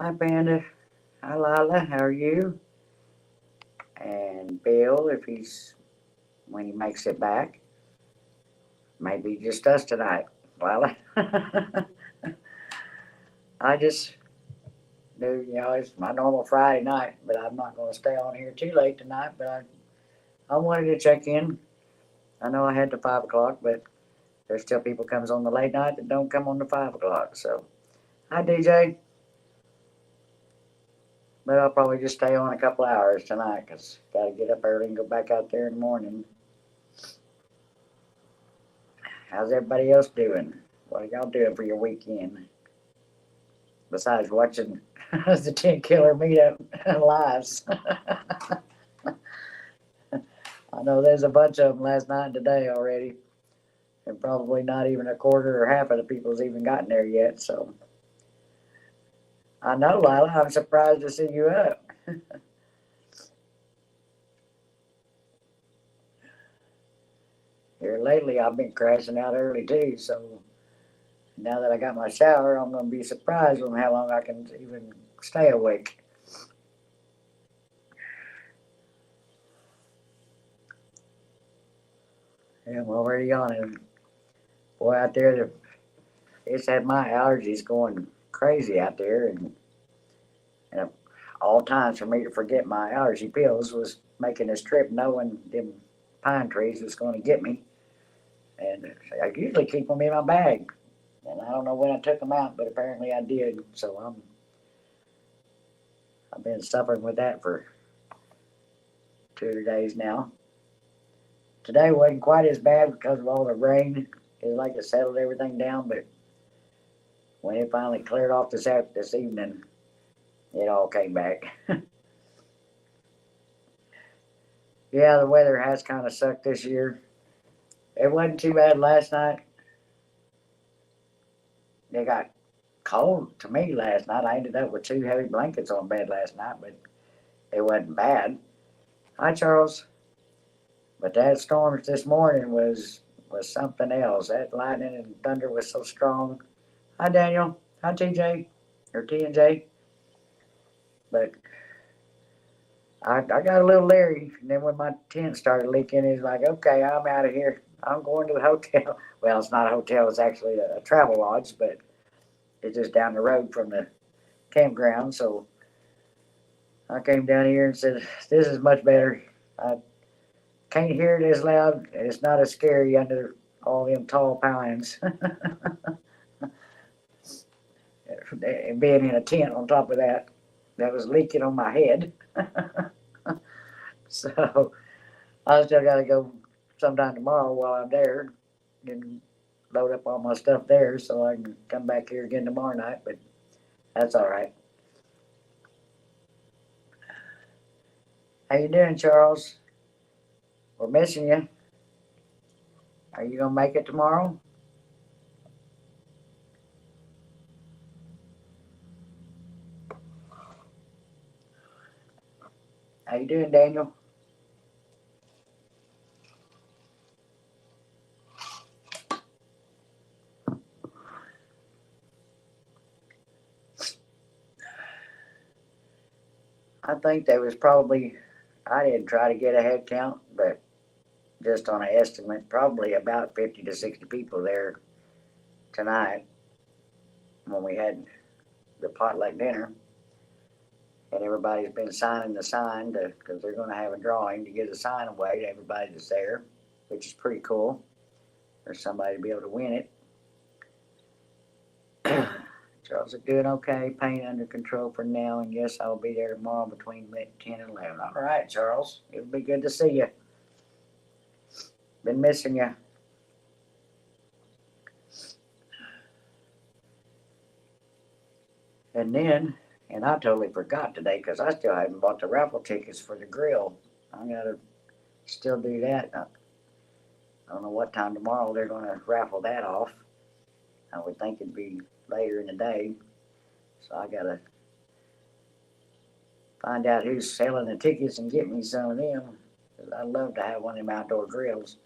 Hi, Panda. Hi, Lila. How are you? And Bill, if he's when he makes it back, maybe just us tonight. Lila. I just knew, it's my normal Friday night, but I'm not going to stay on here too late tonight. But I wanted to check in. I know I had the 5 o'clock, but there's still people comes on the late night that don't come on the 5 o'clock. So, hi, DJ. But I'll probably just stay on a couple hours tonight because got to get up early and go back out there in the morning. How's everybody else doing? What are y'all doing for your weekend? Besides watching the 10 Killer Meetup lives. I know there's a bunch of them last night and today already. And probably not even a quarter or half of the people's even gotten there yet. So I know, Lila, I'm surprised to see you up. Here lately, I've been crashing out early too. So now that I got my shower, I'm going to be surprised on how long I can even stay awake. Yeah, I'm already yawning. Boy, out there, it's had my allergies going crazy out there, and all times for me to forget my allergy pills was making this trip knowing them pine trees was going to get me. And I usually keep them in my bag, and I don't know when I took them out, but apparently I did. So I've been suffering with that for 2 days now. Today wasn't quite as bad because of all the rain. It like it settled everything down, but when it finally cleared off this evening, it all came back. Yeah, the weather has kind of sucked this year. It wasn't too bad last night. It got cold to me last night. I ended up with 2 heavy blankets on bed last night, but it wasn't bad. Hi, Charles. But that storm this morning was something else. That lightning and thunder was so strong. Hi, Daniel. Hi, TJ or T and J. But I got a little leery, and then when my tent started leaking, he's like, "Okay, I'm out of here. I'm going to the hotel." Well, it's not a hotel; it's actually a travel lodge, but it's just down the road from the campground. So I came down here and said, "This is much better. I can't hear it as loud, and it's not as scary under all them tall pines." And being in a tent on top of that, that was leaking on my head. So I still got to go sometime tomorrow while I'm there and load up all my stuff there so I can come back here again tomorrow night. But that's all right. How you doing, Charles? We're missing you. Are you gonna make it tomorrow? How you doing, Daniel? I think there was probably, I didn't try to get a head count, but just on an estimate, probably about 50 to 60 people there tonight when we had the potluck dinner. And everybody's been signing the sign because they're going to have a drawing to give a sign away to everybody that's there, which is pretty cool for somebody to be able to win it. Charles is doing okay, pain under control for now, and yes, I'll be there tomorrow between 10 and 11. All right, Charles, it'll be good to see you. Been missing you. And I totally forgot today because I still haven't bought the raffle tickets for the grill. I gotta still do that. I don't know what time tomorrow they're gonna raffle that off. I would think it'd be later in the day. So I gotta find out who's selling the tickets and get me some of them. 'Cause I'd love to have one of them outdoor grills.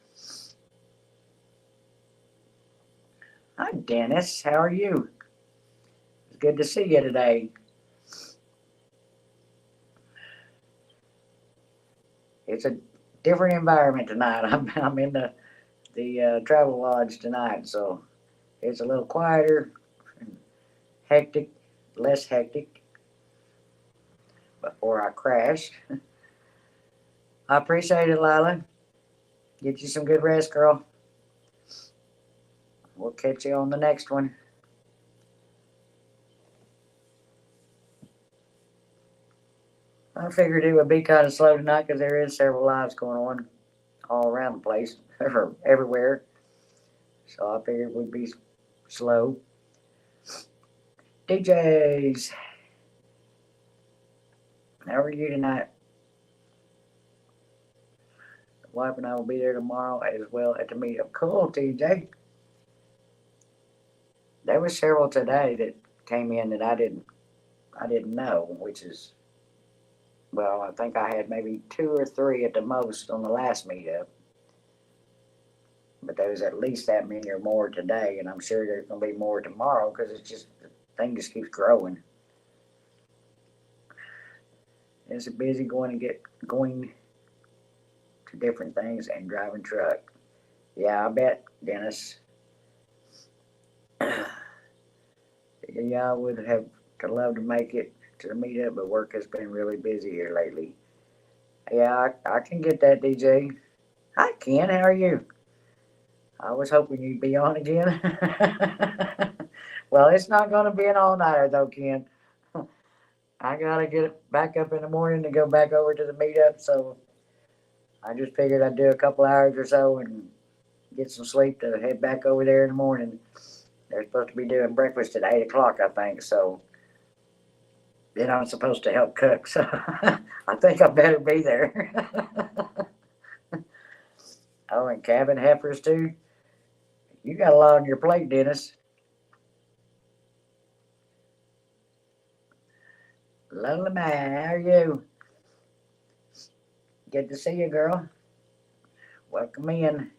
Hi, Dennis. How are you? It's good to see you today. it's a different environment tonight. I'm in the travel lodge tonight, so it's a little quieter, hectic, less hectic. Before I crashed, I appreciate it, Lila. Get you some good rest, girl. We'll catch you on the next one. I figured it would be kind of slow tonight because there is several lives going on all around the place, or everywhere. So I figured we'd be slow. DJs, how are you tonight? The wife and I will be there tomorrow as well at the meetup. Cool, TJ. There were several today that came in that I didn't know, which is, well, I think I had maybe 2 or 3 at the most on the last meetup. But there was at least that many or more today, and I'm sure there's going to be more tomorrow because it's just, the thing just keeps growing. It's busy going to different things and driving truck. Yeah, I bet, Dennis. Yeah, I would have to love to make it to the meetup, but work has been really busy here lately. Yeah, I can get that, DJ. Hi, Ken. How are you? I was hoping you'd be on again. Well, it's not going to be an all-nighter, though, Ken. I got to get back up in the morning to go back over to the meetup, so I just figured I'd do a couple hours or so and get some sleep to head back over there in the morning. They're supposed to be doing breakfast at 8 o'clock, I think, so then I'm supposed to help cook, so I think I better be there. Oh, and cabin heifers, too? You got a lot on your plate, Dennis. Lovely man, how are you? Good to see you, girl. Welcome in.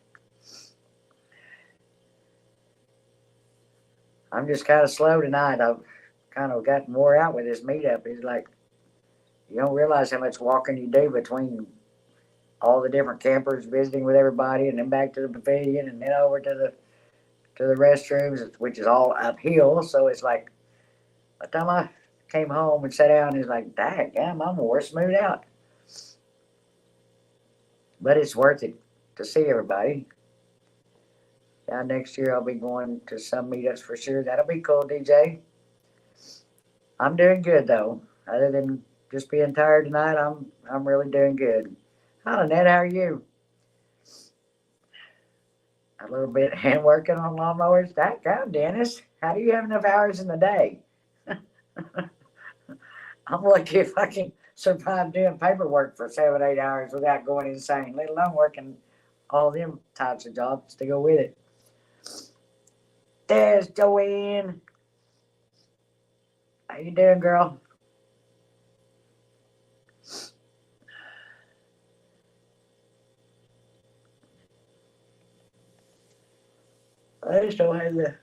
I'm just kind of slow tonight. I've kind of gotten wore out with this meetup. It's like you don't realize how much walking you do between all the different campers, visiting with everybody, and then back to the pavilion, and then over to the restrooms, which is all uphill. So it's like by the time I came home and sat down, it's like, damn, I'm more smooth out. But it's worth it to see everybody. Yeah, next year I'll be going to some meetups for sure. That'll be cool, DJ. I'm doing good though. Other than just being tired tonight, I'm really doing good. Hi, Lynette, how are you? A little bit hand working on lawnmowers. That God, Dennis, how do you have enough hours in the day? I'm lucky if I can survive doing paperwork for 7, 8 hours without going insane, let alone working all them types of jobs to go with it. There's Joanne. How you doing, girl? I just don't have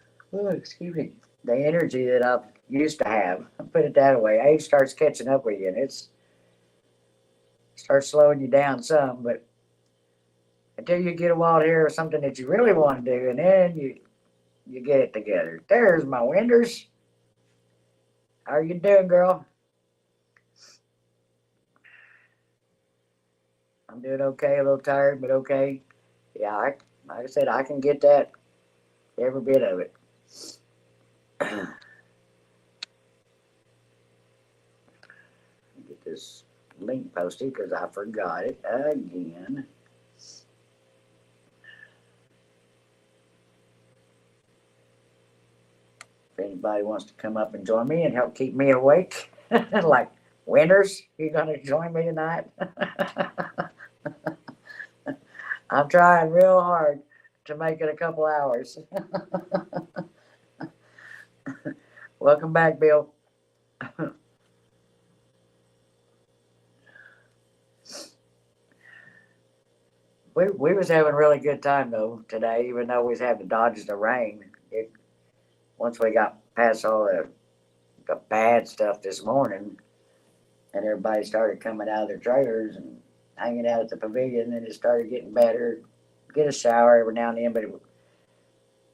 excuse me, the energy that I used to have. I'll put it that way. Age starts catching up with you, and it starts slowing you down some. But until you get a wild hair or something that you really want to do, and then you get it together. There's my Winders. How are you doing, girl? I'm doing okay. A little tired, but okay. Yeah, like I said, I can get that every bit of it. Get this link posted because I forgot it again. If anybody wants to come up and join me and help keep me awake, like Winters, you gonna join me tonight? I'm trying real hard to make it a couple hours. Welcome back, Bill. We was having a really good time though today, even though we was having to dodge the rain. Once we got past all the bad stuff this morning, and everybody started coming out of their trailers, and hanging out at the pavilion, and it started getting better. Get a shower every now and then, but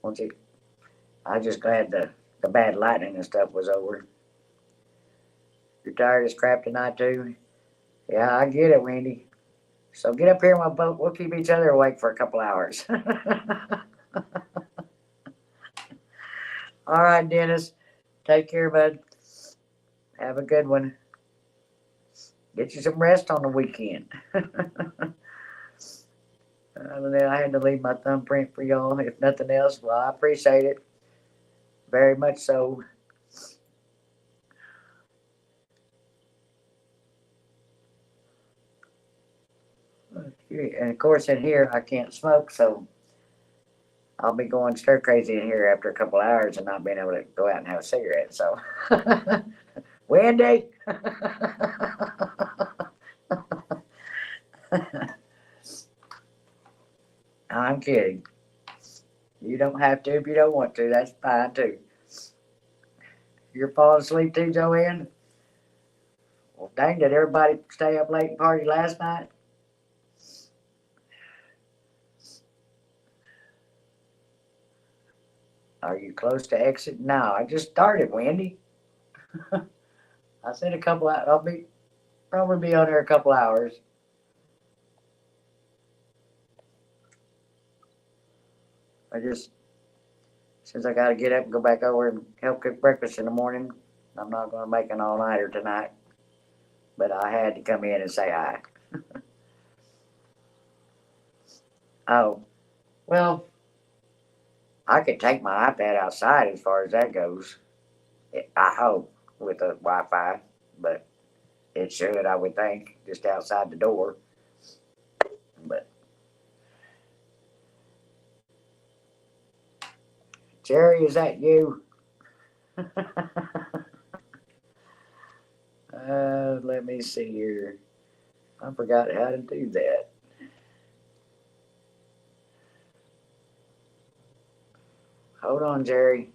once it, I just glad the bad lightning and stuff was over. You're tired as crap tonight too? Yeah, I get it, Wendy. So get up here in my boat. We'll keep each other awake for a couple hours. All right, Dennis. Take care, bud. Have a good one. Get you some rest on the weekend. I had to leave my thumbprint for y'all. If nothing else, well, I appreciate it very much so. And of course, in here, I can't smoke, so I'll be going stir crazy in here after a couple hours and not being able to go out and have a cigarette. So, Wendy. I'm kidding. You don't have to if you don't want to. That's fine too. You're falling asleep too, Joanne? Well, dang, did everybody stay up late and party last night? Are you close to exit? No, I just started, Wendy. I said a couple hours. I'll probably be on there a couple hours. Since I got to get up and go back over and help cook breakfast in the morning, I'm not going to make an all-nighter tonight. But I had to come in and say hi. Oh, well, I could take my iPad outside as far as that goes. I hope with the Wi-Fi, but it should, I would think, just outside the door. But Jerry, is that you? Let me see here. I forgot how to do that. Hold on, Jerry.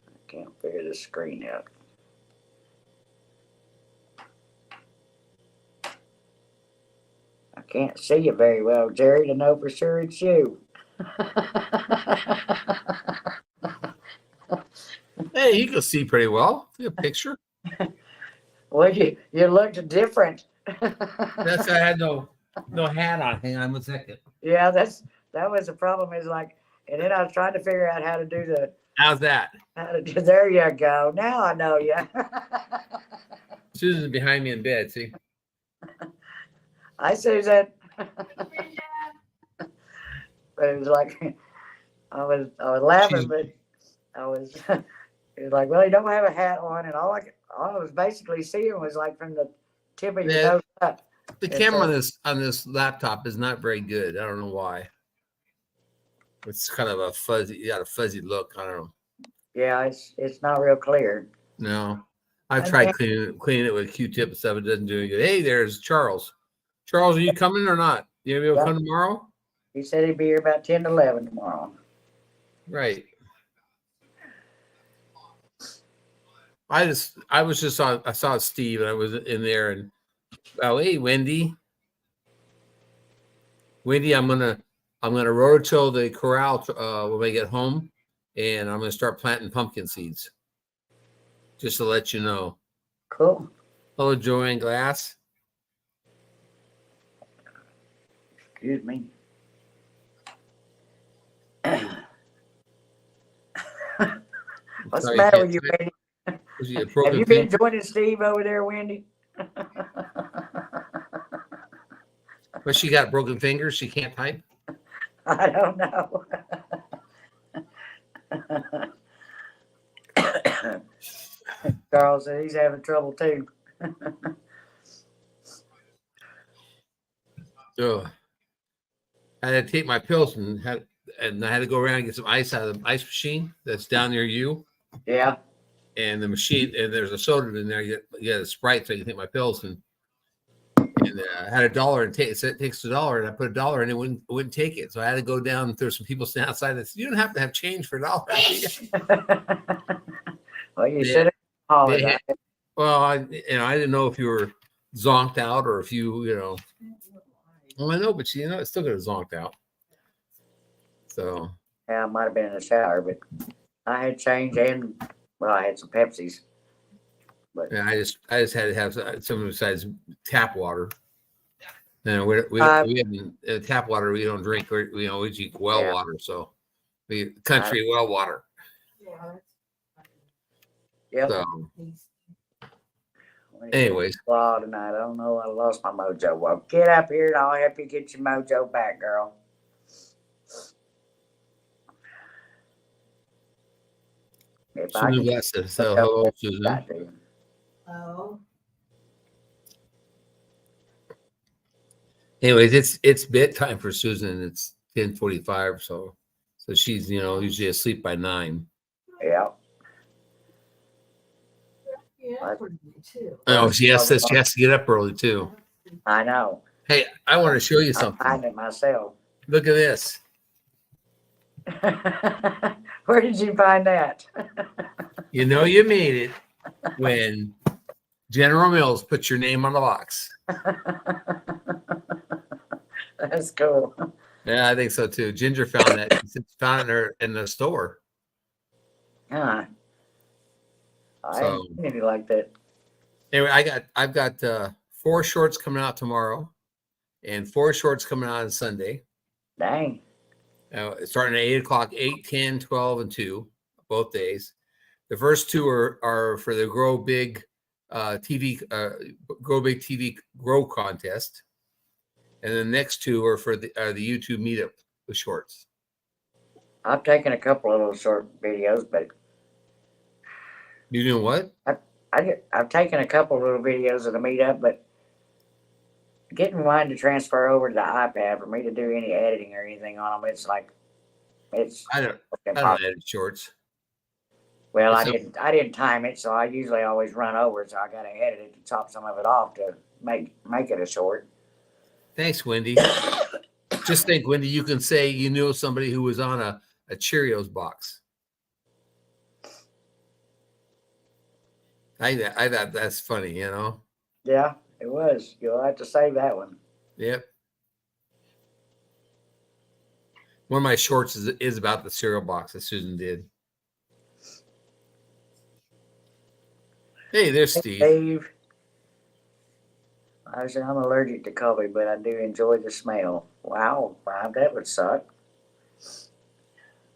I can't figure the screen out. I can't see you very well, Jerry, to know for sure it's you. Hey, you can see pretty well. See a picture. Well, you looked different. That's I had no hat on. Hang on 1 second. Yeah, that was the problem. Is like, and then I was trying to figure out how to do the. How's that? There you go. Now I know you. Susan's behind me in bed. See. Hi, Susan. But it was like I was laughing, but I was. It was like, well, you don't have a hat on, and all I was basically seeing was like from the tip of your nose up. The camera on this laptop is not very good. I don't know why. It's kind of a fuzzy. You got a fuzzy look. I don't know. Yeah, it's not real clear. No, I've tried cleaning it with a Q-tip and stuff. It doesn't do any good. Hey, there's Charles. Charles, are you coming or not? You gonna be able to come tomorrow? He said he'd be here about 10 to 11 tomorrow. Right. I saw Steve and I was in there and hey Wendy, I'm gonna rototill the corral when we get home, and I'm gonna start planting pumpkin seeds. Just to let you know. Cool. Hello, Joanne Glass. Excuse me. What's the matter with you, Wendy? Have you been joining Steve over there, Wendy? But she got broken fingers. She can't type. I don't know. Charles said he's having trouble too. So I had to take my pills and I had to go around and get some ice out of the ice machine that's down near you. Yeah. And the machine, and there's a soda in there. You get a Sprite so you can take my pills. And and I had $1 and it said it takes $1, and I put $1 and it wouldn't take it. So I had to go down and there were some people standing outside that said, "You don't have to have change for $1." Well, you They- should have called they it. had- Well, I didn't know if you were zonked out or if you well, I know, but it's still gonna zonked out. So Yeah, I might have been in the shower, but I had change and I had some Pepsis. But yeah, I just had to have something besides tap water. We Uh, haven't tap water. We don't drink. We drink well Yeah. water. So we country well water. yep. So anyways, Well, tonight, I don't know. I lost my mojo. Well, get up here and I'll help you get your mojo back, girl. If I Susan can West said, so hello, Susan. got to. Oh, Anyways, it's bedtime for Susan. It's 10:45, so she's usually asleep by 9. Yeah. yeah, for me too. Oh, she has to get up early too. I know. Hey, I want to show you I'm something. finding it myself. Look at this. Where did you find that? You know you made it when General Mills put your name on the box. That's cool. Yeah, I think so too. Ginger found that. She found it in the store. Huh. I So- ain't seen anything like that. Anyway, I've got 4 shorts coming out tomorrow, and 4 shorts coming out on Sunday. Dang. Starting at 8:00, 8, 10, 12, and 2, both days. The first 2 are for the Grow Big TV Grow contest, and the next 2 are for the YouTube meetup with shorts. I've taken a couple of little short videos, but You doing what? I've taken a couple of little videos of the meetup, but getting mine to transfer over to the iPad for me to do any editing or anything on them, it's I don't impossible. edit shorts. Well, I So- didn't time it, so I usually always run over it, so I gotta edit it to chop some of it off to make it a short. Thanks, Wendy. Just think, Wendy, you can say you knew somebody who was on a Cheerios box. I thought that's funny, Yeah, it was. You'll have to save that one. Yep. One of my shorts is about the cereal box that Susan did. Hey, there's Steve. Steve. I said I'm allergic to coffee, but I do enjoy the smell. Wow, that would suck.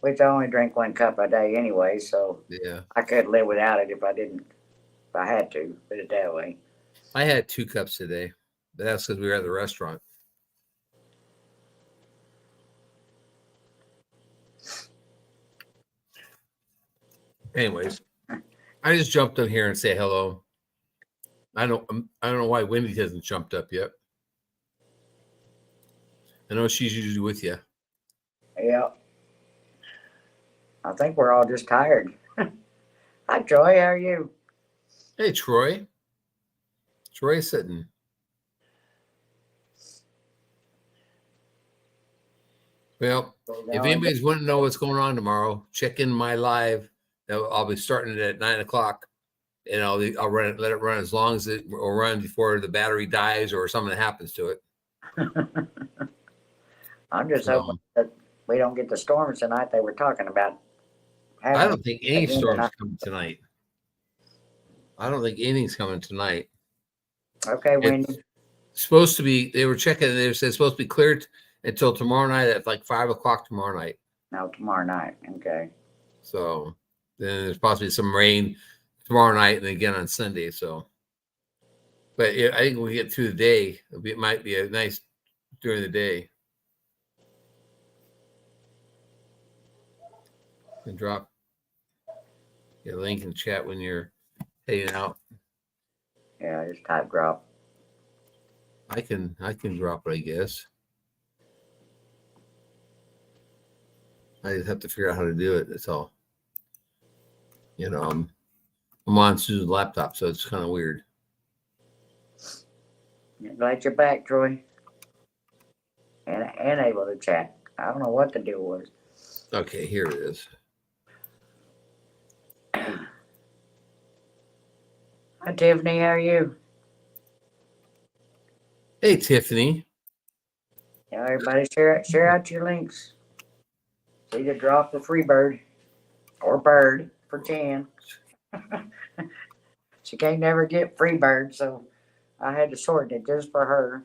Which I only drink 1 cup a day anyway, so Yeah. I could live without it if I had to, put it that way. I had 2 cups today, but that's because we were at the restaurant. Anyways, I just jumped in here and say hello. I don't know why Wendy hasn't jumped up yet. I know she's usually with you. Yeah. I think we're all just tired. Hi, Troy. How are you? Hey, Troy. Troy's sitting. Well, if anybody's wanting to know what's going on tomorrow, check in my live. I'll be starting it at 9:00, and I'll let it run as long as it will run before the battery dies or something happens to it. I'm just So- hoping that we don't get the storms tonight they were talking about. I don't think any Again, storm's tonight. coming tonight. I don't think anything's coming tonight. Okay, Wendy. Supposed to be. They were checking. They said it's supposed to be cleared until tomorrow night at like 5:00 tomorrow night. No, tomorrow night. Okay. So then there's possibly some rain tomorrow night and again on Sunday. So, but I think when we get through the day, it might be a nice during the day. And drop your link in chat when you're heading out. Yeah, just type drop. I can drop it, I guess. I just have to figure out how to do it. That's all. I'm on Susan's laptop, so it's kind of weird. Glad you're back, Troy. And able to chat. I don't know what the deal was. Okay, here it is. Hi, Tiffany. How are you? Hey, Tiffany. Yeah, everybody share out your links. It's either drop or free bird or bird for Jan. She can't never get free bird, so I had to shorten it just for her.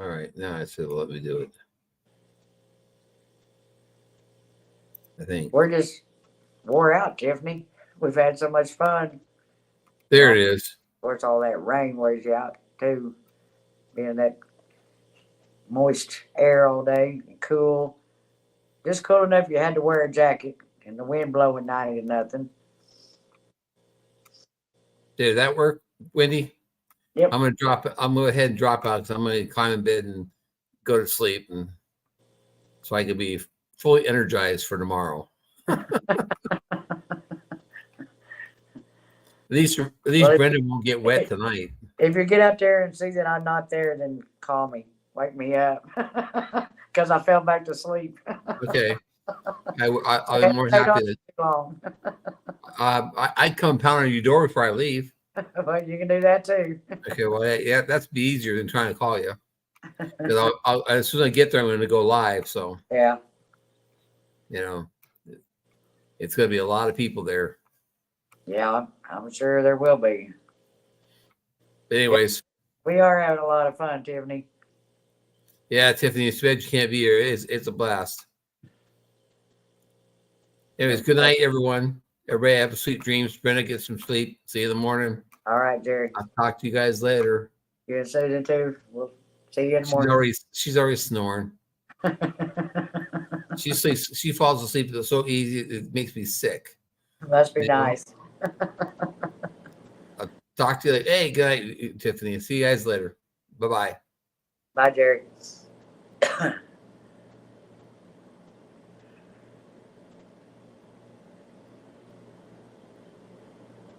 All right, now I said let me do it. I think We're just wore out, Tiffany. We've had so much fun. there it is. Of course, all that rain wears you out too. Being that moist air all day and cool. Just cool enough you had to wear a jacket and the wind blowing 90 to nothing. Did that work, Wendy? Yep. I'm gonna drop it. I'm gonna go ahead and drop out because I'm gonna climb in bed and go to sleep, and so I can be fully energized for tomorrow. At least Well, Brendan won't get wet tonight. If you get out there and see that I'm not there, then call me. Wake me up. Because I fell back to sleep. Okay, I'll be more Stayed on happy too long. I'd come pound on your door before I leave. But you can do that too. Okay, well, yeah, that's be easier than trying to call you. Because as soon as I get there, I'm going to go live. So, Yeah. It's going to be a lot of people there. Yeah, I'm sure there will be. But anyways. We are having a lot of fun, Tiffany. Yeah, Tiffany, it's bad you can't be here. It's a blast. Anyways, good night, everyone. Everybody have sweet dreams. Brenda, get some sleep. See you in the morning. All right, Jerry. I'll talk to you guys later. You and Susan too. We'll see you in the morning. She's already snoring. She falls asleep so easy it makes me sick. Must be nice. I'll talk to you later. Hey, good night, Tiffany. See you guys later. Bye-bye. Bye, Jerry.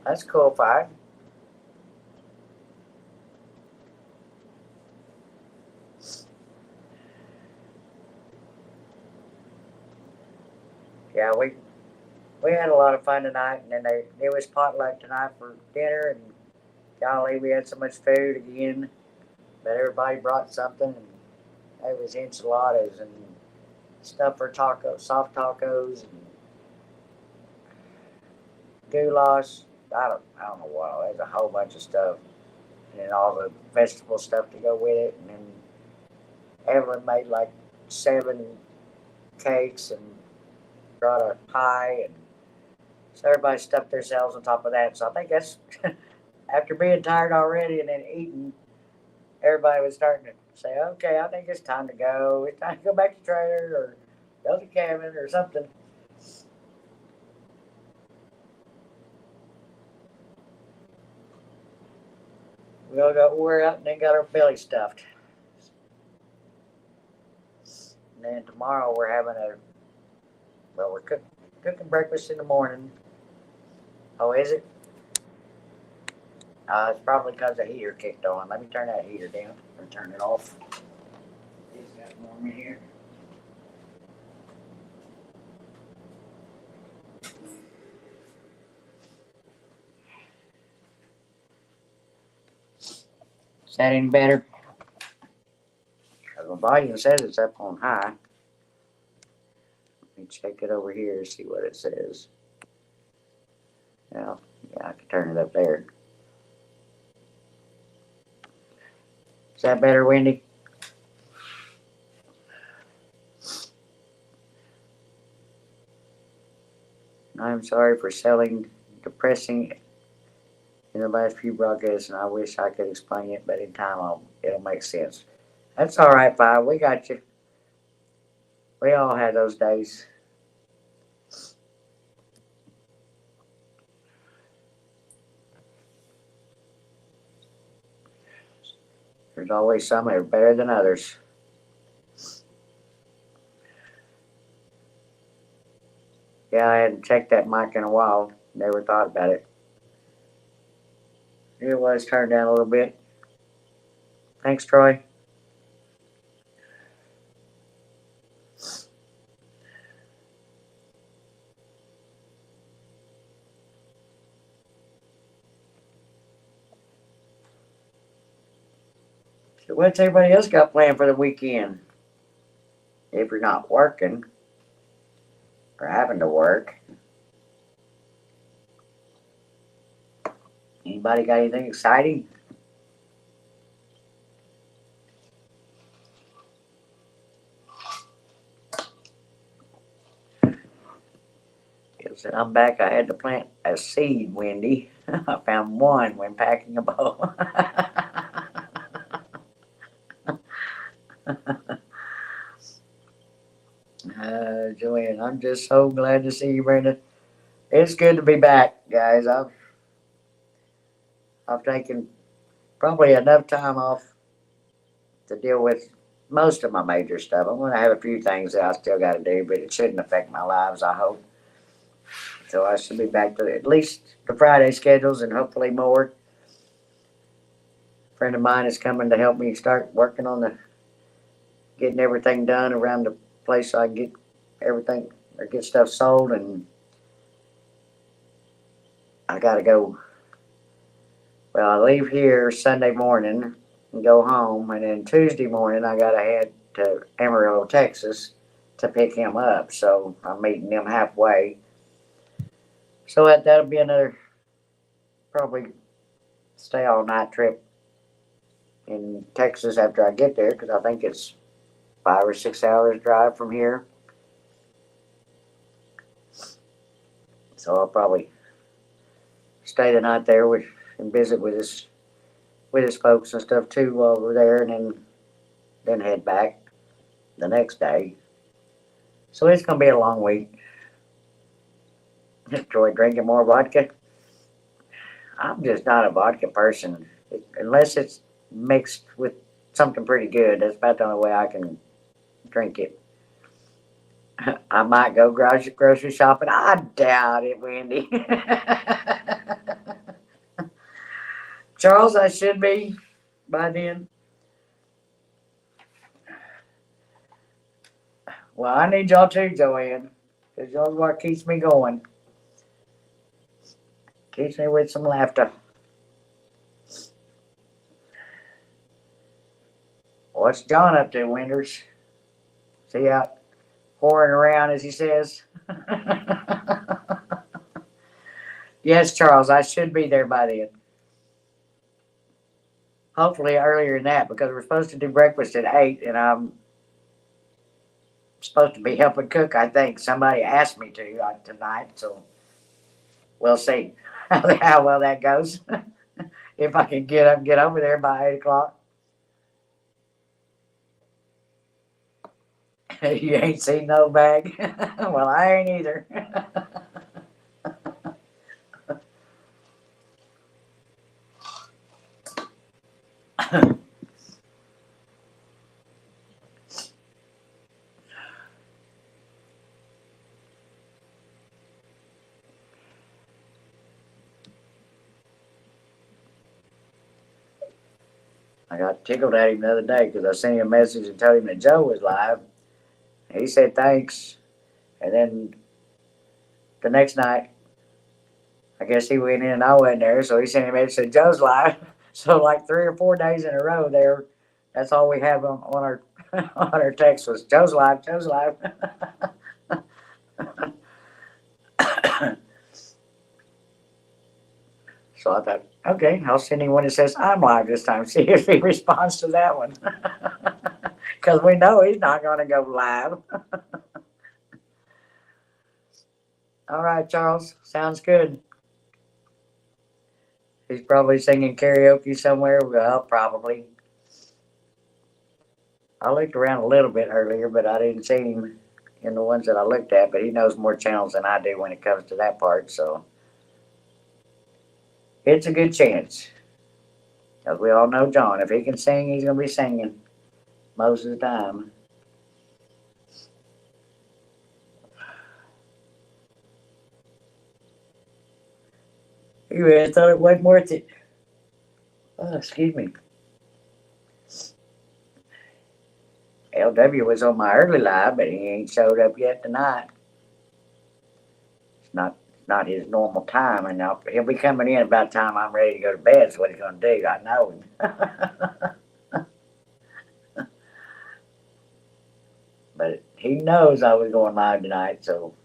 That's cool, 5. Yeah, we had a lot of fun tonight, and then it was potluck tonight for dinner, and golly, we had so much food again. But everybody brought something, and there was enchiladas and stuff for tacos, soft tacos, and goulash. I don't know what. There's a whole bunch of stuff, and then all the vegetable stuff to go with it. And then Evelyn made like 7 cakes and brought a pie, and so everybody stuffed themselves on top of that. So I think that's after being tired already and then eating, everybody was starting to say, "Okay, I think it's time to go. It's time to go back to trailer or go to cabin or something." We're out and then got our belly stuffed. And then tomorrow we're having we're cooking breakfast in the morning. Oh, is it? It's probably because the heater kicked on. Let me turn that heater down or turn it off. It's got warm in here. Is that any better? The volume says it's up on high. Let me check it over here and see what it says. Yeah, I can turn it up there. Is that better, Wendy? I'm sorry for selling depressing in the last few broadcasts, and I wish I could explain it, but in time it'll make sense. That's all right, 5. We got you. We all had those days. There's always some that are better than others. Yeah, I hadn't checked that mic in a while. Never thought about it. It was turned down a little bit. Thanks, Troy. So what's everybody else got planned for the weekend? If you're not working or having to work. Anybody got anything exciting? Said, I'm back. I had to plant a seed, Wendy. I found one when packing a bowl. Joanne, I'm just so glad to see you, Brenda. It's good to be back, guys. I've taken probably enough time off to deal with most of my major stuff. I'm going to have a few things that I still got to do, but it shouldn't affect my lives, I hope. So I should be back to at least the Friday schedules and hopefully more. A friend of mine is coming to help me start working on getting everything done around the place so I can get everything or get stuff sold. And I got to go. Well, I leave here Sunday morning and go home, and then Tuesday morning I got to head to Amarillo, Texas to pick him up. So I'm meeting them halfway. So that'll be another probably stay all night trip in Texas after I get there, because I think it's 5 or 6 hours drive from here. So I'll probably stay the night there and visit with his folks and stuff too while we're there, and then head back the next day. So it's gonna be a long week. Enjoy drinking more vodka. I'm just not a vodka person unless it's mixed with something pretty good. That's about the only way I can drink it. I might go grocery shopping. I doubt it, Wendy. Charles, I should be by then. Well, I need y'all too, Joanne, because y'all's what keeps me going. Keeps me with some laughter. What's John up to, Winters? Is he out whoring around, as he says? Yes, Charles, I should be there by then. Hopefully earlier than that, because we're supposed to do breakfast at 8, and I'm supposed to be helping cook, I think. Somebody asked me to tonight, so we'll see how well that goes. If I can get over there by 8 o'clock. You ain't seen no bag? Well, I ain't either. I got tickled at him the other day because I sent him a message and told him that Joe was live. He said thanks. And then the next night, I guess he went in and I wasn't there, so he sent him a message and said Joe's live. So like 3 or 4 days in a row there, that's all we have on our on our text was Joe's live, Joe's live. So I thought, okay, I'll send him one that says I'm live this time. See if he responds to that one. Because we know he's not going to go live. All right, Charles. Sounds good. He's probably singing karaoke somewhere. Well, probably. I looked around a little bit earlier, but I didn't see him in the ones that I looked at. But he knows more channels than I do when it comes to that part. So it's a good chance. Because we all know John. If he can sing, he's going to be singing most of the time. You really thought it wasn't worth it. Excuse me. LW was on my early live, but he ain't showed up yet tonight. It's not his normal time, and he'll be coming in about the time I'm ready to go to bed. That's what he's gonna do. I know him. But he knows I was going live tonight, so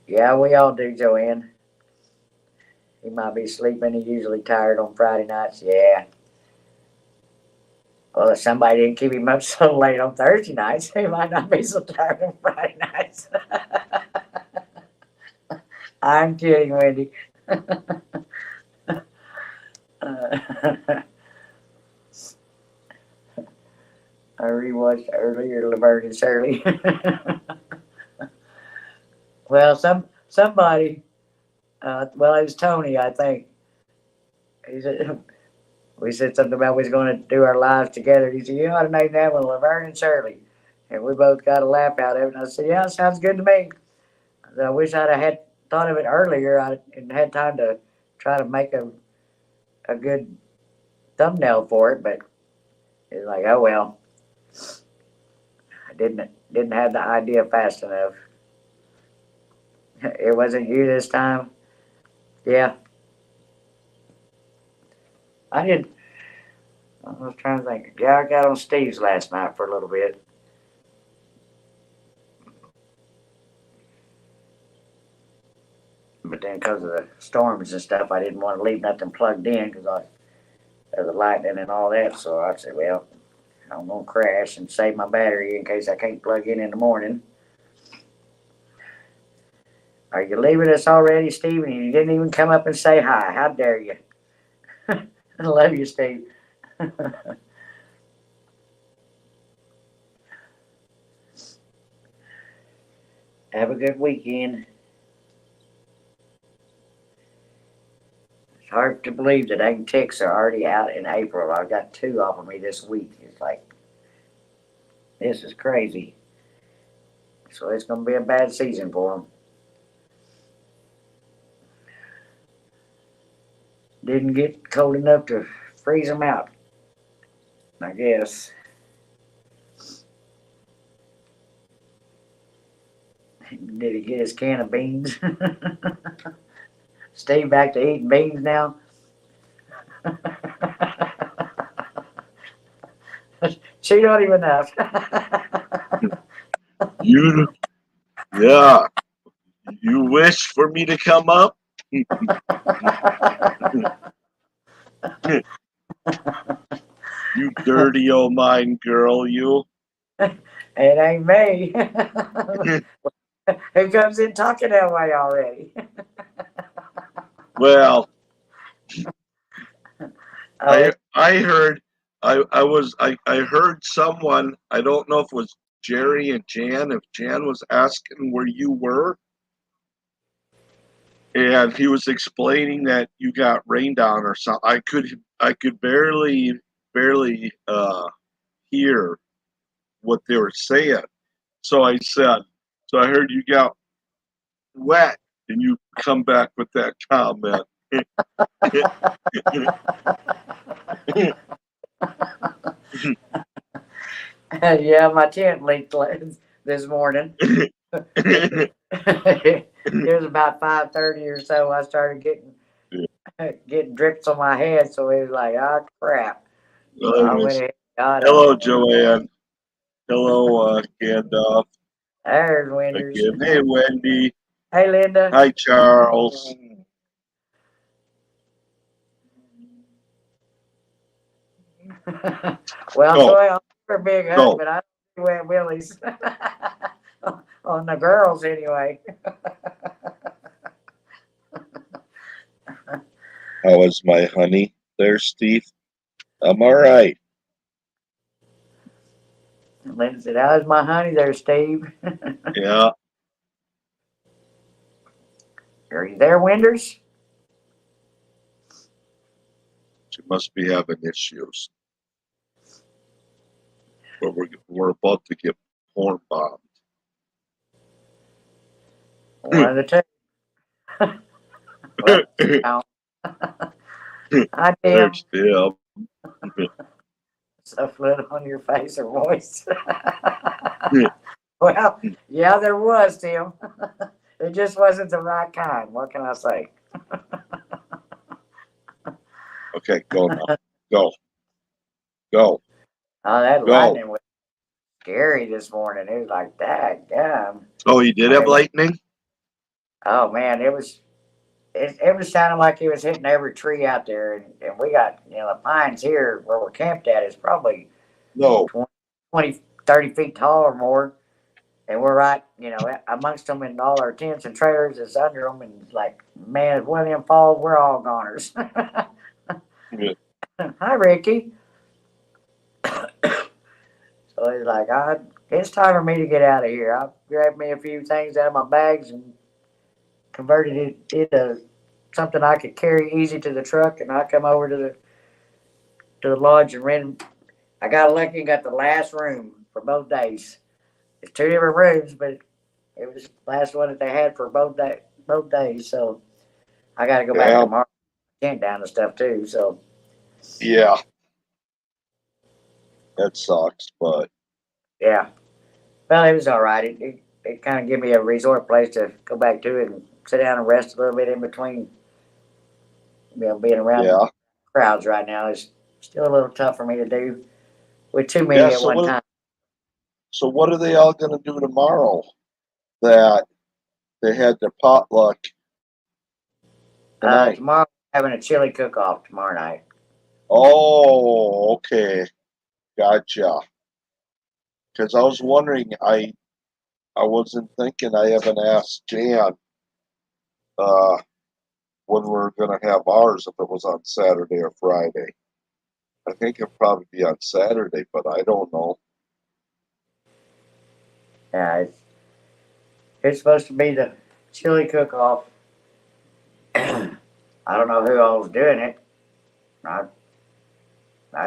yeah, we all do, Joanne. He might be sleeping. He's usually tired on Friday nights. Yeah. Well, if somebody didn't keep him up so late on Thursday nights, he might not be so tired on Friday nights. I'm kidding, Wendy. I rewatched earlier Laverne and Shirley. Well, somebody, well, it was Tony, I think. He said, we said something about we was going to do our lives together. He said, you ought to name that one Laverne and Shirley. And we both got a laugh out of it. And I said, yeah, sounds good to me. I wish I'd have had thought of it earlier. I hadn't had time to try to make a good thumbnail for it, but it's like, oh well. I didn't have the idea fast enough. It wasn't you this time. Yeah. I was trying to think. Yeah, I got on Steve's last night for a little bit. But then because of the storms and stuff, I didn't want to leave nothing plugged in because of the lightning and all that. So I said, well, I'm going to crash and save my battery in case I can't plug in the morning. Are you leaving us already, Steve? And you didn't even come up and say hi. How dare you? I love you, Steve. Have a good weekend. It's hard to believe that egg ticks are already out in April. I got 2 off of me this week. It's like, this is crazy. So it's going to be a bad season for them. Didn't get cold enough to freeze them out, I guess. Did he get his can of beans? Steve back to eating beans now? She don't even know. Yeah. You wish for me to come up? You dirty old mind girl, you. It ain't me. Who comes in talking that way already? Well, I heard I heard someone, I don't know if it was Jerry and Jan, if Jan was asking where you were, and he was explaining that you got rained on or something. I could barely hear what they were saying. So I said, so I heard you got wet, and you come back with that comment. Yeah, my tent leaked this morning. It was about 5:30 or so. I started getting drips on my head, so it was like, oh crap. I went ahead and got Hello, Joanne. Hello, Gandalf. There's Winters. Again. Hey, Wendy. Hey, Linda. Hi, Charles. Well, Go. Troy, I'm a big hug, but I don't wear willies on the girls anyway. How is my honey there, Steve? I'm all right. Linda said, how's my honey there, Steve? Yeah. Are you there, Winters? She must be having issues. But we're about to get porn bombed. One of the two. Well, no. I damn There's Tim. stuff lit on your face or voice. Well, yeah, there was, Tim. It just wasn't the right kind. What can I say? Okay, go now. Go. Go. Oh, that Go. lightning was scary this morning. It was like that. God. Oh, you did have lightning? Oh man, it was sounding like it was hitting every tree out there, and we got the pines here where we're camped at is probably No. 20, 30 feet tall or more, and we're right amongst them, and all our tents and trailers is under them, and it's like, man, if one of them falls, we're all goners. Yeah. Hi, Ricky. So he's like, it's time for me to get out of here. I grabbed me a few things out of my bags and converted it into something I could carry easy to the truck, and I come over to the lodge and rent. I got lucky and got the last room for both days. It's two different rooms, but it was the last one that they had for both days. So I got to go back tomorrow, tent down and stuff too. So yeah, that sucks, but yeah. Well, it was all right. It kind of gave me a resort place to go back to and sit down and rest a little bit in between. Being around crowds right now is still a little tough for me to do with too many at one time. So what are they all going to do tomorrow? That they had their potluck tonight. Tomorrow we're having a chili cook-off tomorrow night. Oh, okay, gotcha. Because I was wondering, I wasn't thinking. I haven't asked Jan when we're going to have ours, if it was on Saturday or Friday. I think it'll probably be on Saturday, but I don't know. Yeah, it's supposed to be the chili cook-off. I don't know who all's doing it. I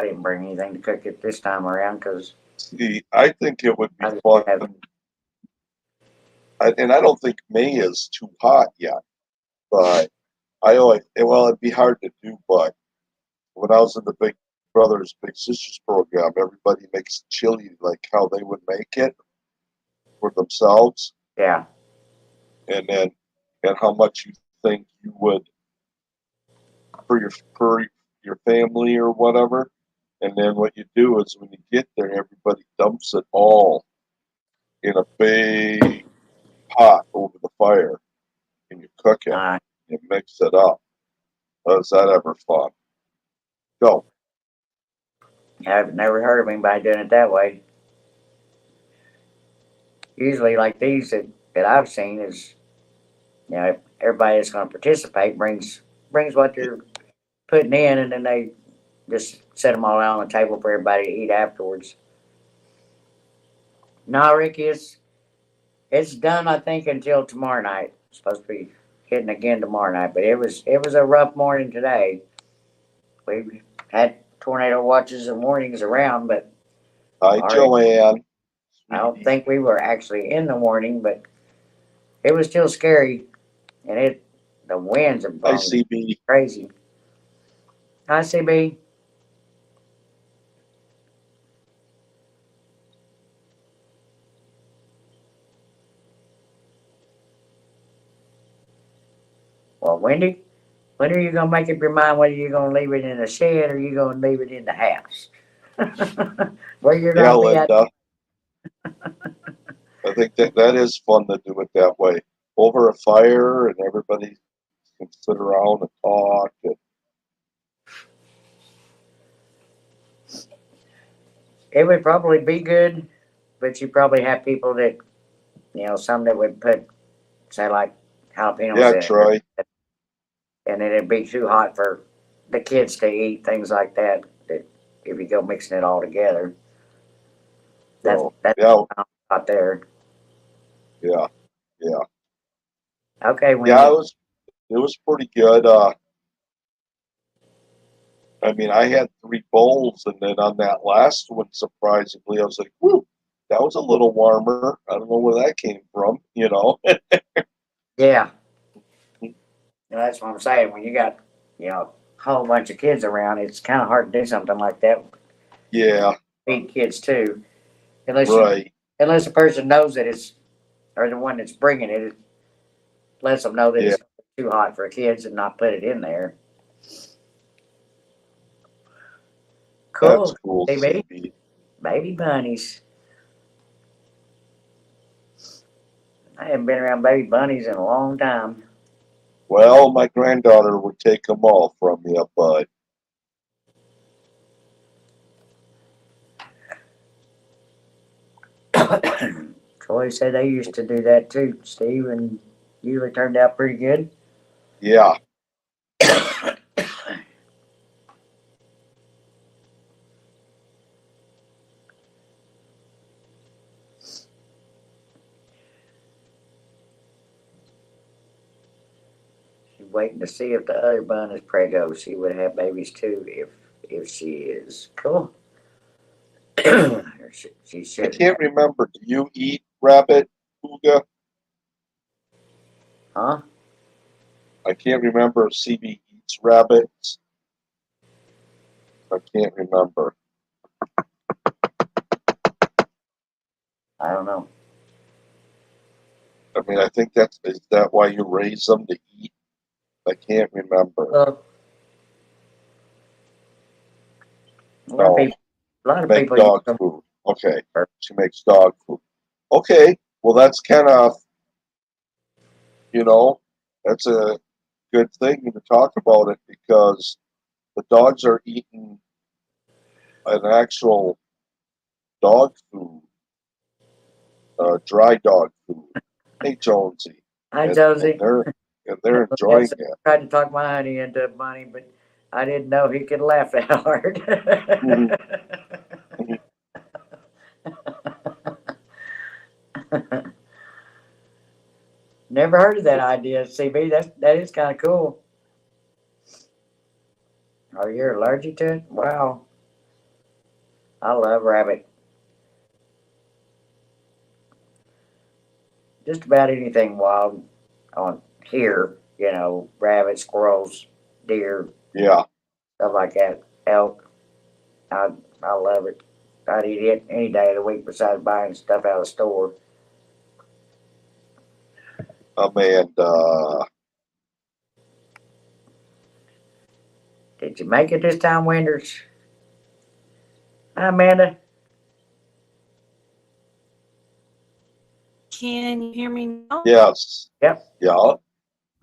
didn't bring anything to cook it this time around because. See, I think it would be fun. And I don't think May is too hot yet, but it'd be hard to do. But when I was in the Big Brothers Big Sisters program, everybody makes chili like how they would make it for themselves. Yeah. And how much you think you would for your family or whatever. And then what you do is when you get there, everybody dumps it all in a big pot over the fire, and you cook it and mix it up. Is that ever fun? Go. I've never heard of anybody doing it that way. Usually, like these that I've seen is, everybody that's going to participate brings what they're putting in, and then they just set them all out on the table for everybody to eat afterwards. No, Ricky, it's done. I think until tomorrow night. It's supposed to be hitting again tomorrow night, but it was a rough morning today. We had tornado watches and warnings around, but hi, Joanne. I don't think we were actually in the warning, but it was still scary, and the winds are blowing crazy. Hi, CB. Well, Wendy, when are you going to make up your mind whether you're going to leave it in the shed or you're going to leave it in the house? Where you're going to be Linda. I think that is fun to do it that way. Over a fire, and everybody can sit around and talk. It would probably be good, but you probably have people that, some that would put, say, like jalapenos in Troy. And then it'd be too hot for the kids to eat, things like that, that if you go mixing it all together. That's out there. Yeah. Okay, Wendy. Yeah, it was pretty good. I mean, I had 3 bowls, and then on that last one, surprisingly, I was like, "Whoo, that was a little warmer." I don't know where that came from, Yeah. That's what I'm saying. When you got, a whole bunch of kids around, it's kind of hard to do something like that. Yeah, Feed kids too, unless right. unless the person knows that it's, or the one that's bringing it, it lets them know that Yeah. it's too hot for kids and not put it in there. That's Cool, cool, baby. CB. Baby bunnies. I haven't been around baby bunnies in a long time. Well, my granddaughter would take them all from you, but Troy said they used to do that too, Steve, and usually turned out pretty good. yeah. She's waiting to see if the other bun is preggo. She would have babies too if she is. Cool. She I should. can't remember. Do you eat rabbit, Puga? Huh? I can't remember if CB eats rabbits. I can't remember. I don't know. I mean, I think is that why you raise them to eat? I can't remember. A lot of No, people. A lot of make people dog use them. food. Okay, she makes dog food. Okay, well that's kind of, that's a good thing to talk about it because the dogs are eating an actual dog food, dry dog food. Hey Jonesy, Hi, and Josie. they're enjoying Yes, I it. tried to talk my honey into money, but I didn't know he could laugh that hard. Mhm. Never heard of that idea, CB. That is kind of cool. Oh, you're allergic to it? Wow. I love rabbit. Just about anything wild on here, rabbits, squirrels, deer, Yeah, stuff like that. Elk. I I love it. I'd eat it any day of the week besides buying stuff out of the store. Amanda. Did you make it this time, Winters? Hi, Amanda. Can you hear me now? Yes. Yep. Yeah, Oh,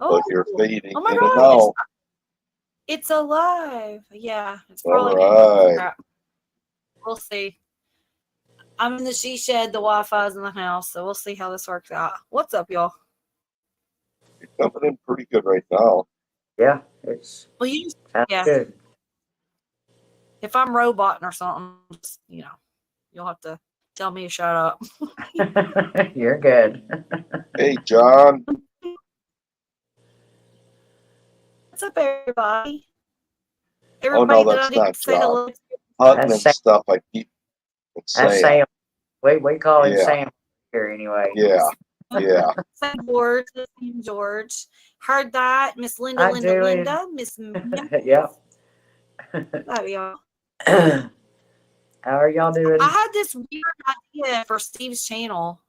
but you're fading oh my in and gosh. out. It's alive. Yeah, it's All probably getting right. crap. We'll see. I'm in the she shed. The Wi-Fi's in the house, so we'll see how this works out. What's up, y'all? You're coming in pretty good right now. Yeah, it's Well, you just, sounds yeah. good. If I'm roboting or something, just, you'll have to tell me to shut up. You're good. Hey, John. What's up, everybody? Oh, no, Everybody that I that's didn't not say John. hello to. Hunting That's and stuff, I keep That's saying. Sam. We call him Yeah. Sam here anyway. Yeah, yeah. St. George, St. George. Heard that. Miss Linda, Hi, Linda, Julie. Linda. Miss Mia. Yep. Love y'all. How are y'all doing? I had this weird idea for Steve's channel.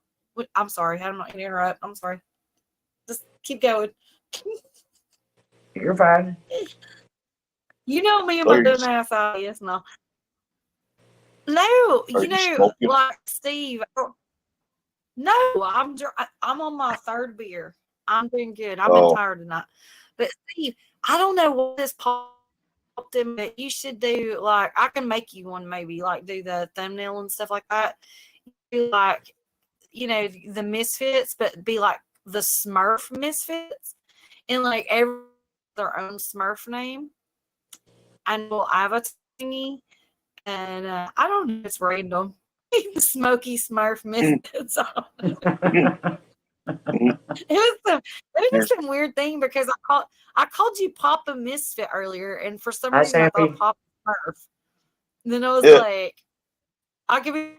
I'm sorry. I'm not going to interrupt. I'm sorry. Just keep going. You're fine. You know me and Are my you- dumbass ideas. No. No, Are you smoking? like Steve. No, I'm on my third beer. I'm doing good. I've been Oh. tired tonight. But Steve, I don't know what this popped in, but you should do like I can make you one maybe, like do the thumbnail and stuff like that. Do like the Misfits, but be like the Smurf Misfits, and like every their own Smurf name. And we'll have a thingy, and I don't know, it's random. Smoky Smurf Misfits. It was some weird thing because I called you Papa Misfit earlier, and for some Hi, reason I Sappy. thought Papa Smurf. And then I was Yeah. like, I could be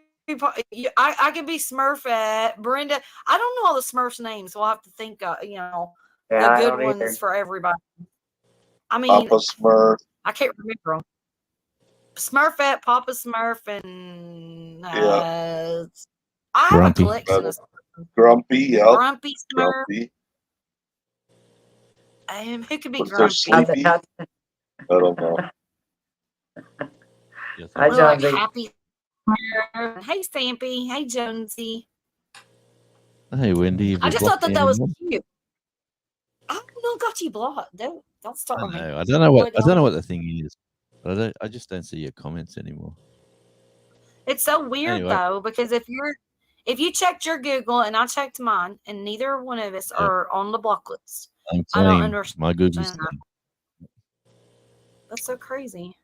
I could be Smurfette, Brenda. I don't know all the Smurfs names, so I'll have to think. Yeah, the I good don't either. ones for everybody. I mean, Papa Smurf. I can't remember them. Smurfette, Papa Smurf, and Yeah. I have a Grumpy. collection of Grumpy, yep. Grumpy Smurf. Grumpy. Who could be Was there Grumpy? Sleepy? I don't know. Yes, Hi, We're like Jonesy. Happy Smurf. Hey, Stampy. Hey, Jonesy. Hey, Wendy. I just thought that was cute. I don't got you blocked. Don't start I with me. know. I don't know what. Boy, I don't know what the thing is. But I just don't see your comments anymore. It's so weird Anyway. though, because if you checked your Google and I checked mine, and neither one of us are on the block list. I'm I don't saying understand my Google's that. That's so crazy.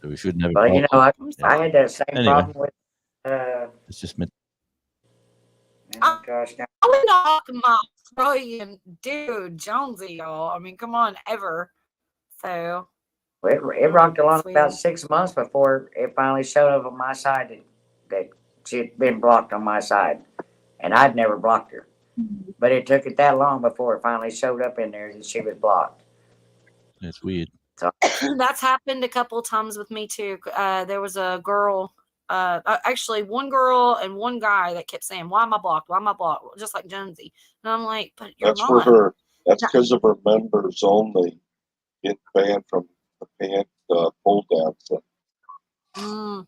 so we shouldn't have a Well, you know, problem. I had that same Anyway. problem with. It's just meant. Oh gosh, now, I would knock my brilliant dude Jonesy, y'all. I mean, come on, ever. So it rocked along That's about weird. 6 months before it finally showed up on my side that she'd been blocked on my side, and I'd never blocked her. But it took it that long before it finally showed up in there that she was blocked. It's weird. that's happened a couple of times with me too. There was a girl, actually one girl and one guy that kept saying, "Why am I blocked? Why am I blocked?" Just like Jonesy. And I'm like, "But you're That's not." for her. That's because of her members only get banned from the pole dancing. Mm.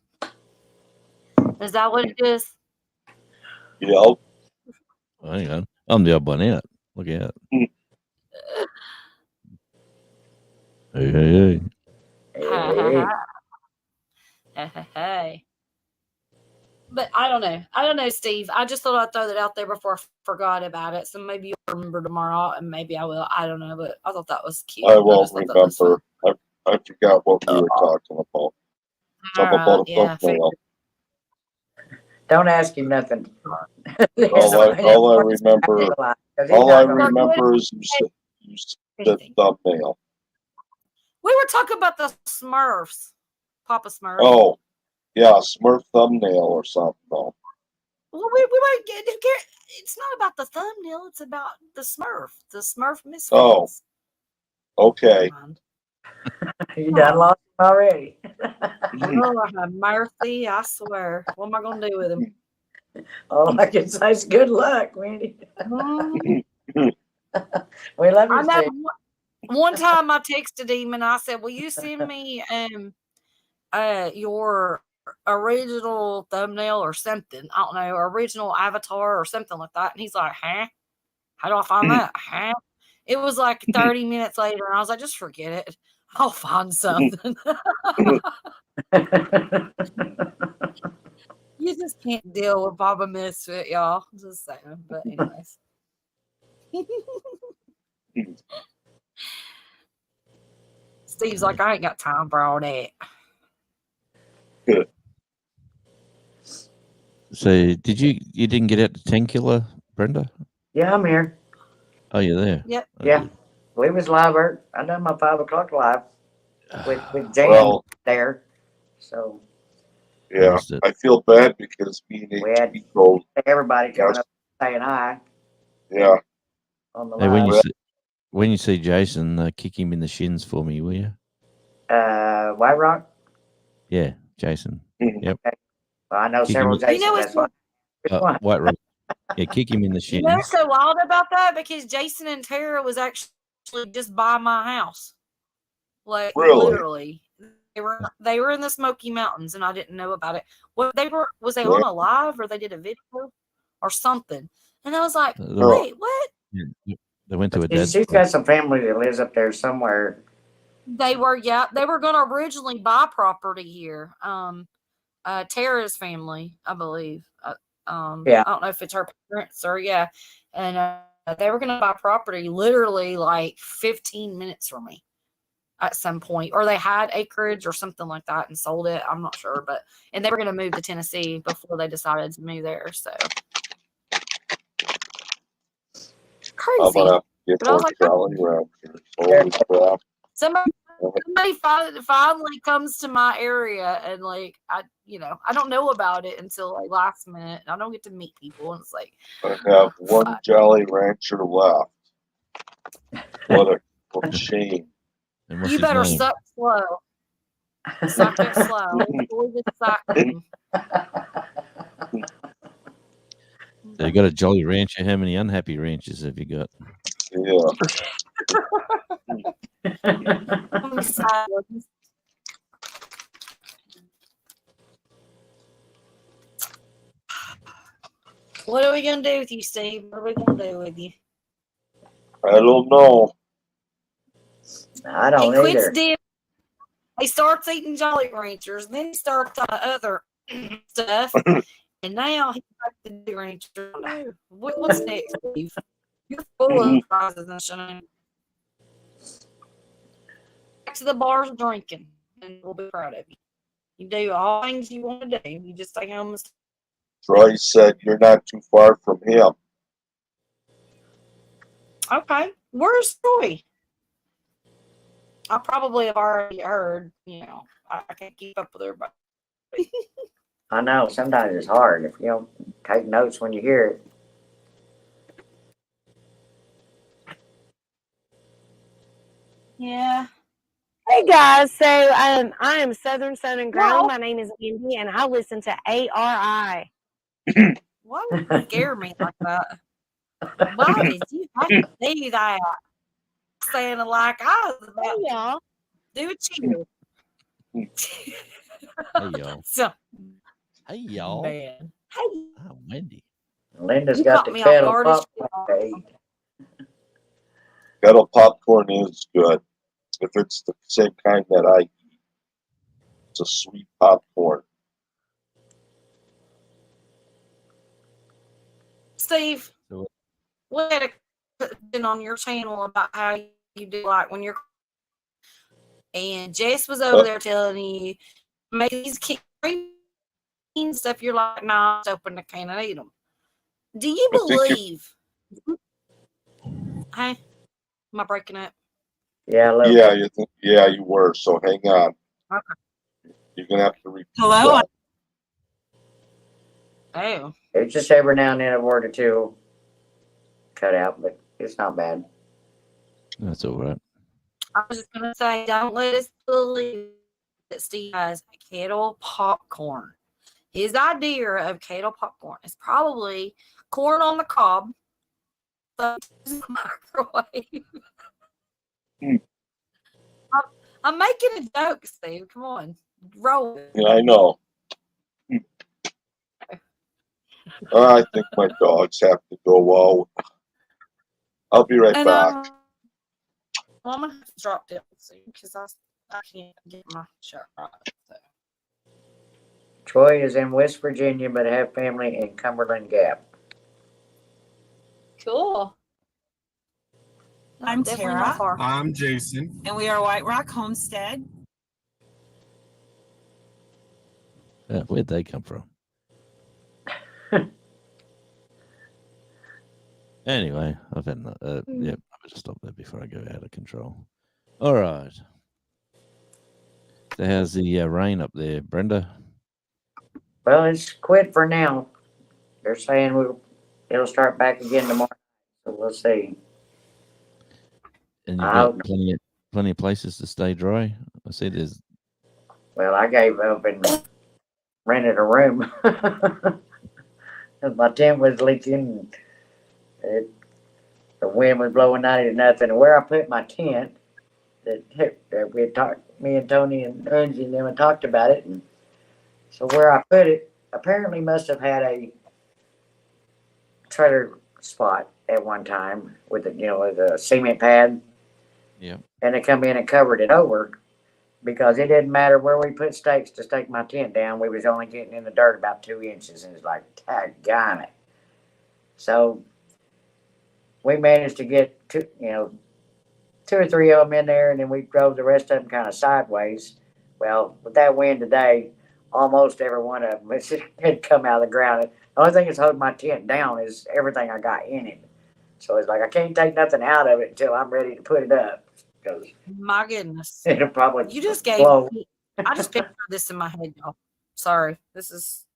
Is that what it is? Yep. Hang on. I'm the odd one out. Look out. Hey, hey, hey. Hey. But I don't know, Steve. I just thought I'd throw that out there before I forgot about it. So maybe you'll remember tomorrow, and maybe I will. I don't know, but I thought that was cute. I won't just thought that was remember. I forgot what we were talking about. fun. Something about a Yeah, thumbnail. Don't ask him nothing. All I remember is you said thumbnail. We were talking about the Smurfs, Papa Smurf. Oh, yeah, Smurf thumbnail or something. Though. Well, we were getting. It's not about the thumbnail. It's about the Smurf misfits. Oh, okay. You done lost him already. Oh, have mercy, I swear. What am I going to do with him? All I can say is good luck, Wendy. We love you, I know. Steve. One time I texted him and I said, "Will you send me your original thumbnail or something? I don't know, original avatar or something like that." And he's like, "Huh? How do I find that? Huh?" It was like 30 minutes later, and I was like, "Just forget it. I'll find something." You just can't deal with Baba Misfit, y'all. Just saying. But anyways. Steve's like, "I ain't got time for all that." So, you didn't get out to Tenkula, Brenda? Yeah, I'm here. Oh, you're there. Yep. Oh, Yeah. good. We was live. I done my 5 o'clock live with Jan there. So Yeah, I feel bad because me and we had people. everybody coming up saying hi. Yeah. On the Hey, live. when you see Jason, kick him in the shins for me, will you? White Rock. Yeah, Jason. Yep. Okay. Well, I know Kick several him Jasons. You know That's why. White Rock. Yeah, kick him in the You shins. know what's so wild about that? Because Jason and Tara was actually just by my house. Like Really? literally. They were in the Smoky Mountains and I didn't know about it. Was they on a live or they did a video or something? And I was like, wait, what? Yeah, they went to a dad's. She's got some family that lives up there somewhere. They were gonna originally buy property here. Tara's family, I believe. Yeah. I don't know if it's her parents or and they were gonna buy property literally like 15 minutes from me at some point, or they had acreage or something like that and sold it. I'm not sure, and they were gonna move to Tennessee before they decided to move there. So crazy. I'm gonna get But I was more like, Jolly Ranchers. Holy crap! Somebody finally comes to my area and like I don't know about it until like last minute. I don't get to meet people and it's like I have one Jolly Rancher left. What a shame. And what's You his better name? suck slow. Suck it slow. Avoid the sucking. So you got a Jolly Rancher. How many unhappy ranchers have you got? Yeah. How many side ones? What are we gonna do with you, Steve? What are we gonna do with you? I don't know. I He don't quits either. dipping. He starts eating Jolly Ranchers, then he starts on other stuff, and now he's back to the Rancher. What's next, Steve? You're full of surprises and shame. Back to the bars drinking, and we'll be proud of you. You do all things you want to do. You just stay home and Troy said you're not too far from him. okay. Where's Troy? I probably have already heard, I can't keep up with everybody. I know sometimes it's hard if you don't take notes when you hear it. Yeah. Hey guys, so I am Southern Sun and Ground. Well- My name is Wendy, and I listen to ARI. Why would you scare me like that? Why did you have to do that? Sounding like I was about Hey y'all. to do a chill. Hey, y'all. So, Hey, y'all. man. Hey, Ah, Wendy. Linda's you got caught the me off kettle guard. as pop shit. to eat. Kettle popcorn is good. If it's the same kind that I eat, it's a sweet popcorn. Steve, So- we had a question on your channel about how you do like when you're, and Jess was over there telling you make these cream stuff. You're like, nah, just open the can and eat them. Do you I think you- believe? Hey, am I breaking up? Yeah, a little Yeah, bit. you were. So hang on. Okay. You're gonna have to repeat Hello? that. Oh, It's just every now and then a word or two cut out, but it's not bad. That's all right. I was just gonna say, don't let us believe that Steve has a kettle popcorn. His idea of kettle popcorn is probably corn on the cob, but in the microwave. Hmm. I'm making a joke, Steve. Come on, roll it. Yeah, I know. I think my dogs have to go out. I'll be right And back. I'm gonna have to drop down soon because I can't get my shirt right. So. Troy is in West Virginia, but have family in Cumberland Gap. Cool. I'm Definitely Tara. not far. I'm Jason. And we are White Rock Homestead. Where'd they come from? Anyway, I've had enough. Yep, I better stop that before I go out of control. All right. So how's the rain up there, Brenda? Well, it's quit for now. They're saying it'll start back again tomorrow, so we'll see. And you've I got hope not. plenty of places to stay dry. I see there's Well, I gave up and rented a room. My tent was leaking. The wind was blowing 90 to nothing. And where I put my tent, that we had talked, me and Tony and Unji and them had talked about it. And so where I put it, apparently must have had a trailer spot at one time with a cement pad. yeah. And they come in and covered it over because it didn't matter where we put stakes to stake my tent down. We was only getting in the dirt about 2 inches, and it's like, daggone it. So we managed to get two or three of them in there, and then we drove the rest of them kind of sideways. Well, with that wind today, almost every one of them had come out of the ground. The only thing that's holding my tent down is everything I got in it. So it's like I can't take nothing out of it until I'm ready to put it up because My goodness. it'll probably You just gave blow. me, I just pictured this in my head, y'all. Sorry. This is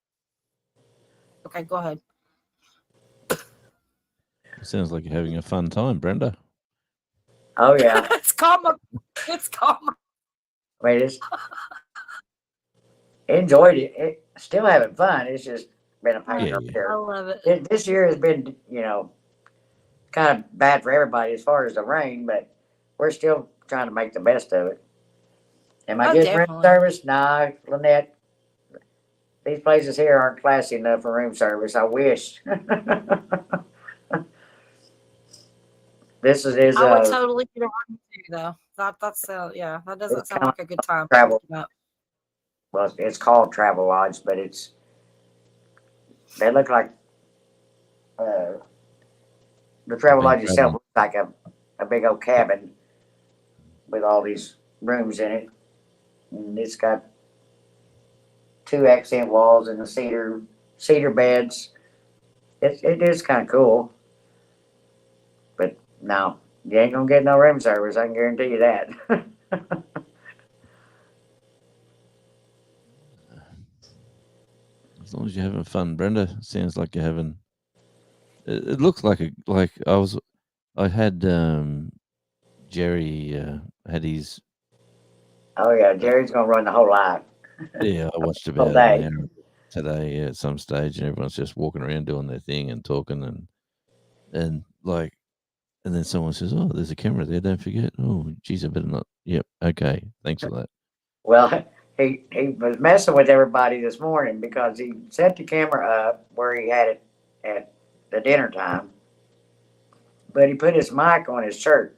okay, go ahead. Sounds like you're having a fun time, Brenda. Oh yeah. It's karma. It's karma. I mean, enjoyed it. Still having fun. It's just been a pain Yeah, up yeah. I there. love it. This year has been, kind of bad for everybody as far as the rain, but we're still trying to make the best of it. Am I Oh, getting room definitely. service? No, Lynette. These places here aren't classy enough for room service. I wish. This is I would totally get a room too, though. That's yeah. That doesn't It's sound kinda like a good time. travel. Picking up. Well, it's called Travel Lodge, but they look like the Travel Been Lodge itself traveling. looks like a big old cabin with all these rooms in it, and it's got 2 accent walls and the cedar beds. It is kind of cool, but no, you ain't gonna get no room service. I can guarantee you that. As long as you're having fun, Brenda. Sounds like you're having. It looks like I had Jerry had his. Oh yeah, Jerry's gonna run the whole live. Yeah, I watched Whole about an day. hour today at some stage, and everyone's just walking around doing their thing and talking and like, and then someone says, "Oh, there's a camera there. Don't forget." Oh, geez, I better not. Yep. Okay. Thanks for that. Well, he was messing with everybody this morning because he set the camera up where he had it at the dinner time, but he put his mic on his shirt.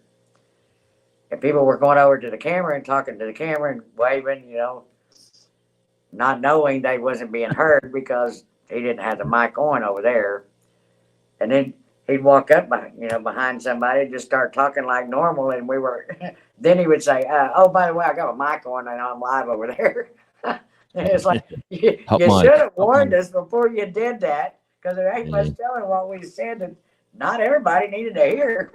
And people were going over to the camera and talking to the camera and waving, not knowing they wasn't being heard because he didn't have the mic on over there. And then he'd walk up, behind somebody and just start talking like normal. And we were, then he would say, "Oh, by the way, I got a mic on and I'm live over there." And it's like, you Hot should mic. have warned us before you did that, because there ain't Yeah. much telling what we said that not everybody needed to hear.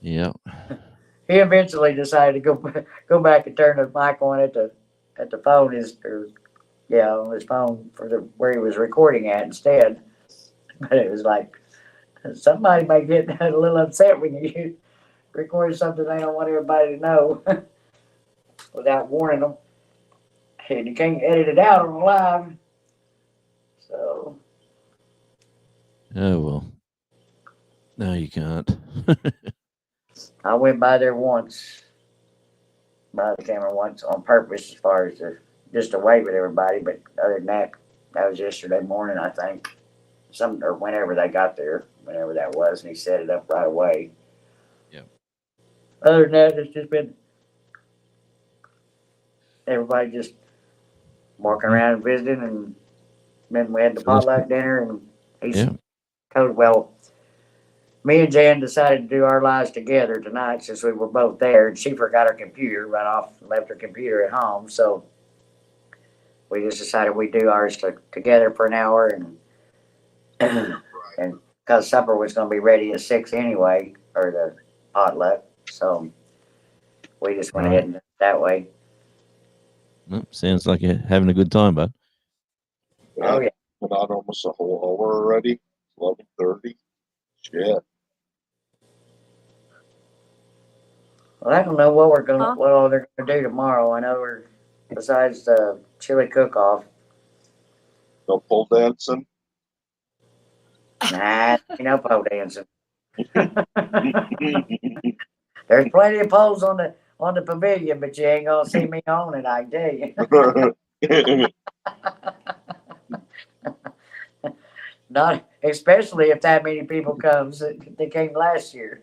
Yeah. He eventually decided to go back and turn the mic on at the phone on his phone where he was recording at instead. But it was like somebody may get a little upset when you record something they don't want everybody to know without warning them, and you can't edit it out on live. So Oh well. No, you can't. I went by there once, by the camera once on purpose, as far as just to wave at everybody. But other than that was yesterday morning, I think, or whenever they got there, whenever that was, and he set it up right away. Yep. Other than that, it's just been everybody just walking around and visiting, and then we had the potluck dinner, and he's told, well, me and Jan decided to do our lives together tonight since we were both there, and she forgot her computer, ran off and left her computer at home. So we just decided we'd do ours together for an hour, and because supper was going to be ready at 6 anyway, or the potluck, so we just went ahead and did it that way. Well, sounds like you're having a good time, bud. Oh yeah. Been on almost a whole hour already. 11:30. Shit. Well, I don't know what all they're gonna do tomorrow. I know besides the chili cook-off. No pole dancing. Nah, ain't no pole dancing. There's plenty of poles on the pavilion, but you ain't gonna see me on it, I can tell you. Not especially if that many people comes. They came last year.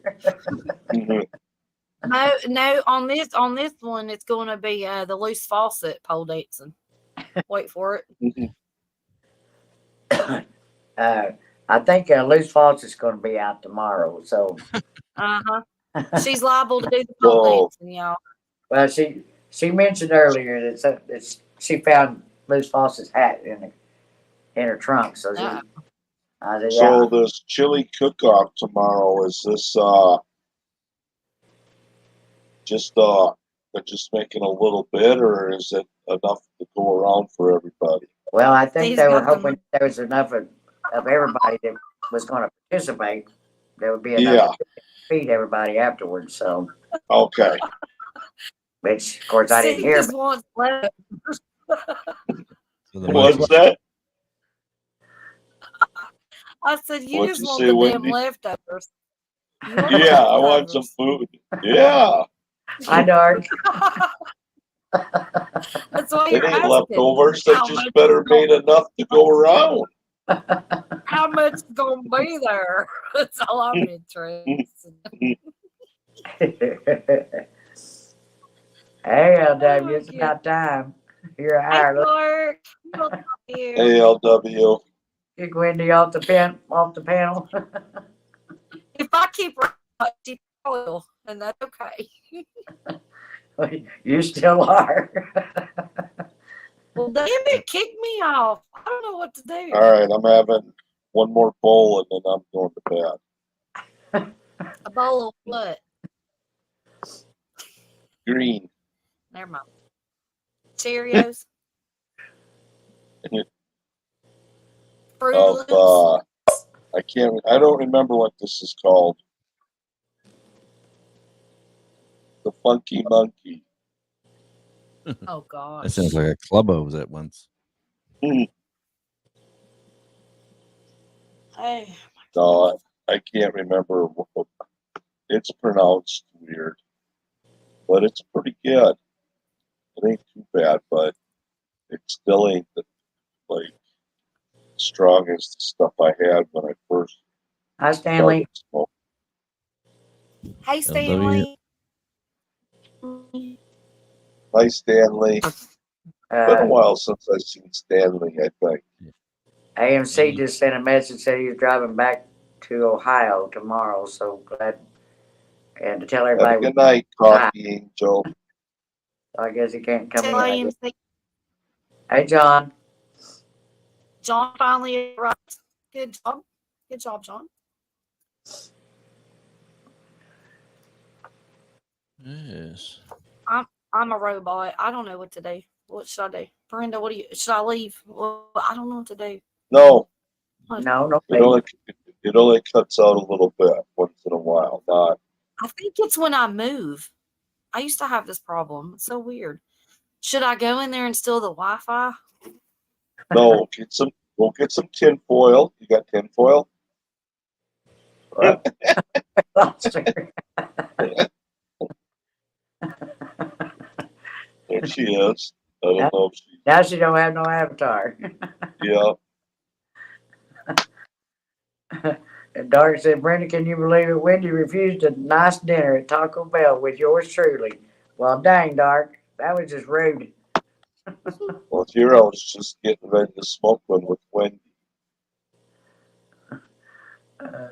No, on this one, it's going to be the loose faucet pole dancing. Wait for it. I think Loose Falls is going to be out tomorrow. So, she's liable to do the pole dancing, y'all. Well, she mentioned earlier that she found Loose Falls' hat in her trunk. So I said, So this chili cook-off tomorrow, is this just making a little bit, or is it enough to go around for everybody? Well, I think they were hoping there was enough of everybody that was going to participate, there would be Yeah. another feed everybody afterwards. So, Okay. which of course I didn't Steve hear. just wants left. For the What's most that? I said, you What'd just you want say, the damn Wendy? leftovers. You want the Yeah, I want some leftovers. food. Yeah. Hi, Dark. That's why It you're ain't asking. leftovers. They How just much better is gonna- made enough to go around. How much is gonna be there? That's all I'm interested in. Hey, LW, Oh, it's yeah. about time. You're Hey, hired. Clark. We'll talk to you. ALW. Kick Wendy off the panel. If I keep running, she will, and that's okay. You still are. Well, damn it, kick me off. I don't know what to do. All right, I'm having one more bowl and then I'm going to bed. A bowl of what? Green. Never mind. Cheerios. Fruit Of Loops. I don't remember what this is called. The Funky Monkey. Oh gosh. That sounds like a club I was at once. Hey, No, I can't remember what it's pronounced weird. But it's pretty good. It ain't too bad, but it still ain't like strong as the stuff I had when I first Hi, Stanley. started smoking. hey, Stanley. Hi, Stanley. Been a while since I've seen Stanley, I think. AMC just sent a message said he was driving back to Ohio tomorrow. So glad. And to tell Have everybody, a good night, Coffee Angel. I guess he can't come in. Tell I him, guess. Hey, John. John finally arrived. Good job. Good job, John. Yes. I'm a robot. I don't know what to do. What should I do? Brenda, what do you should I leave? Well, I don't know what to do. No, No, it only cuts out a little bit once in a while. Not I think it's when I move. I used to have this problem. It's so weird. Should I go in there and steal the Wi-Fi? no. We'll get some tin foil. You got tin foil? Well, There she is. I don't know if she. now she don't have no avatar. Yeah. And Dark said, Brenda, can you believe it? Wendy refused a nice dinner at Taco Bell with yours truly. Well, dang, Dark. That was just rude. Well, here I was just getting ready to smoke one with Wendy.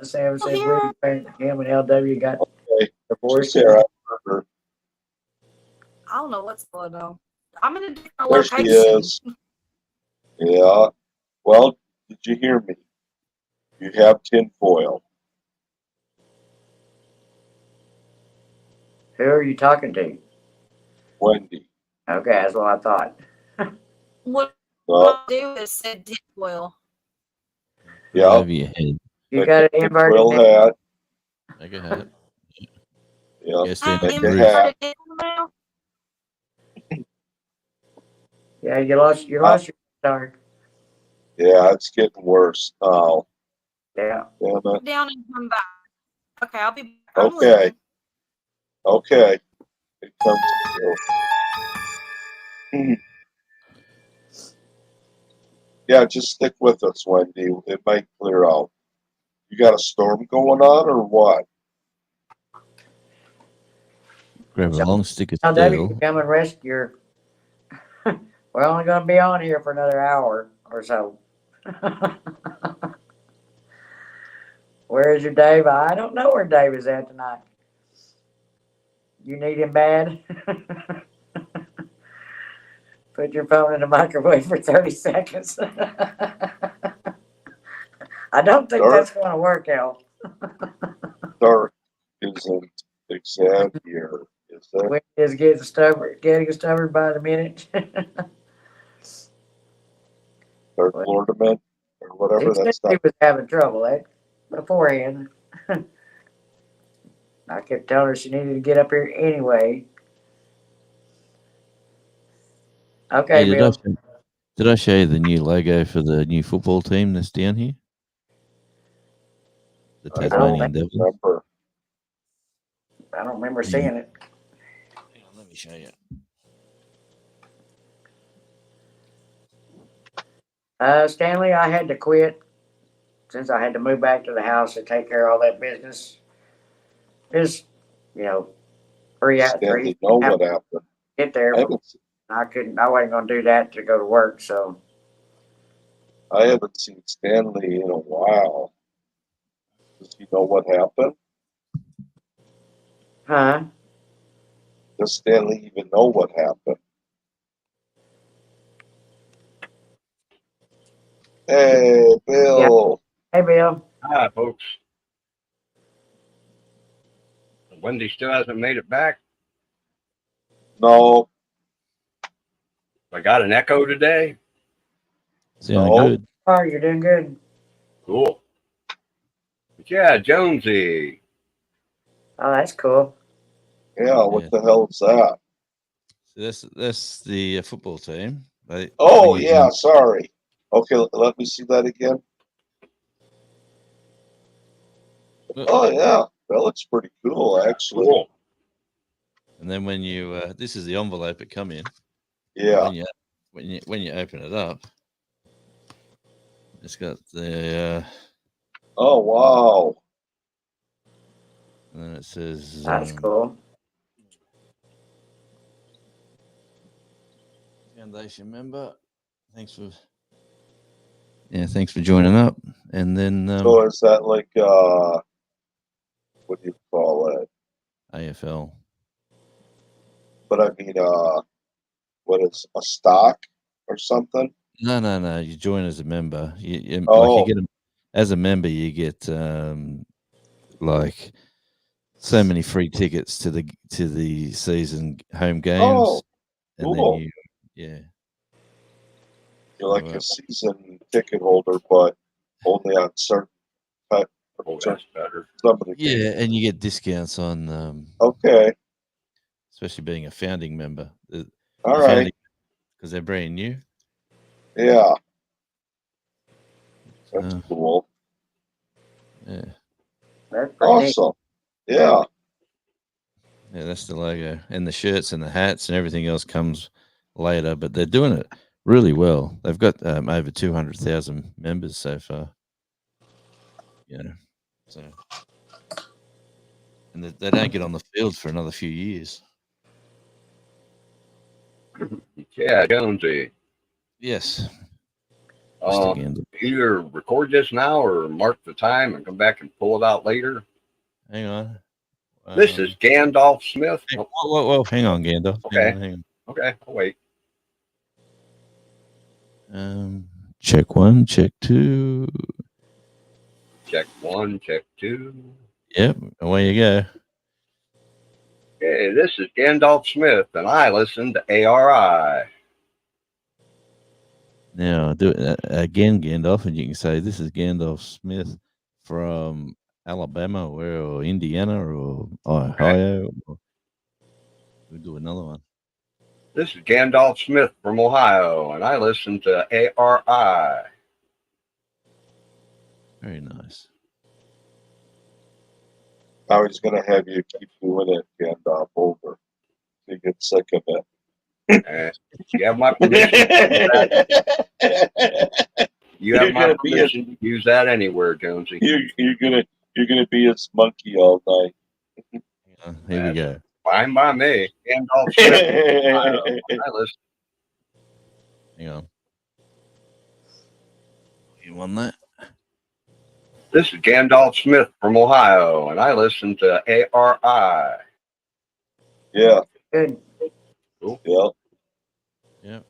Sam said, Here. Wendy, him and LW got Okay. divorced. She's there. I heard her. I don't know what's going on. I'm in a different There she location. is. Yeah. Well, did you hear me? You have tin foil. Who are you talking to? Wendy. Okay, that's what I thought. What Well, I do is said tinfoil. yeah. Over your head. You got an tin inverted foil dick. hat. Make a hat. Yeah. Yes, I then Make am a agree. hat. inverted now. Yeah, you lost your Dark. Yeah, it's getting worse now. Yeah. Damn it. Down and come back. Okay, I'll be back. I'm Okay. leaving. Okay. It comes through. Yeah, just stick with us, Wendy. It might clear out. You got a storm going on or what? Grab a long stick of Now, Debbie, steel. can come and rescue your. We're only going to be on here for another hour or so. Where is your Dave? I don't know where Dave is at tonight. You need him bad? Put your phone in the microwave for 30 seconds. I don't think that's going to work out. Dark isn't Xavier, is that? We just getting stubborn by the minute. Dark Lordaman or whatever? He said That's he not. was having trouble. beforehand. I kept telling her she needed to get up here anyway. Okay, Hey, Bill. did I show you the new logo for the new football team that's down here? The I don't Tasmanian Devils. remember. I don't remember Yeah. seeing it. Hang on, let me show you. Stanley, I had to quit since I had to move back to the house to take care of all that business. Just, you know, Stanley, know what happened. get there. I haven't, I wasn't gonna do that to go to work, so I haven't seen Stanley in a while. Does he know what happened? huh? Does Stanley even know what happened? Hey, Bill. Hey Bill. Hi, folks. Wendy still hasn't made it back. No, I got an echo today. Sounding No. good. Oh, you're doing good. Cool. But yeah, Jonesy. Oh, that's cool. yeah, what Yeah. the hell is that? So that's the football team. Oh, they use yeah, sorry. Okay, let me see that again. Look. Oh, yeah, that looks pretty cool, actually. Cool. And then when you this is the envelope it come in. Yeah. When you open it up, it's got the Oh, wow. and then it says That's cool. foundation member. Thanks for joining up. And then So is that like, what do you call it? AFL. But I mean, what is a stock or something? No. You join as a member. You Oh. get as a member. You get like so many free tickets to the season home games. Oh, and cool. then You're like a season ticket holder, but only on certain type. Oh, that's better. Yeah, and you get discounts on Okay. especially being a founding member. All right. Because they're brand new. Yeah. That's cool. Yeah. That's pretty neat. Awesome. Yeah. Yeah, that's the logo. And the shirts and the hats and everything else comes later, but they're doing it really well. They've got over 200,000 members so far. You know, so and they don't get on the field for another few years. Yeah, Jonesy. Yes. Either record this now or mark the time and come back and pull it out later. Hang on. This is Gandalf Smith. Whoa, hang on, Gandalf. Okay. Hang on. Okay, I'll wait. Check 1, check 2. Check 1, check 2. Yep, away you go. Okay, this is Gandalf Smith, and I listen to ARI. Now do it again, Gandalf, and you can say this is Gandalf Smith from Alabama or Indiana or Ohio. We'll do another one. This is Gandalf Smith from Ohio, and I listen to ARI. Very nice. I was going to have you keep doing it, Gandalf, over. You get sick of it. You have my permission. You have my permission to use that anywhere, Jonesy. You're gonna be his monkey all night. Here we go. Fine by me. Gandalf Smith. I listen. Hang on. You want that? This is Gandalf Smith from Ohio, and I listen to ARI. Yeah. Good. Cool. Yeah. Yep.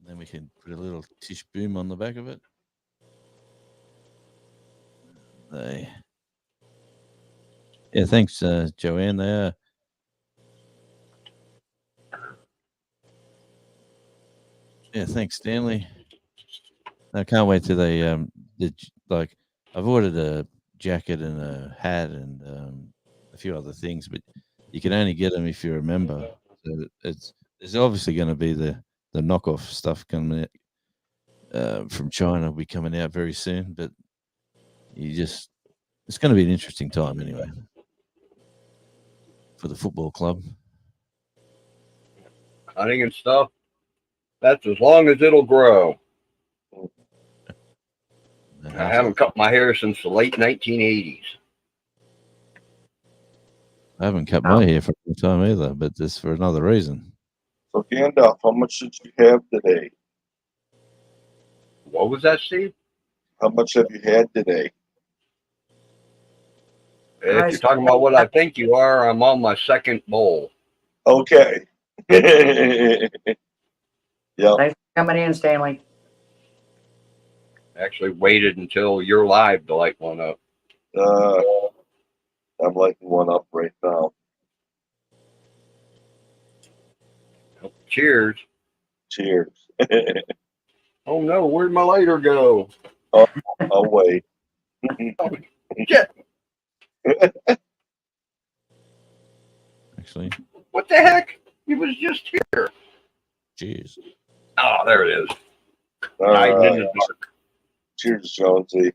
Then we can put a little tish boom on the back of it. Yeah, thanks, Joanne. There. Yeah, thanks, Stanley. I can't wait till they like. I've ordered a jacket and a hat and a few other things, but you can only get them if you're a member. So there's obviously going to be the knockoff stuff coming out from China will be coming out very soon, but it's going to be an interesting time anyway for the football club. Hunting and stuff. That's as long as it'll grow. I haven't cut my hair since the late 1980s. I haven't cut my hair for a long time either, but this for another reason. So Gandalf, how much did you have today? What was that, Steve? How much have you had today? If you're talking about what I think you are, I'm on my second bowl. Okay. Yep. Thanks for coming in, Stanley. Actually waited until you're live to light one up. I'm lighting one up right now. Cheers. Cheers. Oh no, where'd my lighter go? I'll wait. Shit. Actually, What the heck? He was just here. jeez. Oh, there it is. All Hiding in right. the dark. Cheers, Jonesy.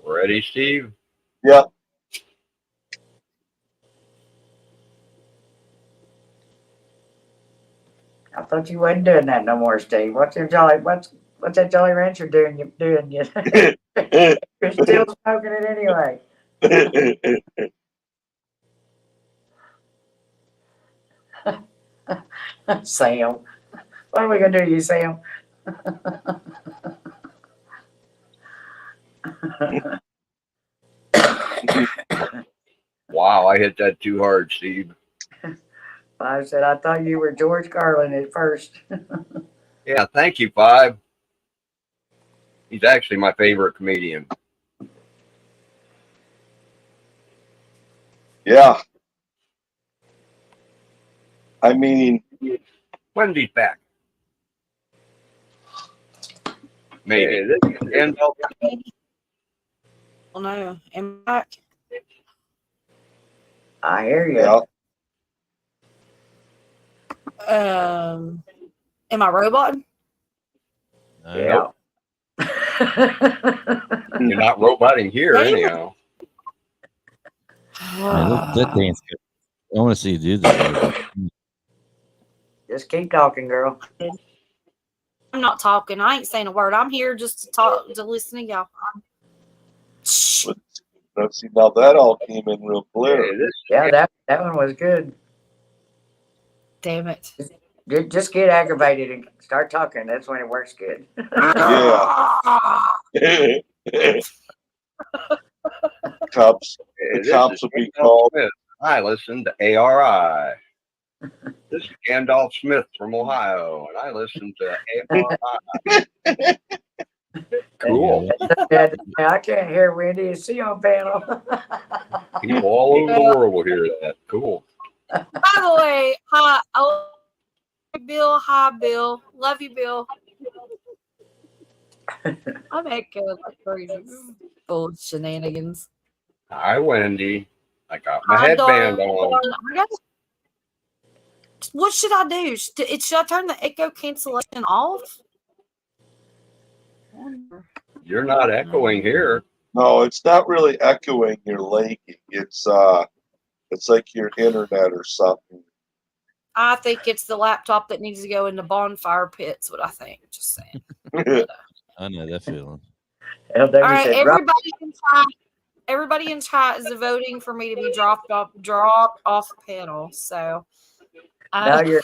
Ready, Steve? Yep. I thought you wasn't doing that no more, Steve. What's that Jolly Rancher doing? You're still smoking it anyway. Sam. What are we gonna do to you, Sam? Wow, I hit that too hard, Steve. I said I thought you were George Carlin at first. Yeah, thank you, Five. He's actually my favorite comedian. Yeah. I mean, Wendy's back. Maybe. And Oh no, am I back? I hear you. yeah. Am I robot? No. Yeah. you're not roboting here Damn. anyhow. Man, that dance. I want to see you do that. Just keep talking, girl. I'm not talking. I ain't saying a word. I'm here just to talk, to listen to y'all. Let's see, now that all came in real clear. Yeah, that one was good. Damn it. Just get aggravated and start talking. That's when it works good. Cops, Hey, the this cops is will be Gandalf called. Smith. I listen to ARI. This is Gandalf Smith from Ohio, and I listen to ARI. Cool. I can't hear Wendy and see on panel. People all over the world will hear that. Cool. By the way, hi, Bill. Hi, Bill. Love you, Bill. I'm echoing like crazy. This is full of shenanigans. Hi, Wendy. I got my Hi, headband darling. on. What should I do? Should I turn the echo cancellation off? You're not echoing here. No, it's not really echoing. You're lagging. It's like your internet or something. I think it's the laptop that needs to go in the bonfire pits. What I think. Just saying. I know that feeling. All right, everybody in chat is voting for me to be dropped off panel. So Now you're.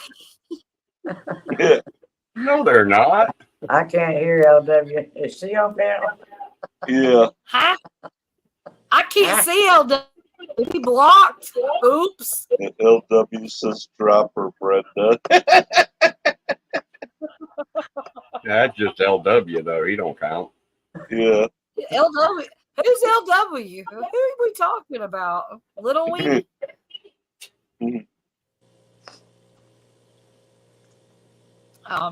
No, they're not. I can't hear LW. Is she on panel? Yeah. Huh? I can't see LW. He blocked. Oops. LW says drop her, Brenda. That's just LW though. He don't count. Yeah. LW. Who's LW? Who are we talking about? Little Wing?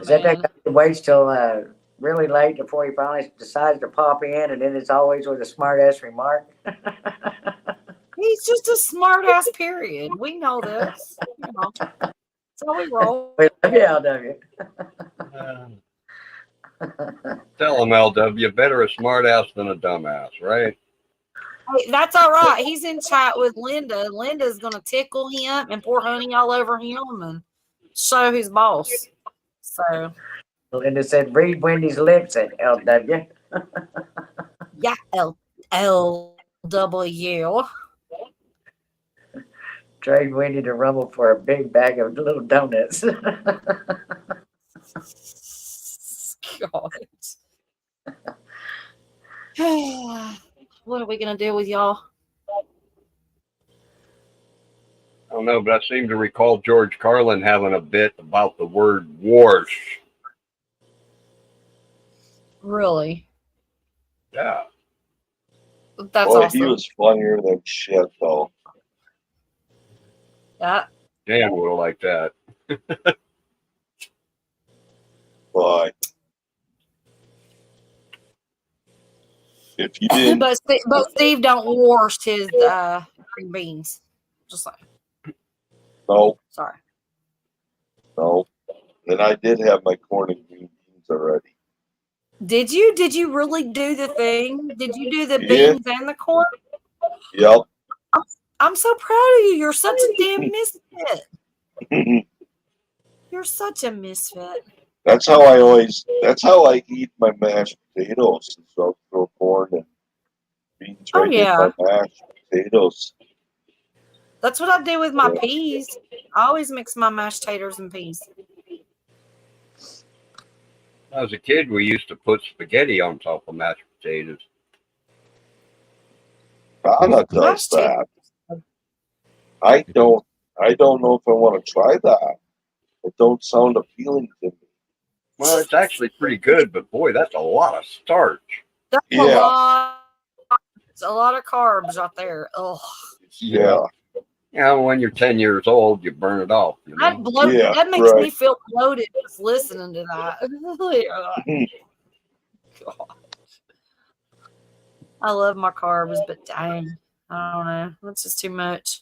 Is that guy who waits till really late before he finally decides to pop in, and then it's always with a smart ass remark. He's just a smart ass. Period. We know this. You know, that's how we roll. We love you, LW. Tell him, LW, better a smart ass than a dumbass, right? Hey, that's all right. He's in chat with Linda. Linda's gonna tickle him and pour honey all over him and show his boss. So Linda said, read Wendy's lips at LW. yeah, LW. Trade Wendy to Rumble for a big bag of little donuts. God. What are we gonna do with y'all? I don't know, but I seem to recall George Carlin having a bit about the word wars. Really? Yeah. That's Boy, awesome. he was funnier than shit, though. Yeah. Dan would have liked that. Boy. If you didn't, but Steve don't wash his green beans. Just like no, sorry. no. And I did have my corn and green beans already. Did you really do the thing? Did you do the Yeah. beans and the corn? Yep. I'm so proud of you. You're such a damn misfit. You're such a misfit. That's how I eat my mashed potatoes. So throw corn and beans Oh, right yeah. in my mashed potatoes. That's what I do with my Yeah. peas. I always mix my mashed taters and peas. When I was a kid, we used to put spaghetti on top of mashed potatoes. Donna does Mashed that. I don't know if I want to try that. It don't sound appealing to me. Well, it's actually pretty good, but boy, that's a lot of starch. That's Yeah. a lot. It's a lot of carbs out there. Oh, Yeah. You know, when you're 10 years old, you burn it off. You know? Yeah, that makes me right. feel bloated just listening to that. God. I love my carbs, but dang, I don't know. That's just too much.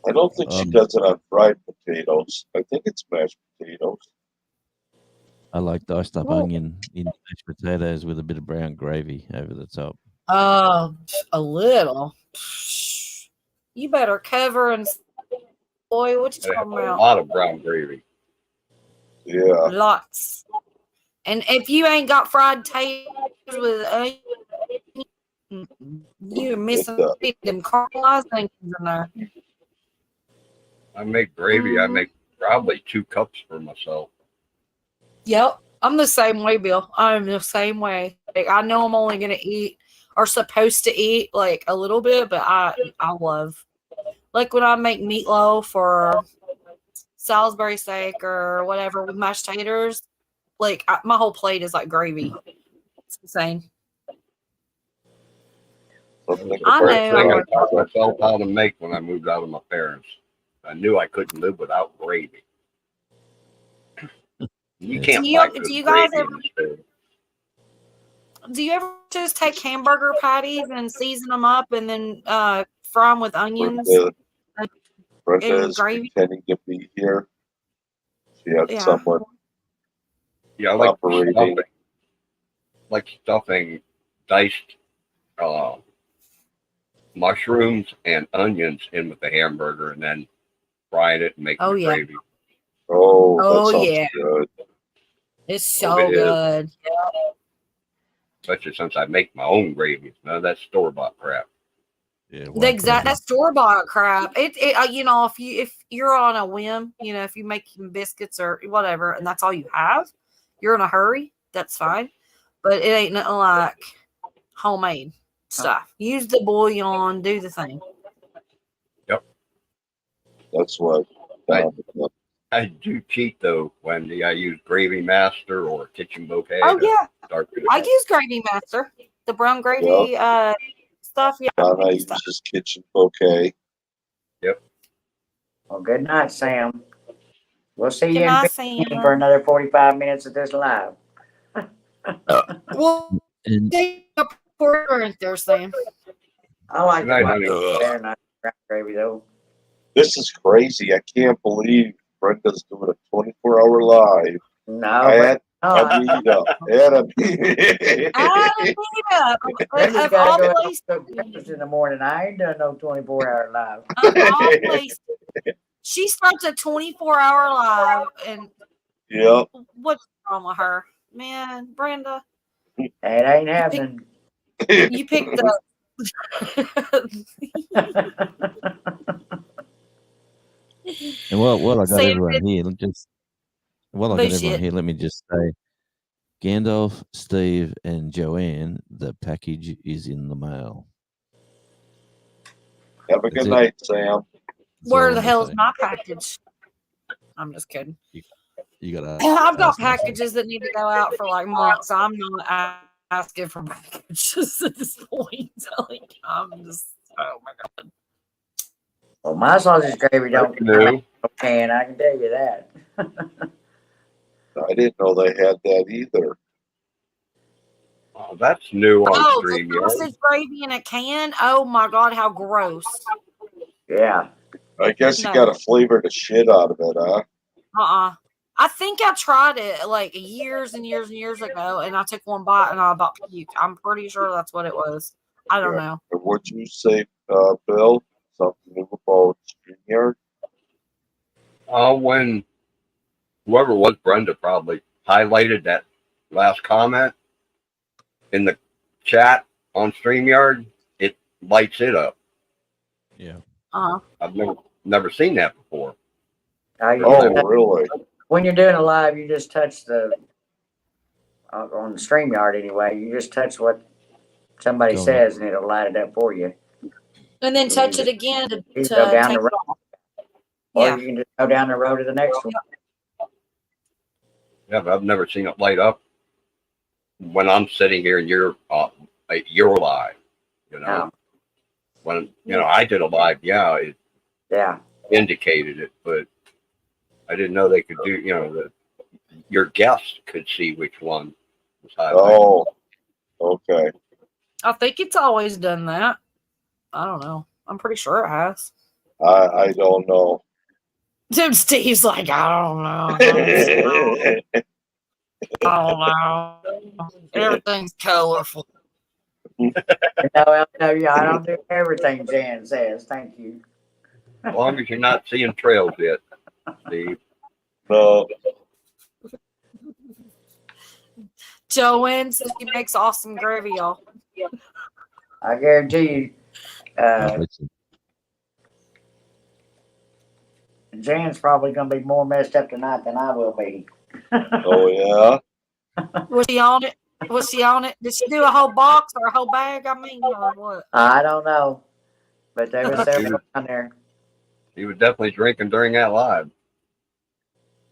I don't think she does it on fried potatoes. I think it's mashed potatoes. I like diced up Well- onion in mashed potatoes with a bit of brown gravy over the top. Oh, a little. You better cover and boy, what you They have talking a about? lot of brown gravy. Yeah. Lots. And if you ain't got fried taters with onion, you're missing them caramelized onions in there. I make gravy. I make probably 2 cups for myself. Yep. I'm the same way, Bill. I'm the same way. Like, I know I'm only gonna eat or supposed to eat like a little bit, but I love like when I make meatloaf or Salisbury steak or whatever with mashed taters, like my whole plate is like gravy. It's insane. That was the I first know. thing I taught myself how to make when I moved out of my parents. I knew I couldn't live without gravy. You can't Do you- buy do good you guys gravy ever- in the store. Do you ever just take hamburger patties and season them up and then fry them with onions? Brenda and is gravy? pretending to be here. She had Yeah. someone Yeah, I like operating. stuffing diced mushrooms and onions in with the hamburger and then frying it and making Oh, the yeah. gravy. Oh, Oh, that sounds yeah. good. It's Oh, so it is. good. Especially since I make my own gravy. None of that store-bought crap. Yeah, The exact that store bought crap. It you know, if you're on a whim, you know, if you make biscuits or whatever, and that's all you have, you're in a hurry. That's fine, but it ain't nothing like homemade stuff. Use the bouillon, do the thing. That's what. I do cheat though when I use Gravy Master or Kitchen Bouquet. Oh to yeah, start with. I use Gravy Master, the brown gravy stuff. Yeah, I Donna use that. uses Kitchen Bouquet. Well, good night, Sam. We'll see Good you in night, 15 Sam. for another 45 minutes of this live. Well, And take up for there, Sam. I like Good night, the honey. white there, not brown gravy though. This is crazy. I can't believe Brenda's doing a 24-hour live. No, At but a meetup. At a meetup. Brenda's Of got all to go out and places, cook breakfast in the morning. I ain't done no 24-hour live. of all places, she starts a 24-hour live, and Yep. what's wrong with her, man? Brenda, It ain't happening. you picked up. And while I got Sam everyone did here, while I got everyone bullshit. here, let me just say, Gandalf, Steve, and Joanne, the package is in the mail. Have a That's good it. night, Sam. That's all Where I the wanna hell is say. my package? I'm just kidding. You got I've got packages that need to go out for like months. I'm not asking for packages at this point. Like, I'm just, oh my god. Well, my sausage gravy don't That's come out new. of a can, I can tell you that. I didn't know they had that either. Oh, that's new on Oh, the StreamYard. sausage gravy in a can? Oh my god, how gross. Yeah. I guess you No. got to flavor the shit out of it, huh? I think I tried it like years and years and years ago, and I took one bite and I about puked. I'm pretty sure that's what it was. I don't know. And what'd you say, Bill? Something new about StreamYard? When whoever was Brenda probably highlighted that last comment in the chat on StreamYard, it lights it up. Yeah. I've never seen that before. Oh, really? When you're doing a live, you just touch the on the StreamYard anyway. You just touch what somebody Go on. says, and it'll light it up for you. And then touch it again to You go down take the road, it off. or Yeah. you can just go down the road to the next one. Yeah, but I've never seen it light up when I'm sitting here and you're live. You know, No. when I did a live, yeah, it Yeah. indicated it, but I didn't know they could do. That your guests could see which one was highlighted. Oh, okay. I think it's always done that. I don't know. I'm pretty sure it has. I don't know. Dude, Steve's like, I don't know. I don't know. Everything's colorful. No, yeah, I don't do everything Jan says. Thank you. As long as you're not seeing trails yet, Steve. No. Joanne says she makes awesome gravy, y'all. I guarantee you, Jan's probably going to be more messed up tonight than I will be. Oh, yeah? Was she on it? Was she on it? Did she do a whole box or a whole bag? I mean, or what? I don't know, but there was several down there. He was definitely drinking during that live.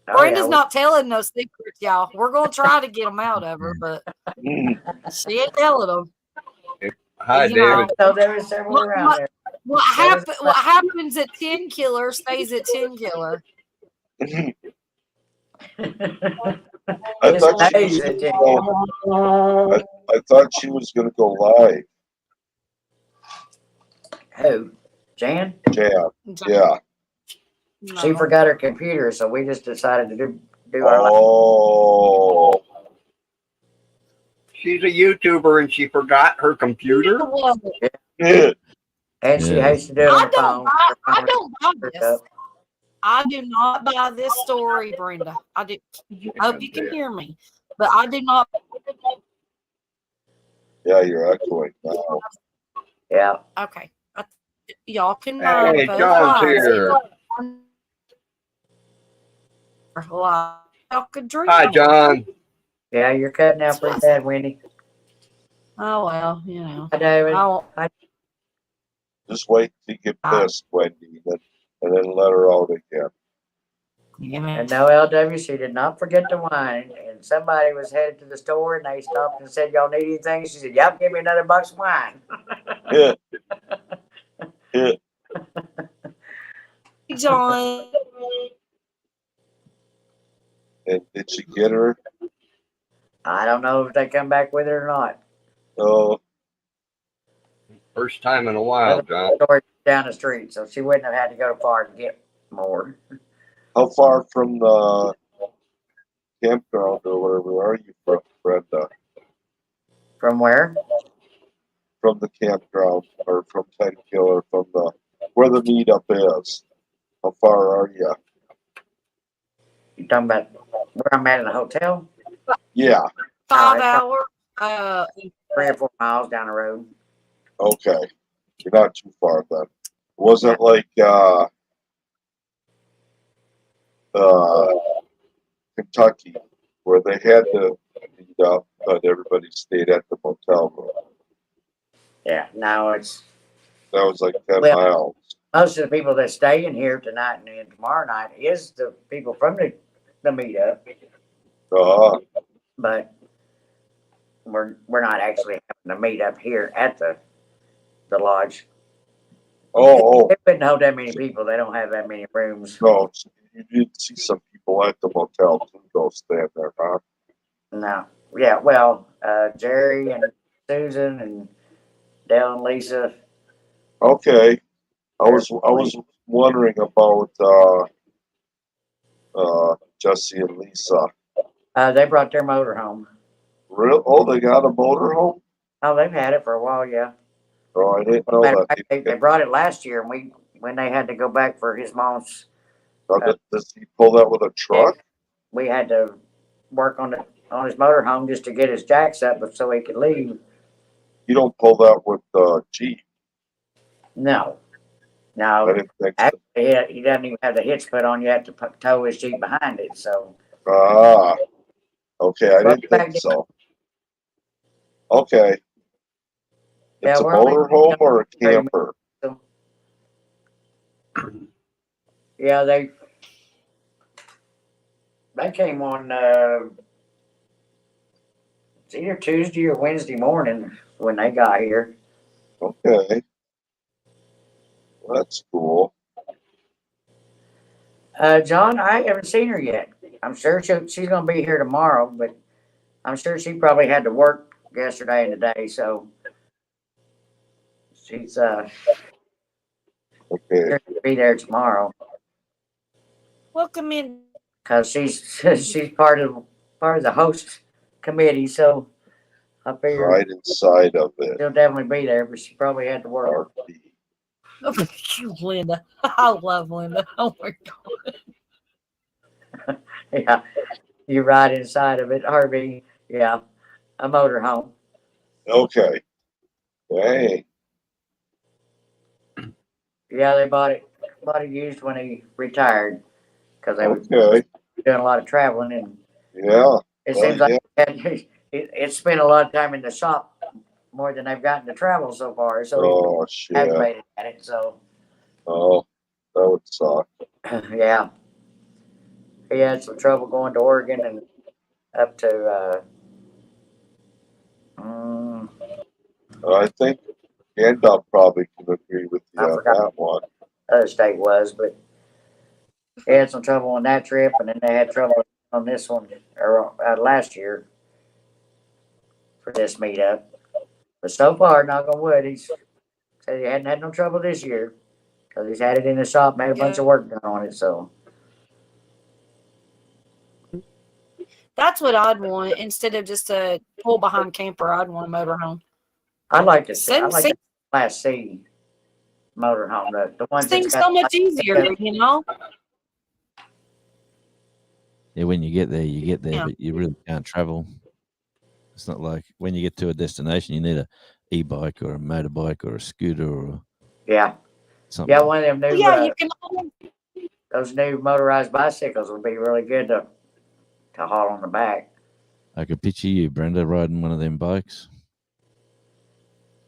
Oh, Brenda's yeah. not telling no secrets, y'all. We're going to try to get them out of her, but she ain't telling them. Hi, You know. David. So there was several around there. What happens at 10 Killer stays at 10 Killer. I thought she was It's I thought she was going to go live. Who? Jan? Jan. Yeah. No. She forgot her computer, so we just decided to do our live. Oh. She's a YouTuber and she forgot her computer. Yeah. And she Yeah. hates to do it on the phone. I don't buy this. I do not buy this story, Brenda. I hope you can hear me, but I do not. Yeah, you're echoing now. Yeah. Okay, y'all can. Hey, both John's lies. here. Y'all could drink. Hi, John. Yeah, you're cutting out pretty bad, Wendy. Oh well, you know. Hi, David. Hi. Just wait till you get pissed, Wendy, and then let her out again. And no, LW, she did not forget the wine. And somebody was headed to the store and they stopped and said, "Y'all need anything?" She said, "Yep, give me another box of wine." Yeah. Yeah. John. And did she get her? I don't know if they come back with it or not. Oh, First time in a while, John. Story down the street, so she wouldn't have had to go far to get more. how far from the campground or whatever are you from, Brenda? From where? From the campground or from 10 Kill or from the where the meetup is? How far are you? You talking about where I'm at in the hotel? Yeah. 5 it's hours. 3 or 4 miles down the road. Okay. You're not too far then. Wasn't like Kentucky where they had to meet up, but everybody stayed at the motel room. Yeah, now it's That was like 10 Well- miles. most of the people that stay in here tonight and then tomorrow night is the people from the meetup, but we're not actually having a meetup here at the lodge. Oh, It wouldn't hold that many people. They don't have that many rooms. no. You did see some people at the motel too, go stand there, huh? No. Yeah, well, Jerry and Susan and Dale and Lisa. Okay. I was wondering about Jesse and Lisa. They brought their motor home. Real? Oh, they got a motorhome? Oh, they've had it for a while, yeah. Oh, I didn't know Matter of that. fact, they brought it last year, and when they had to go back for his mom's, Does he pull that with a truck? we had to work on his motorhome just to get his jacks up so he could leave. You don't pull that with the Jeep. No, I no. didn't think so. Actually, he doesn't even have the hitch put on yet to tow his Jeep behind it. So Ah, okay. I didn't think so. Okay. Yeah, It's a we're only- motorhome or a camper? yeah, they came on it's either Tuesday or Wednesday morning when they got here. Okay. Well, that's cool. John, I haven't seen her yet. I'm sure she's going to be here tomorrow, but I'm sure she probably had to work yesterday and today, so she's Okay. sure she'll be there tomorrow Welcome in. because she's part of the host committee. So I figure Right inside of it. she'll definitely be there, but she probably had to work. RP. Oh, you, Linda. I love Linda. Oh my God. Yeah, you're right inside of it, RV. Yeah, a motorhome. Okay. Hey. Yeah, they bought it used when he retired because they were Okay. doing a lot of traveling, and Yeah. it Well, seems like it spent a lot of time in the shop more than they've gotten to travel so far. So Oh he shit. aggravated at it. So Oh, that would suck. yeah, he had some trouble going to Oregon and up to. I think Gandalf probably can agree with you I on forgot. that one. Other state was, but he had some trouble on that trip, and then they had trouble on this one or last year for this meetup. But so far, knock on wood, he's said he hadn't had no trouble this year because he's had it in the shop, made a bunch of work done on it. So That's what I'd want instead of just a pull behind camper. I'd want a motorhome. I'd like to see. I like Seems the Class C motorhome, the ones that's seems got so much easier, you know. Yeah, when you get there, Yeah. but you really can't travel. It's not like when you get to a destination, you need a e-bike or a motorbike or a scooter or yeah, something. yeah. One of them new Yeah, you can. those new motorized bicycles would be really good to haul on the back. I could picture you, Brenda, riding one of them bikes.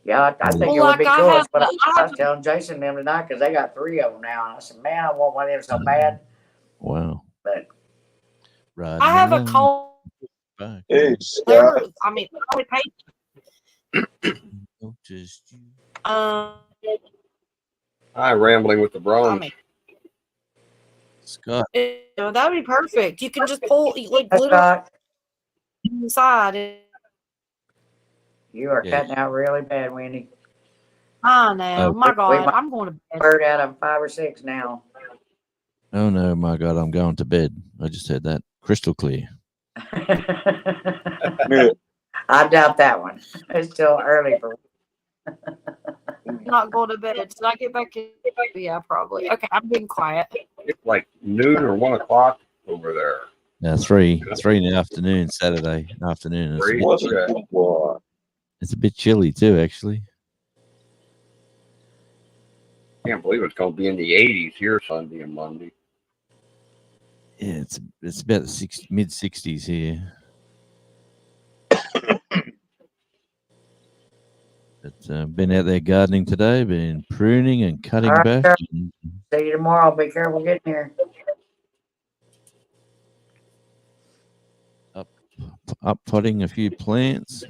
Yeah, I think Well, it would be like I cool. have- But I I was telling Jason them tonight because they got 3 of them now, and I said, man, I want one of them so bad. Wow. But Riding I have a along call. bike. Hey, Scott. I mean, I would pay. Noticed you. Hi, rambling with the I Bron. mean, Scott, that would be perfect. You can just pull, like, that's literally. right. inside. You are Yeah. cutting out really bad, Wendy. I know. Oh, My we God, might- I'm going to bed. Bird out of 5 or 6 now. Oh no, my God, I'm going to bed. I just heard that crystal clear. Yeah. I doubt that one. It's still early for. I'm not going to bed. Did I get back in? Yeah, probably. Okay, I'm being quiet. It's like noon or 1 o'clock over there. Now 3 in the afternoon, Saturday afternoon. It's a Three? bit, What Okay. a good one. it's a bit chilly too, actually. Can't believe it's going to be in the 80s here Sunday and Monday. Yeah, it's about the mid 60s here. But been out there gardening today, been pruning and cutting All right, back. sir. And, See you tomorrow. Be careful getting here. up potting a few plants.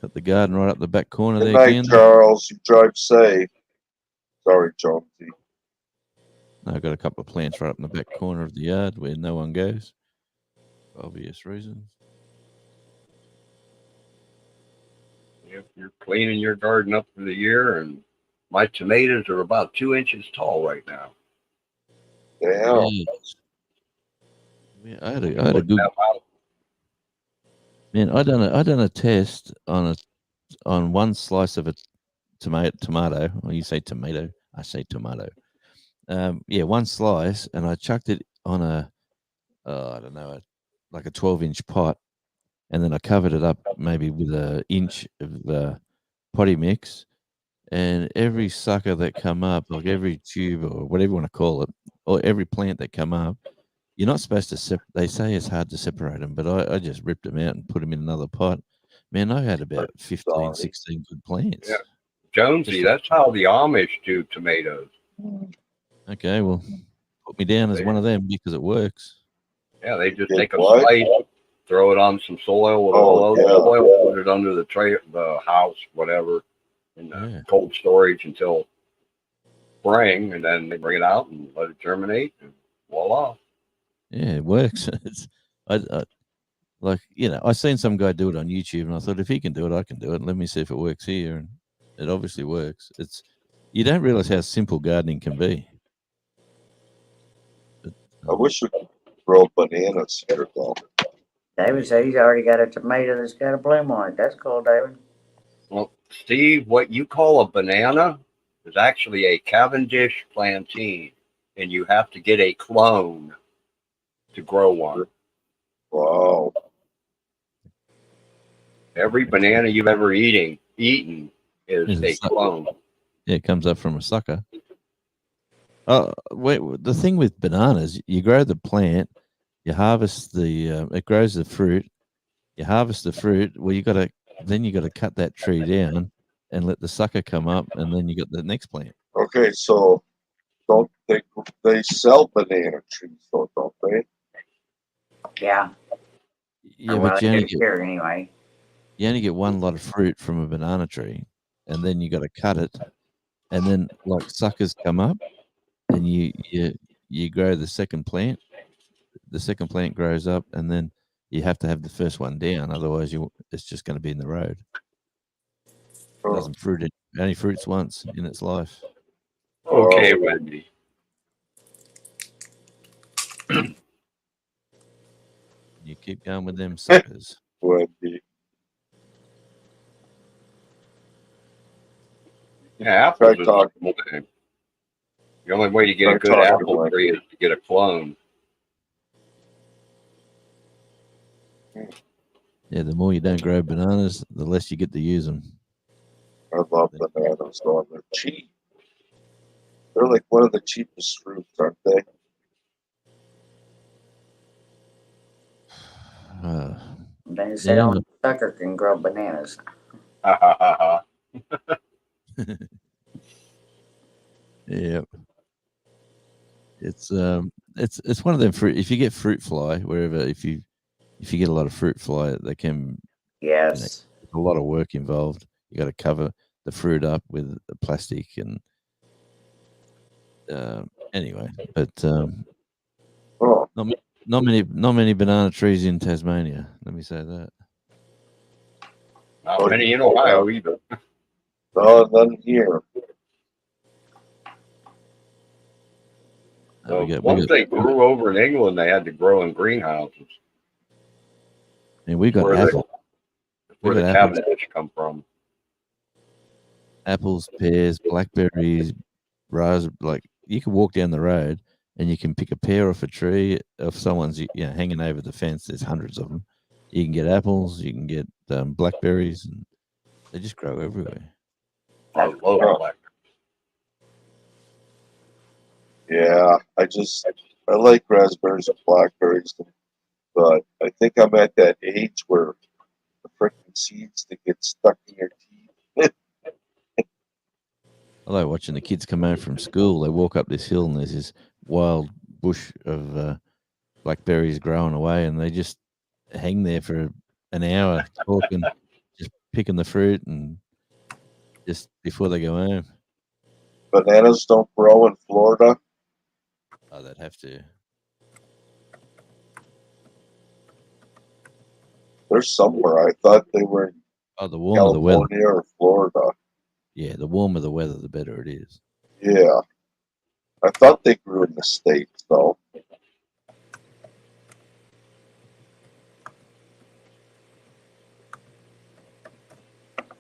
Got the garden right up the back corner Good there night, again. Charles. You drive safe. Sorry, Chauncey. I've got a couple of plants right up in the back corner of the yard where no one goes, for obvious reasons. If you're cleaning your garden up for the year, and my tomatoes are about 2 inches tall right now. Damn. Yeah, I had a good That out. man. I done a test on one slice of a tomato. Or you say tomato, I say tomato. Yeah, one slice, and I chucked it on I don't know, like a 12-inch pot, and then I covered it up maybe with an inch of potty mix, and every sucker that come up, like every tube or whatever you want to call it, or every plant that come up, you're not supposed to they say it's hard to separate them, but I just ripped them out and put them in another pot. Man, I had about 15, Sorry. 16 good plants. Yeah. Jonesy, that's how the Amish do tomatoes. Okay, well, put me down as one of them because it works. Yeah, they just Did take a what? slice, throw it on some soil with Oh, all yeah. the soil, put it under the house, whatever, in the Yeah. cold storage until spring, and then they bring it out and let it germinate, and voila. Yeah, it works. It's I like, I seen some guy do it on YouTube, and I thought if he can do it, I can do it. Let me see if it works here, and it obviously works. You don't realize how simple gardening can be. But, I wish we could grow bananas here, though. David said he's already got a tomato that's got a bloom on it. That's cool, David. Well, Steve, what you call a banana is actually a Cavendish plantain, and you have to get a clone to grow one. Wow. Every banana you've ever eaten is Is a it so- clone. Yeah, it comes up from a sucker. Wait, the thing with bananas, you grow the plant, you harvest it grows the fruit, you harvest the fruit. Well, you got to cut that tree down and let the sucker come up, and then you got the next plant. Okay, so don't they sell banana trees, though, don't they? Yeah. Yeah, Well, but they do here anyway. you only get one lot of fruit from a banana tree, and then you got to cut it, and then like suckers come up, and you grow the second plant. The second plant grows up, and then you have to have the first one down, otherwise it's just going to be in the road. It Oh, doesn't fruit. It only fruits once in its life. Okay, Oh. Wendy. You keep going with them suckers. Wendy. Yeah, apples Try is talking. the only way to get Try a good talking, apple Wendy. tree is to get a clone. Yeah, the more you don't grow bananas, the less you get to use them. I love bananas, though. They're cheap. They're like one of the cheapest fruits, aren't they? They said Yeah. only a sucker can grow bananas. Ha ha ha ha. Yep. It's one of them fruit. If you get fruit fly wherever, if you get a lot of fruit fly, they can. Yes. A lot of work involved. You got to cover the fruit up with the plastic and Oh, anyway. But oh, not many banana trees in Tasmania. Let me say that. Not many in Ohio either. No, none here. We got, Once they grew over in England, they had to grow in greenhouses. and we got Where apples. Where the got apples. Cavendish come from. Apples, pears, blackberries, raspberries. Like you can walk down the road and you can pick a pear off a tree. If someone's hanging over the fence, there's hundreds of them. You can get apples. You can get blackberries, and they just grow everywhere. I love blackberries. Yeah, I like raspberries and blackberries, but I think I'm at that age where the freaking seeds that get stuck in your teeth. I like watching the kids come home from school. They walk up this hill and there's this wild bush of blackberries growing away, and they just hang there for an hour talking, just picking the fruit, and just before they go home. Bananas don't grow in Florida. Oh, they'd have to. There's somewhere. I thought they were in Oh, the warmer the weather. California or Florida. Yeah, the warmer the weather, the better it is. Yeah. I thought they grew in the States, though.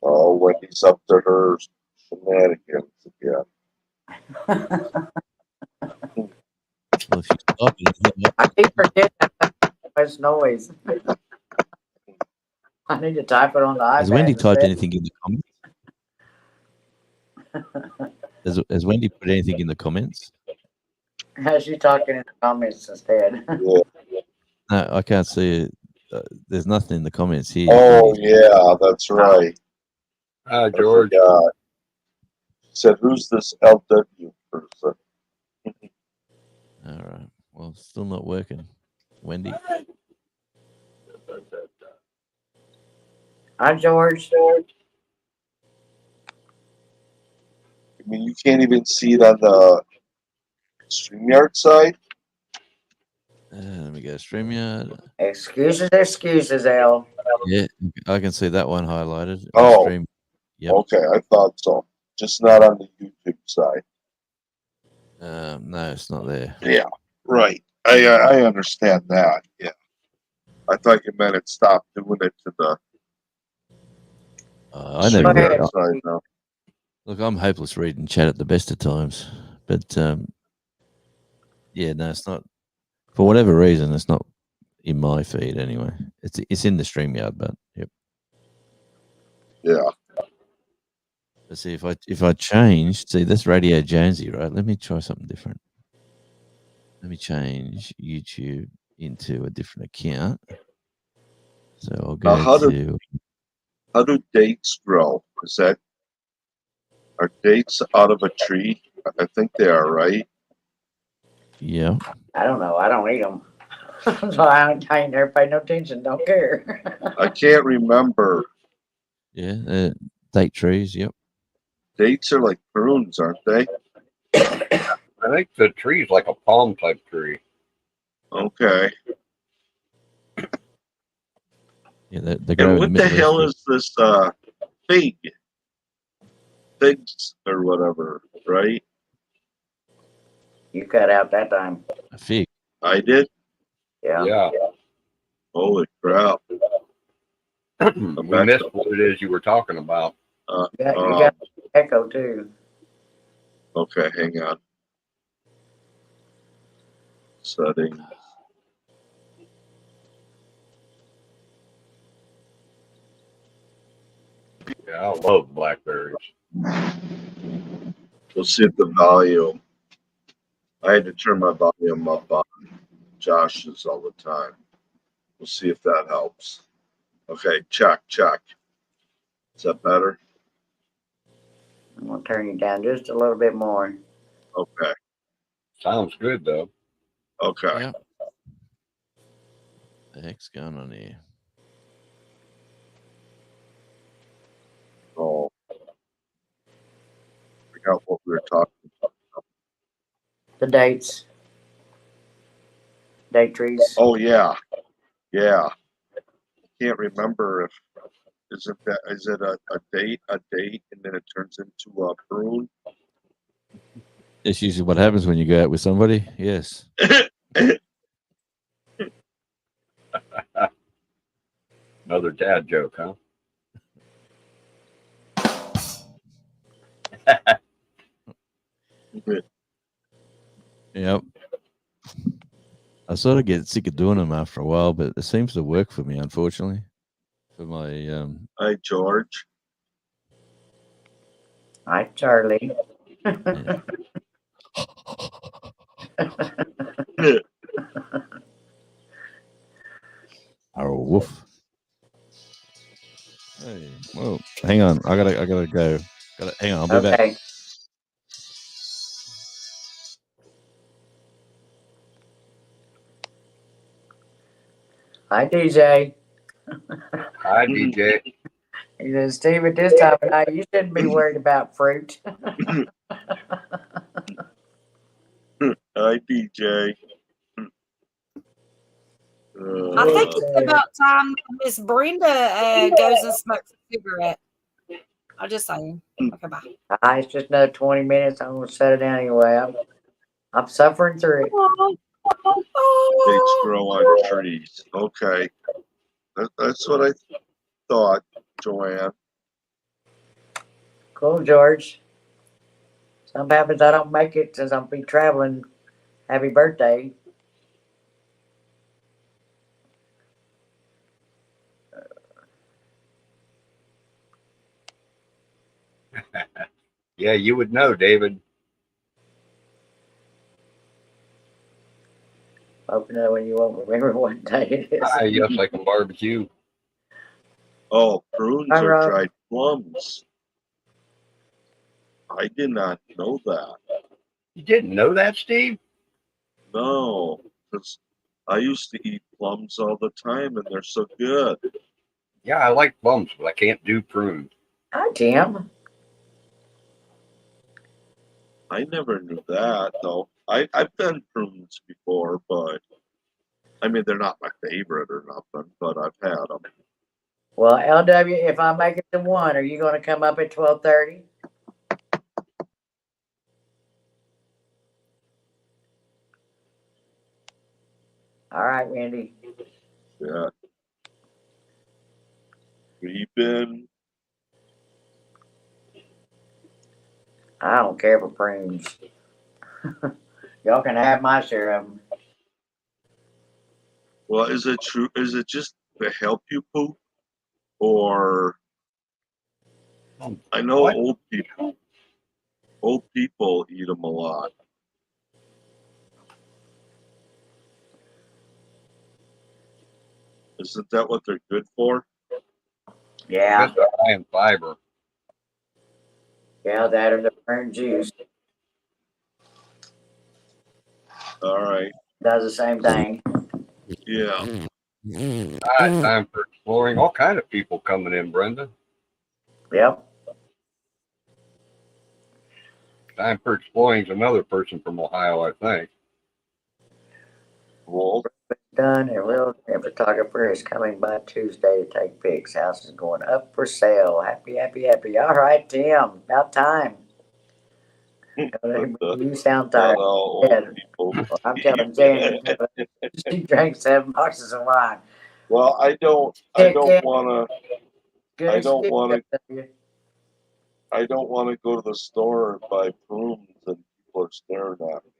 Oh, Wendy's up to her shenanigans again. Well, if you stop it, I keep forgetting much noise. I need to type it on the iPad. has Wendy typed instead. anything in the comments? Has Wendy put anything in the comments? How's she talking in the comments instead? Yeah. No, I can't see it. There's nothing in the comments here. Oh, yeah, that's right. Hi, George. I forgot. She said, who's this LW person? All right. Well, it's still not working. Wendy. Hi, George. I mean, you can't even see it on the Streamyard side. Let me go. Streamyard. Excuses, Al. Yeah, I can see that one highlighted. Oh. Stream. Yep. Okay, I thought so. Just not on the YouTube side. No, it's not there. Yeah, right. I understand that. Yeah. I thought you meant it stopped doing it to the I never. Streamyard side now. Look, I'm hopeless reading chat at the best of times, but yeah, no, it's not. For whatever reason, it's not in my feed anyway. It's in the StreamYard, but yep. Yeah. Let's see if I change. See, that's Radio Jonesy, right? Let me try something different. Let me change YouTube into a different account. So I'll go how do dates grow? Are dates out of a tree? I think they are, right? Yeah. I don't know. I don't eat them. So I ain't never paid no attention. Don't care. I can't remember. Yeah. Date trees. Yep. Dates are like prunes, aren't they? I think the tree's like a palm type tree. Okay. Yeah, they grow. And what the hell is this fig? Figs or whatever, right? You cut out that time. A fig. I did? Yeah. Holy crap. We missed what it is you were talking about. You got echo too. Okay, hang on. Settings. Yeah, I love blackberries. We'll see if the volume. I had to turn my volume up on Josh's all the time. We'll see if that helps. Okay, check. Is that better? I'm gonna turn you down just a little bit more. Okay. Sounds good though. Okay. Yep. The heck's going on here? Oh. I forgot what we were talking about. The dates. date trees. Oh yeah, yeah. Can't remember if is it a date, and then it turns into a prune. It's usually what happens when you go out with somebody. Yes. Another dad joke, huh? Yep. I sort of get sick of doing them after a while, but it seems to work for me, unfortunately. For my Hi, George. Hi, Charlie. yeah. Oh, woof. Hey, well, hang on. I gotta go. Hang on. I'll be back. Okay. Hi, DJ. Hi, DJ. He says, Steve, at this time of night, you shouldn't be worried about fruit. Hi, DJ. I think it's about time Miss Brenda goes and smokes a cigarette. I'm just saying. Okay, bye. It's just another 20 minutes. I'm going to set it down anyway. I'm suffering through it. Dates grow on trees. Okay. That's what I thought, Joanne. Cool, George. Something happens I don't make it since I'll be traveling. Happy birthday. Yeah, you would know, David. Hoping that when you won't remember what day it is. Yes, I can barbecue. Oh, prunes Hi, are Rob. dried plums. I did not know that. You didn't know that, Steve? No, because I used to eat plums all the time, and they're so good. Yeah, I like plums, but I can't do prunes. Hi, Tim. I never knew that, though. I've done prunes before, but I mean, they're not my favorite or nothing, but I've had them. Well, LW, if I make it to 1, are you going to come up at 12:30? All right, Wendy. Yeah. We've been. I don't care for prunes. Y'all can have my share of them. Well, is it true? Is it just to help you poop? Or I know What? old people eat them a lot. Isn't that what they're good for? Yeah. Just high in fiber. Yeah, that or the prune juice. All right. Does the same thing. Yeah. All right, time for exploring. All kind of people coming in, Brenda. Yep. Time for exploring another person from Ohio, I think. Well, Done. A real photographer is coming by Tuesday to take pics. House is going up for sale. Happy, happy, happy. All right, Tim. About time. You sound not tired. all old Yeah. people. Well, I'm telling Jen, she drank 7 boxes of wine. Well, I don't want to. Good I don't excuse, want to. LW. I don't want to go to the store and buy prunes and people are staring at me.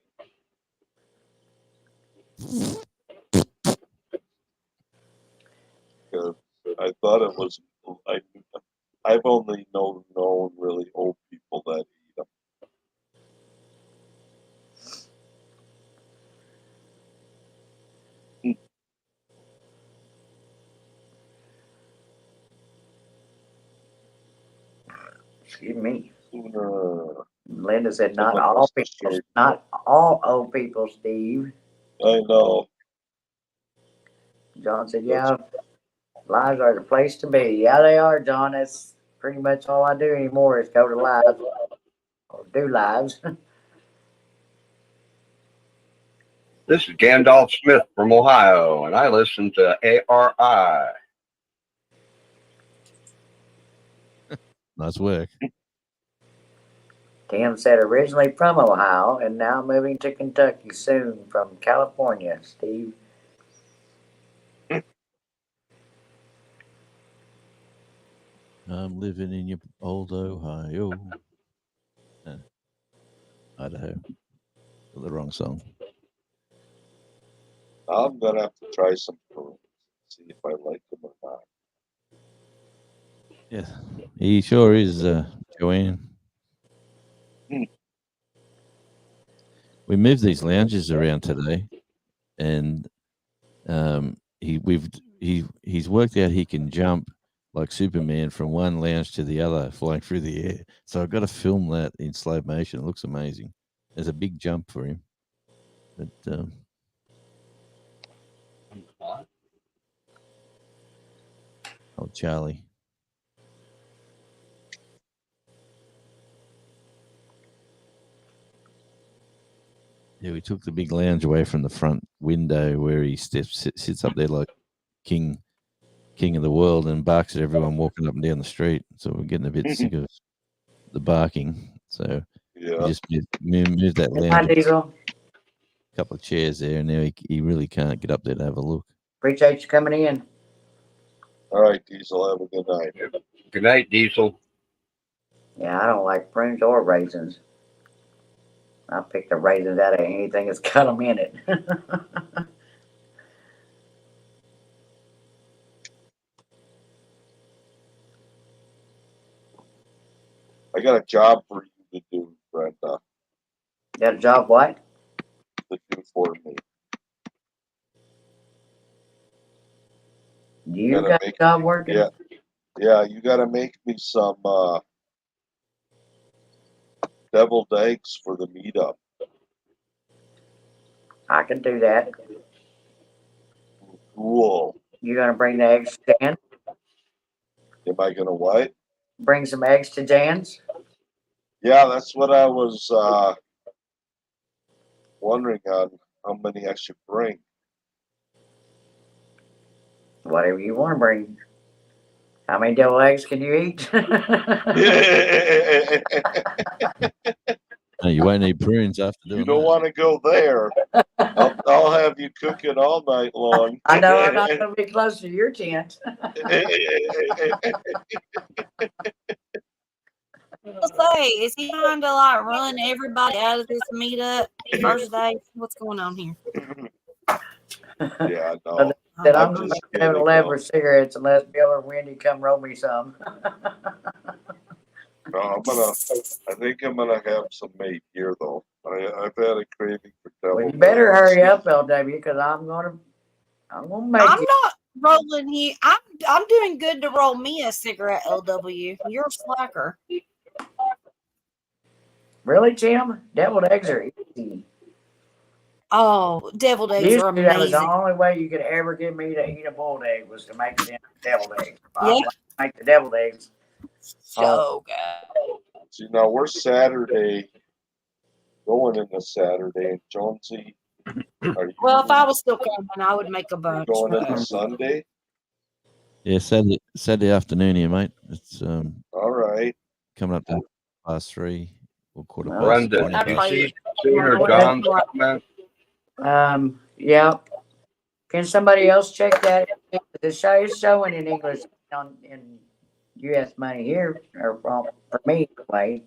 Because I thought it was. I've only known really old people that eat them. Excuse me. Uh, Linda said, not Someone all must have people, shared. not all old people, Steve. I know. John said, yeah, lives are the place to be. Yeah, they are, John. That's pretty much all I do anymore is go to lives or do lives. This is Gandalf Smith from Ohio, and I listen to ARI. Nice work. Tim said originally from Ohio and now moving to Kentucky soon from California. Steve. I'm living in your old Ohio. Idaho. Got the wrong song. I'm gonna have to try some prunes, see if I like them or not. Yeah, he sure is, Joanne. We moved these lounges around today, and he's worked out he can jump like Superman from one lounge to the other, flying through the air. So I've got to film that in slow motion. It looks amazing. There's a big jump for him. But oh, Charlie. Yeah, we took the big lounge away from the front window where he sits up there like king of the world and barks at everyone walking up and down the street. So we're getting a bit sick of the barking. So we just moved that lounge. Diesel. A couple of chairs there, and now he really can't get up there to have a look. Appreciate you coming in. All right, Diesel, have a good night. Good night, Diesel. Yeah, I don't like prunes or raisins. I pick the raisins out of anything that's got them in it. I got a job for you to do, Brenda. Got a job what? To do for me. You got a job working? Yeah, you gotta make me some deviled eggs for the meetup. I can do that. Cool. You gonna bring the eggs to Jan? Am I gonna what? Bring some eggs to Jan's? Yeah, that's what I was wondering on how many I should bring. Whatever you want to bring. How many deviled eggs can you eat? No, you won't need prunes after doing You don't that. want to go there. I'll have you cooking all night long. I know I'm not going to be close to your tent. I'll say, is he trying to like run everybody out of this meetup first day? What's going on here? Yeah, no. That I'm not having 11 cigarettes unless Bill or Wendy come roll me some. No, I think I'm gonna have some made here though. I've had a craving for devil. Well, you better hurry up, LW, because I'm gonna make I'm it. not rolling you. I'm doing good to roll me a cigarette, LW. You're a slacker. Really, Jim? Deviled eggs are easy. Oh, deviled eggs Used are to, that was the amazing. only way you could ever get me to eat a boiled egg was to make it into deviled eggs. I Yeah. like to make the deviled eggs. So good. See, now we're Saturday, going into Saturday, and Jonesy, are you Well, if I was still coming, I would make a bunch. going into But Sunday? Yeah, Saturday afternoon here, mate. It's All right. coming up to 3:30 or quarter Well, past. Brenda, 20 did you past. see Sooner John's comment? Yeah. Can somebody else check that? The show is showing in English in U.S. money here, or for me anyway.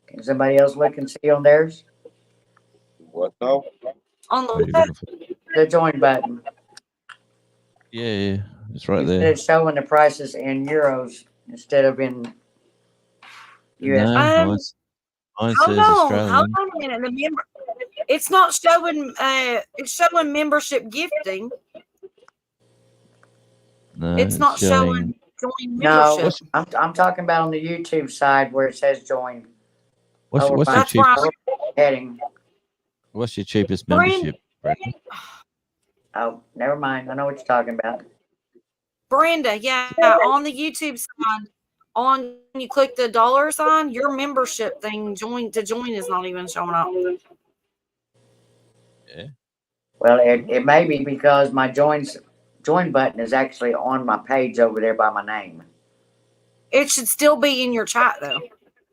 Can somebody else look and see on theirs? What now? on What are you the looking for? The join button. Yeah, it's right Instead there. of showing the prices in euros instead of in U.S. No, Um, mine hold says on, Australian. hold on a minute. The member, it's not showing. It's showing membership gifting. No, It's not showing join No, membership. I'm talking about on the YouTube side where it says join. What's your That's cheap? why Heading. What's your cheapest Brand- membership, Brendan? Oh, never mind. I know what you're talking about. Brenda, yeah, on the YouTube side, when you click the dollar sign, your membership thing to join is not even showing up. Yeah. Well, it may be because my join button is actually on my page over there by my name. It should still be in your chat though.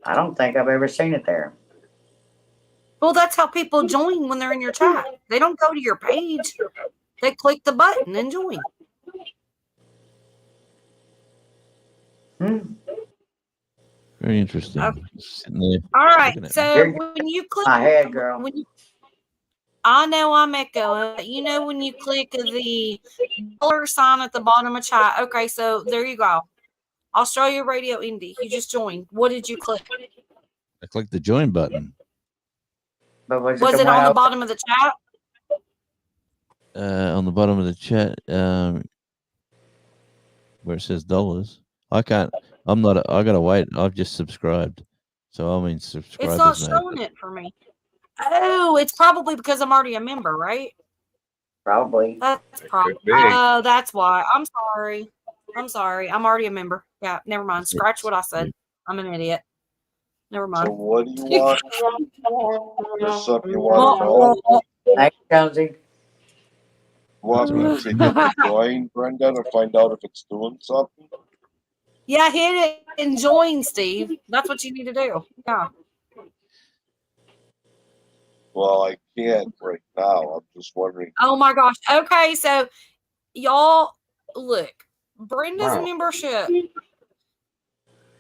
I don't think I've ever seen it there. Well, that's how people join when they're in your chat. They don't go to your page. They click the button and join. Very interesting. Okay. Sitting there All right. looking at me. So when you click My head, girl. I know I'm echoing. You know when you click the dollar sign at the bottom of chat. Okay, so there you go. Australia Radio Indie. You just joined. What did you click? I clicked the join button. But was Was the it one on the over- bottom of the chat? On the bottom of the chat, where it says dollars. I can't. I'm not. I gotta wait. I've just subscribed, so I mean subscribers. It's not mate. showing it for me. Oh, it's probably because I'm already a member, right? Probably. That's probably. Could be. Oh, that's why. I'm sorry. I'm already a member. Yeah, never mind. Scratch what I said. I'm an idiot. Never So mind. what do you want? There's something you want to know? Thanks, Jonesy. Want me to hit the join, Brenda, to find out if it's doing something? Yeah, hit it and join, Steve. That's what you need to do. Yeah. Well, I can't right now. I'm just wondering. Oh my gosh. Okay, so y'all look, Brenda's Wow. membership.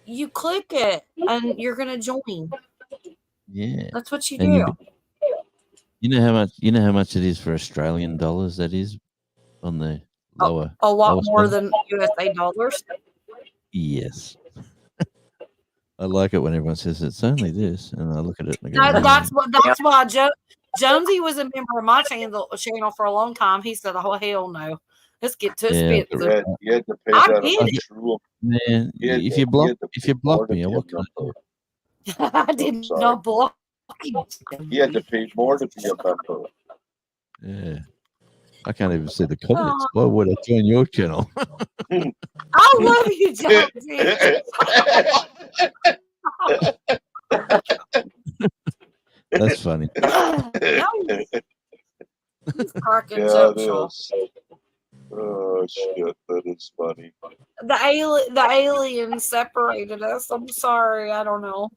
You click it and you're gonna join. Yeah. That's what you And do. you know how much. You know how much it is for Australian dollars. That is on the lower. A lot lowest more one? than USA dollars. Yes. I like it when everyone says it's only this, and I look at it and I go, No, "Oh, that's why Jonesy was a member of my channel for a long time. He said, "Oh hell no, let's get too Yeah, expensive." You had to pay I that get on it. true. man, Yeah, if yeah, you block, yeah, if you the block board me, of what the can I do? I did sorry. not block. You had to pay more to be a member. Yeah, I can't even see the comments. Why would I join your channel? I love you, Jonesy. That's funny. No, he's cracking Yeah, jokes, it y'all. is. Oh shit, that is funny. The aliens separated us. I'm sorry. I don't know.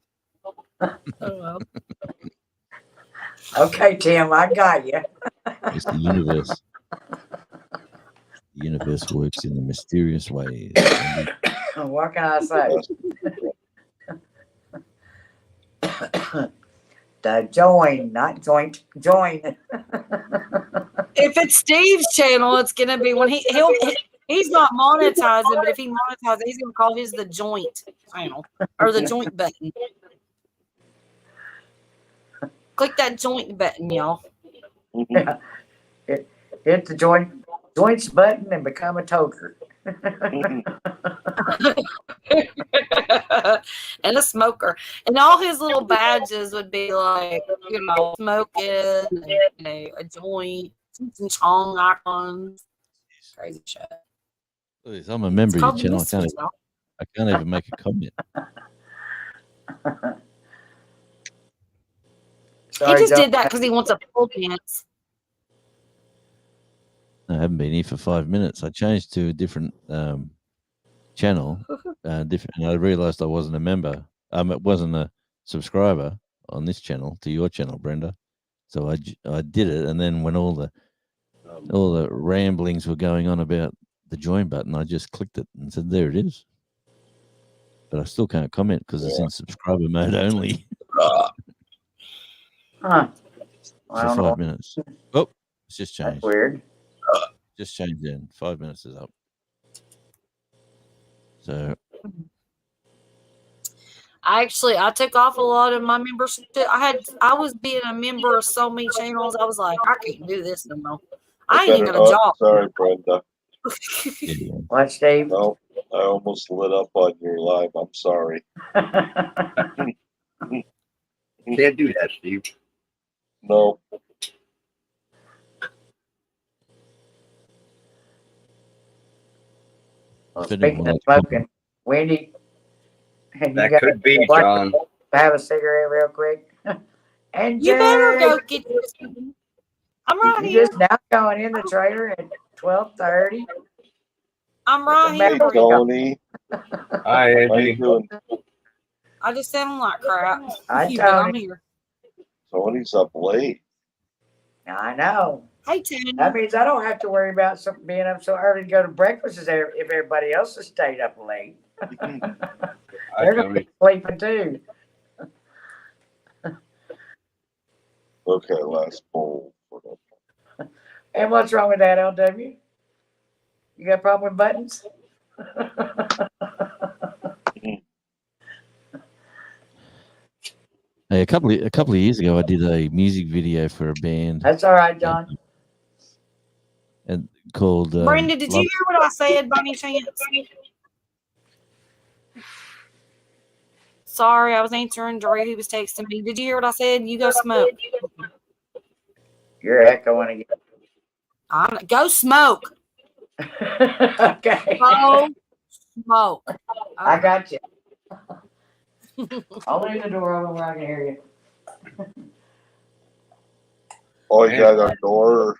Okay, Tim, I got you. It's the universe. The universe works in the mysterious ways. What can I say? The join, not joint, join. If it's Steve's channel, it's gonna be when he's not monetizing, but if he monetizes, he's gonna call his the joint channel or the joint button. Click that joint button, y'all. Hit the joints button and become a toker. And a smoker, and all his little badges would be like, smoking, a joint, some chong icons, crazy shit. Please, I'm a member It's of your called the channel. Misfits, y'all. I can't even make a comment. He just did that because he wants a full dance. I haven't been here for 5 minutes. I changed to a different channel, different, and I realized I wasn't a member. It wasn't a subscriber on this channel to your channel, Brenda. So I did it, and then when all the ramblings were going on about the join button, I just clicked it and said, "There it is." But I still can't comment because it's in subscriber mode only Huh. I for don't know. 5 minutes. Oh, it's just That's changed. weird. Just changed in. 5 minutes is up. So I took off a lot of my membership. I was being a member of so many channels. I was like, I can't do this no more. I ain't even got a job. Sorry, Brenda. yeah. What, Steve? No, I almost lit up on your live. I'm sorry. Can't do that, Steve. No. If Speaking anyone of likes smoking, Wendy, have That got could be, like John. to have a cigarette real quick? And You better Jay, go get this. I'm right You here. just now going in the trailer at 12:30. I'm right Hey, here. Hey, Tony. Hi, How you Angie. doing? I just sound like crap. Hi, But I'm Tony. here. Tony's up late. I know. Hey, Tony. That means I don't have to worry about being up so early to go to breakfast if everybody else has stayed up late. Hi, They're going to Tony. be sleeping too. Okay, last poll. And what's wrong with that, LW? You got a problem with buttons? Hey, a couple of years ago, I did a music video for a band That's all right, John. and called Brenda, did you Love. hear what I said by any chance? Sorry, I was answering Doreen who was texting me. Did you hear what I said? You go smoke. You're echoing Go smoke. again. Okay. Go smoke. I got you. I'll leave the door open where I can hear you. Oh, you got a door?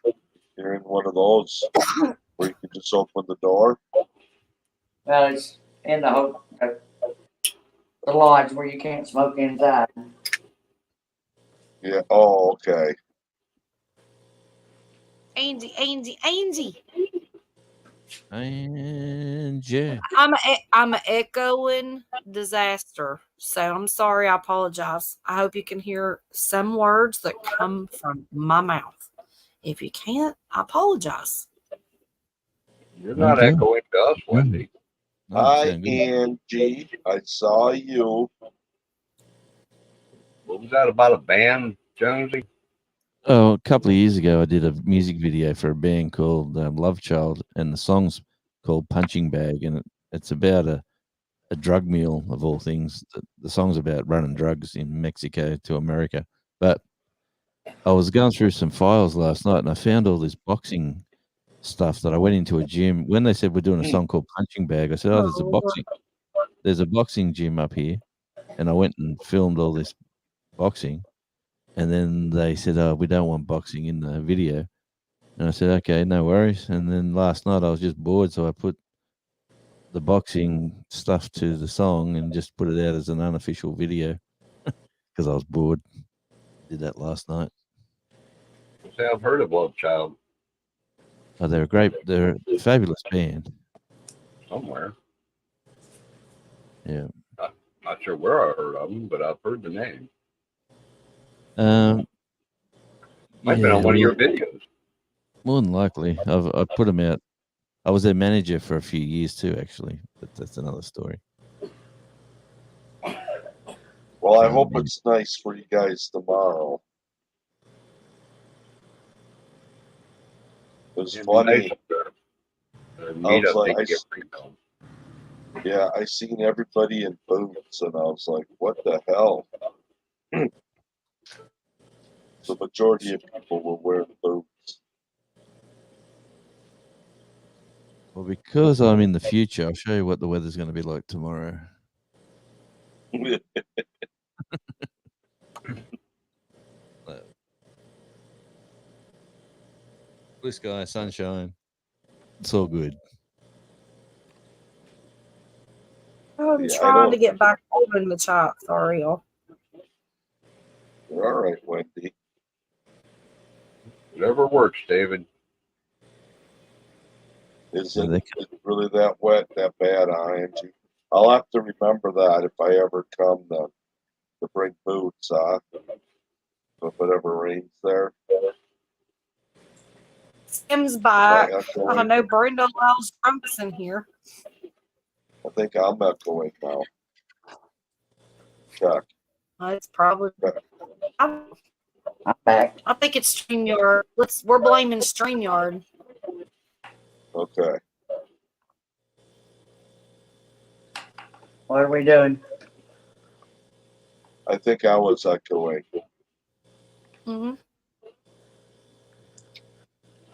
You're in one of those where you can just open the door? Well, it's in the lodge where you can't smoke inside. Yeah. Oh, okay. Angie. And yeah, I'm an echoing disaster. So I'm sorry. I apologize. I hope you can hear some words that come from my mouth. If you can't, I apologize. You're not Okay. echoing to us, Wendy. no, you Hi, sound good. Angie. I saw you. What was that about a band, Jonesy? Oh, a couple of years ago, I did a music video for a band called Love Child, and the song's called Punching Bag, and it's about a drug mule of all things. The song's about running drugs in Mexico to America. But I was going through some files last night, and I found all this boxing stuff that I went into a gym. When they said we're doing a song called Punching Bag, I said, "Oh, there's a boxing gym up here," and I went and filmed all this boxing. And then they said, "Oh, we don't want boxing in the video." And I said, "Okay, no worries." And then last night I was just bored, so I put the boxing stuff to the song and just put it out as an unofficial video because I was bored. Did that last night. Say I've heard of Love Child Oh, they're a fabulous band. somewhere. Yeah. Not sure where I heard of them, but I've heard the name. Might have been on one of your videos. More than likely, I put them out. I was their manager for a few years too, actually, but that's another story. Well, I hope it's nice for you guys tomorrow. It was funny. Yeah, I seen everybody in boots, and I was like, "What the hell?" The majority of people were wearing boots. Well, because I'm in the future, I'll show you what the weather's going to be like tomorrow. Blue sky, sunshine. It's all good. I'm Yeah, I trying to don't- get back open the chat. Sorry, y'all. You're all right, Wendy. Whatever works, David. Is Yeah, it really that wet, that bad, Angie? I'll have to remember that if I ever come to bring boots, if it ever rains there. Tim's back. I have to I wait. know Brenda allows drunks in here. I think I'm echoing now. Check. It's probably. I'm back. I think it's StreamYard. We're blaming StreamYard. Okay. What are we doing? I think I was echoing. Mm-hmm.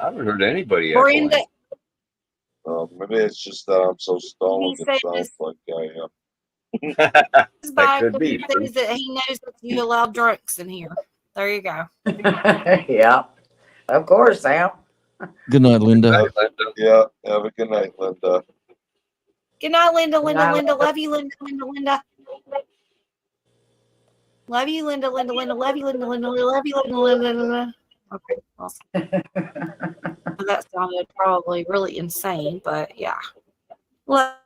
I haven't heard anybody Brenda, echoing. Maybe it's just that I'm so stoned. He It said sounds this- like I am. is That back could and be. says that he knows that you allow drunks in here. There you go. Yeah. Of course, Sam. Good night, Linda. Night, Linda. Yeah. Have a good night, Linda. Good night, Linda. Linda. night, Linda. Linda. Love you, Linda. Linda. Linda. Love you, Linda. Linda. Linda. Love you, Linda. Linda. Love you, Linda. Linda. Linda. Okay. Awesome. That sounded probably really insane, but yeah. Well,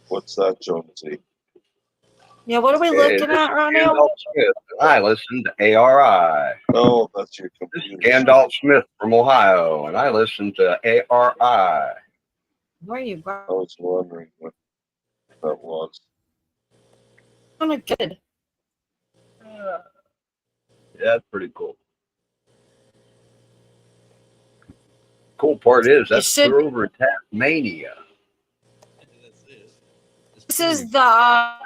What's that, Jonesy? yeah. What are we Hey, looking this at right is now? Gandalf Smith, and I listen to ARI. Oh, that's your This is computer. Gandalf Smith from Ohio, and I listen to ARI. Where are you, I bro? was wondering what that was. Kind of good. Yeah, that's pretty cool. Cool part is that's should- we're over in Tasmania. This is the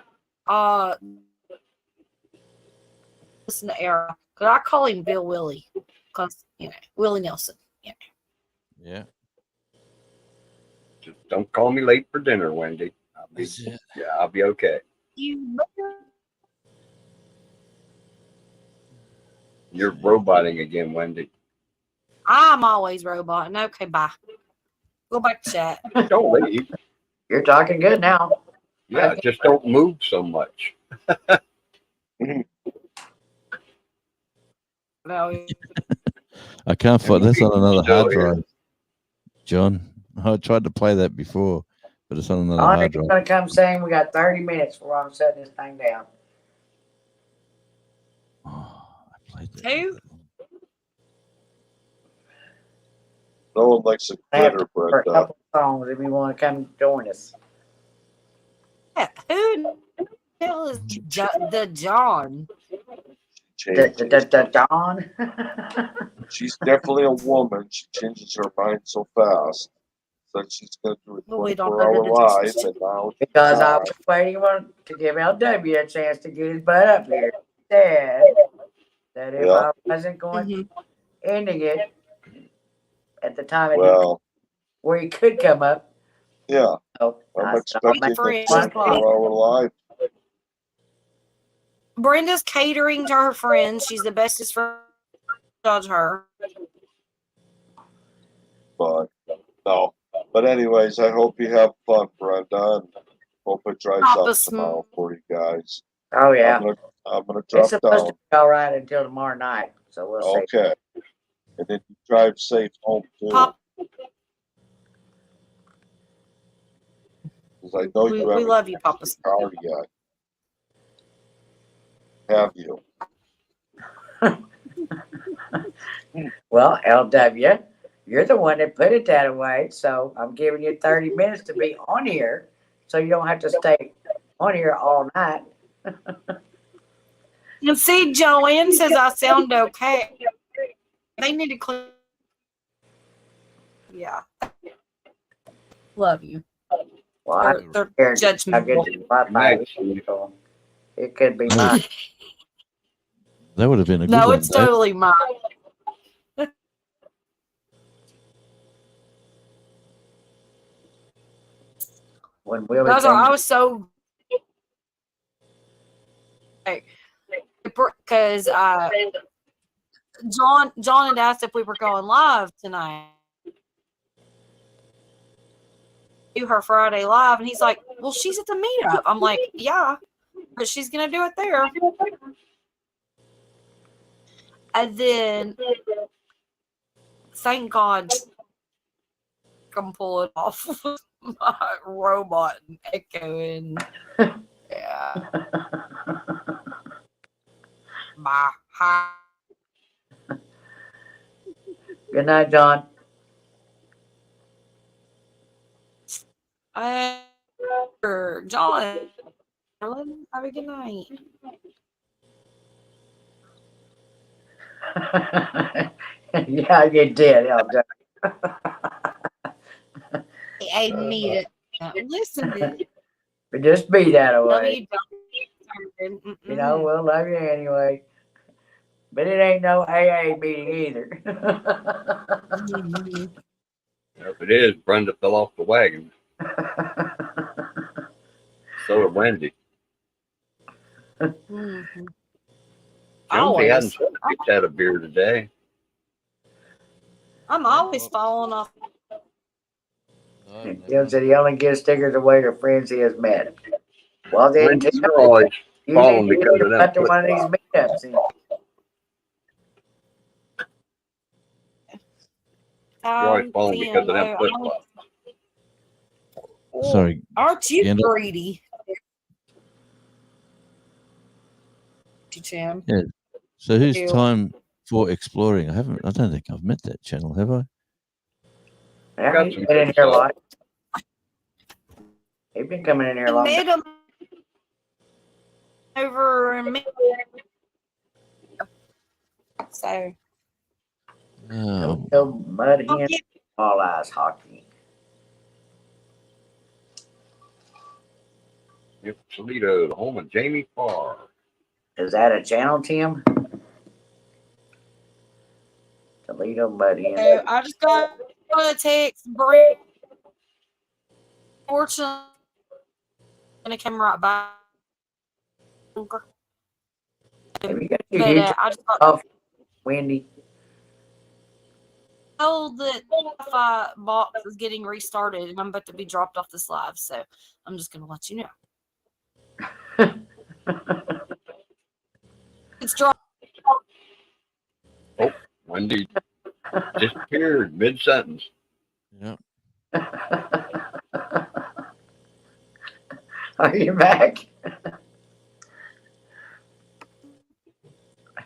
listen to era. Cause I call him Bill Willie, cause Willie Nelson. Yeah. Yeah. Just don't call me late for dinner, Wendy. That's it. Yeah, I'll be okay. You're roboting again, Wendy. I'm always roboting. Okay, bye. Go back to chat. Don't leave. You're talking good now. Yeah, just don't move so much. No, I can't find that's on another Still hard here. drive. John, I tried to play that before, but it's on another Honey, hard you're drive. gonna come saying we got 30 minutes before I'm shutting this thing down. Oh, I played that. Who? No one likes a I have quitter, for a but couple songs if you want to come join us. Yeah, who the hell is the John? Dawn. she's definitely a woman. She changes her mind so fast. Said she's going to do a Well, we don't 24-hour know live, and now Because I was waiting to give LW a chance to get his butt up here. Said that if Yeah. I wasn't going Mhm. ending it at the time it well, where he could come up. yeah, So I'm I said, expecting my a friend. 24-hour live. Brenda's catering to her friends. She's the bestest friend. Judge her. But no. But anyways, I hope you have fun, Brenda, and hope it dries Papa up tomorrow for you guys. oh yeah, I'm gonna drop it's supposed to down. be all right until tomorrow night. So we'll see. Okay. And then you drive safe home too. Pop, Because I know we you haven't love you, Papa. used your car yet. Have you? Well, LW, you're the one that put it that way. So I'm giving you 30 minutes to be on here, so you don't have to stay on here all night. And see, Joanne says I sound okay. They need to clean. Yeah. Love you. Well, I They're guarantee I'll judgmental. get you Wi-Fi. So it could be mine. That would have been a good No, one. it's Dave. totally mine. When Willie I came, was so because John had asked if we were going live tonight. Do her Friday live, and he's like, "Well, she's at the meetup." I'm like, "Yeah, but she's gonna do it there." And then, thank God, I can pull it off my robot and echoing. Yeah. Bye. Hi. good night, John. John. Have a good night. Yeah, you did, LW. I need it. Listen to it. But just be that Love way. you, John. You know, we'll love you anyway. But it ain't no AA meeting either. Mhm. If it is, Brenda fell off the wagon. So did Wendy. Mhm. Jonesy Always. hadn't said if he's had a beer today. I'm always falling off. Tim said he only gives stickers away to friends he has met. Well, then, Tim, You're always you falling need because to of them cut to one of these flip-flops. meetups. And You're always falling because of them Tim, flip-flops. Sorry, aren't you Gandalf. greedy? Tim. Yeah. So who's Ew. time for exploring? I don't think I've met that channel, have I? yeah, Got he's some been in good here a stuff. lot. He's been coming in here a I long made time. them over and me. So Oh, No mud I'll hen, get all eyes hockey. Yep, Toledo, the home of Jamie Farr. Is that a channel, Tim? Toledo mud hen. so I just got a text break. Fortunately, and it came right by. Have you got But your YouTube I just got off, Wendy? told that Wi-Fi box is getting restarted and I'm about to be dropped off this live. So I'm just gonna let you know. It's dropped. Wendy disappeared mid-sentence. yeah. Are you back?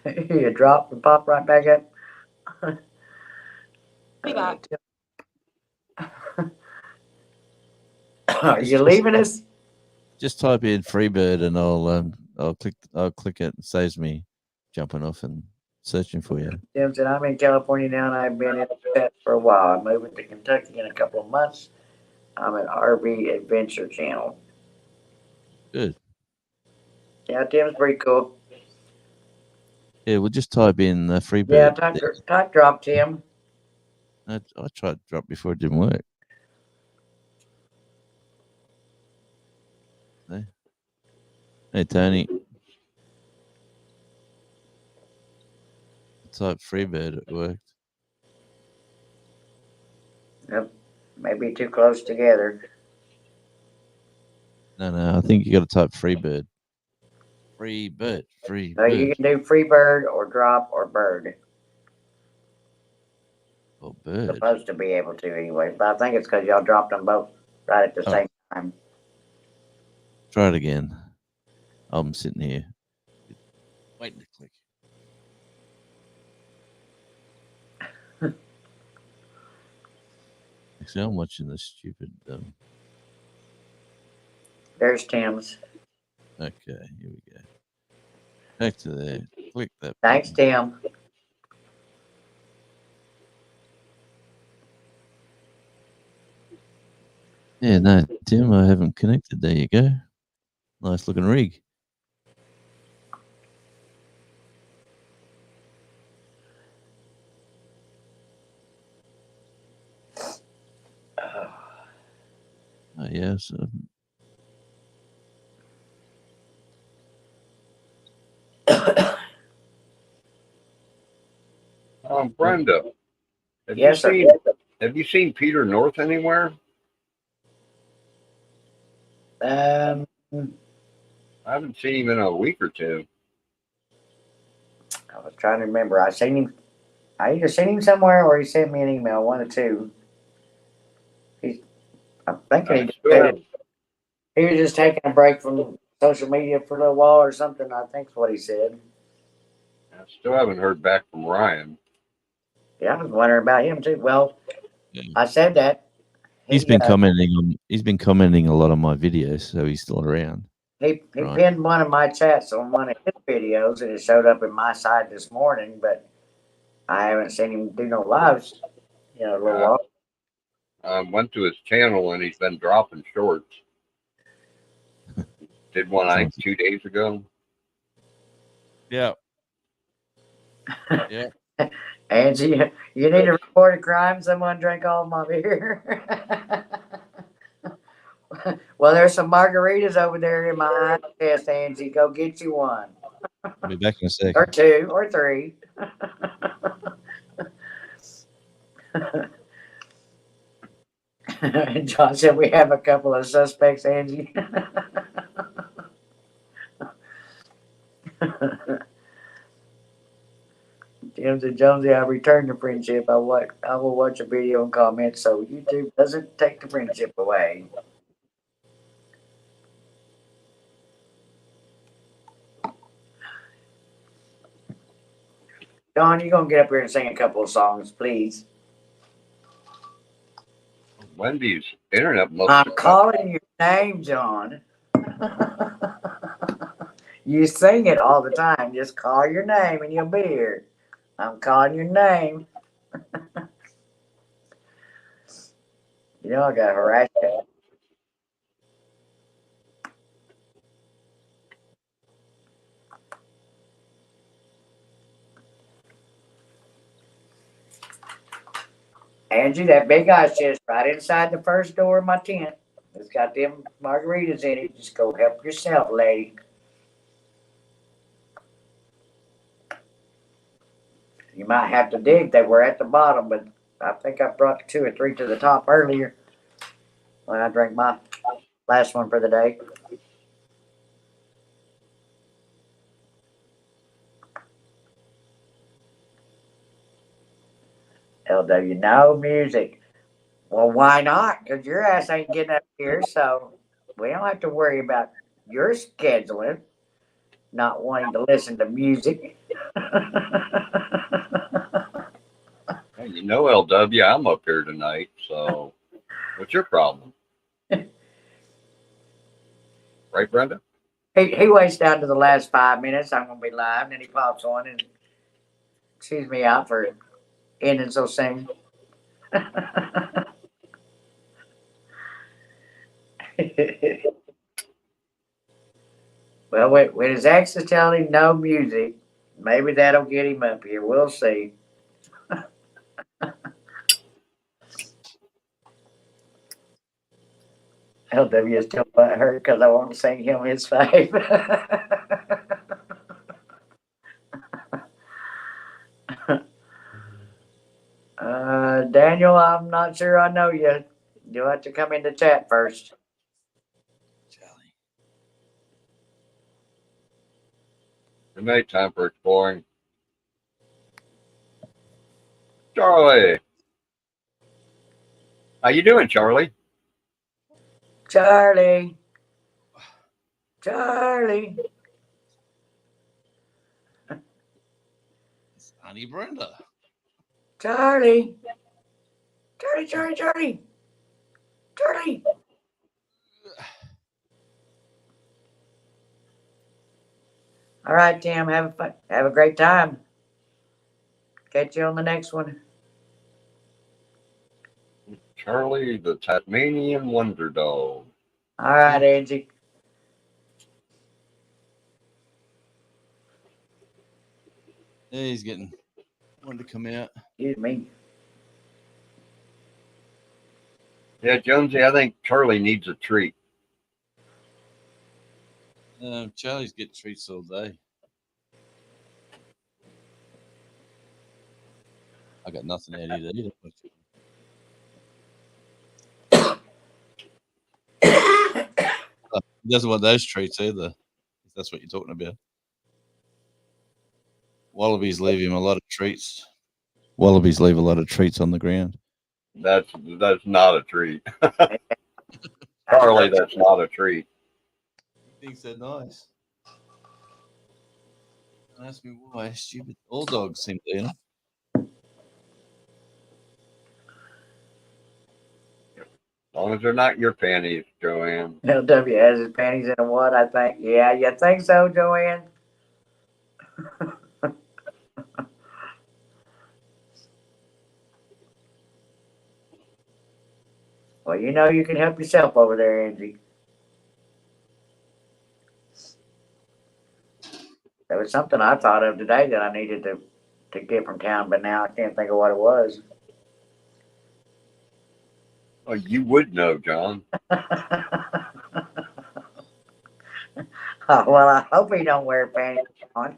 You drop and pop right back up. Be back. Are you leaving us? Just type in Freebird and I'll click it. It saves me jumping off and searching for you. Tim said, I'm in California now and I've been in that for a while. I'm moving to Kentucky in a couple of months. I'm an RV Adventure Channel. Good. Yeah, Tim's pretty cool. Yeah, we'll just type in Freebird. Yeah, type drop, Tim. I tried to drop before it didn't work. Hey Tony. Type Freebird, it worked. Yep. Maybe too close together. No, I think you got to type Freebird. Freebird. So you Freebird. can do free bird or drop or bird. Oh, bird. Supposed to be able to anyway, but I think it's because y'all dropped them both right at the Oh. same time. Try it again. I'm sitting here waiting to click. Actually, I'm watching this stupid. There's Tim's. Okay, here we go. Back to there. Click that. Thanks, button. Tim. Yeah, no, Tim, I haven't connected. There you go. Nice looking rig. Oh, yes. Brenda, Yes, sir. have you seen Peter North anywhere? Um, I haven't seen him in a week or two. I was trying to remember. I either seen him somewhere or he sent me an email, one of two. I'm thinking he was just taking a break from social media for a little while or something. I think's what he said. I still haven't heard back from Ryan. Yeah, I was wondering about him too. Well, Yeah. I said that. He's been commenting a lot on my videos, so he's still around. He Right. pinned one of my chats on one of his videos, and it showed up in my side this morning. But I haven't seen him do no lives. A little while. Went to his channel and he's been dropping shorts. Did one like 2 days ago. Yeah. Yeah. Angie, you need to report a crime. Someone drank all my beer. Well, there's some margaritas over there in my ice chest, Angie. Go get you one. I'll be back in a second. Or two, or three. John said we have a couple of suspects, Angie. James and Jonesy, I returned the friendship. I will watch a video and comment, so YouTube doesn't take the friendship away. John, you gonna get up here and sing a couple of songs, please? Wendy's internet must I'm calling your name, John. You sing it all the time. Just call your name and you'll be here. I'm calling your name. You know I got harassed. Angie, that big ice chest right inside the first door of my tent. It's got them margaritas in it. Just go help yourself, lady. You might have to dig. They were at the bottom, but I think I brought 2 or 3 to the top earlier when I drank my last one for the day. LW, no music. Well, why not? Because your ass ain't getting up here, so we don't have to worry about your scheduling, not wanting to listen to music. Hey, you know, LW, I'm up here tonight, so what's your problem? Right, Brenda? He waits down to the last 5 minutes. I'm going to be live, and then he pops on and sees me out for ending so soon. Well, when his ex is telling him no music, maybe that'll get him up here. We'll see. LW is still butthurt because I won't sing him his fave. Daniel, I'm not sure I know you. You'll have to come into chat first. Good night, time for exploring. Charlie. How you doing, Charlie? Charlie. Honey Brenda. Charlie. All right, Tim. Have a great time. Catch you on the next one. Charlie, the Tasmanian Wonder Dog. All right, Angie. Yeah, he's getting wanting to come out. Excuse me. Yeah, Jonesy, I think Charlie needs a treat. Charlie's getting treats all day. I got nothing out of it either. He doesn't want those treats either. If that's what you're talking about. Wallabies leave him a lot of treats. Wallabies leave a lot of treats on the ground. That's not a treat. Charlie, that's not a treat. He thinks they're nice. Don't ask me why. Stupid. All dogs seem to, you know. As long as they're not your panties, Joanne. LW has his panties in a what, I think. Yeah, you think so, Joanne? Well, you know you can help yourself over there, Angie. There was something I thought of today that I needed to get from town, but now I can't think of what it was. Oh, you would know, John. Well, I hope he don't wear panties on.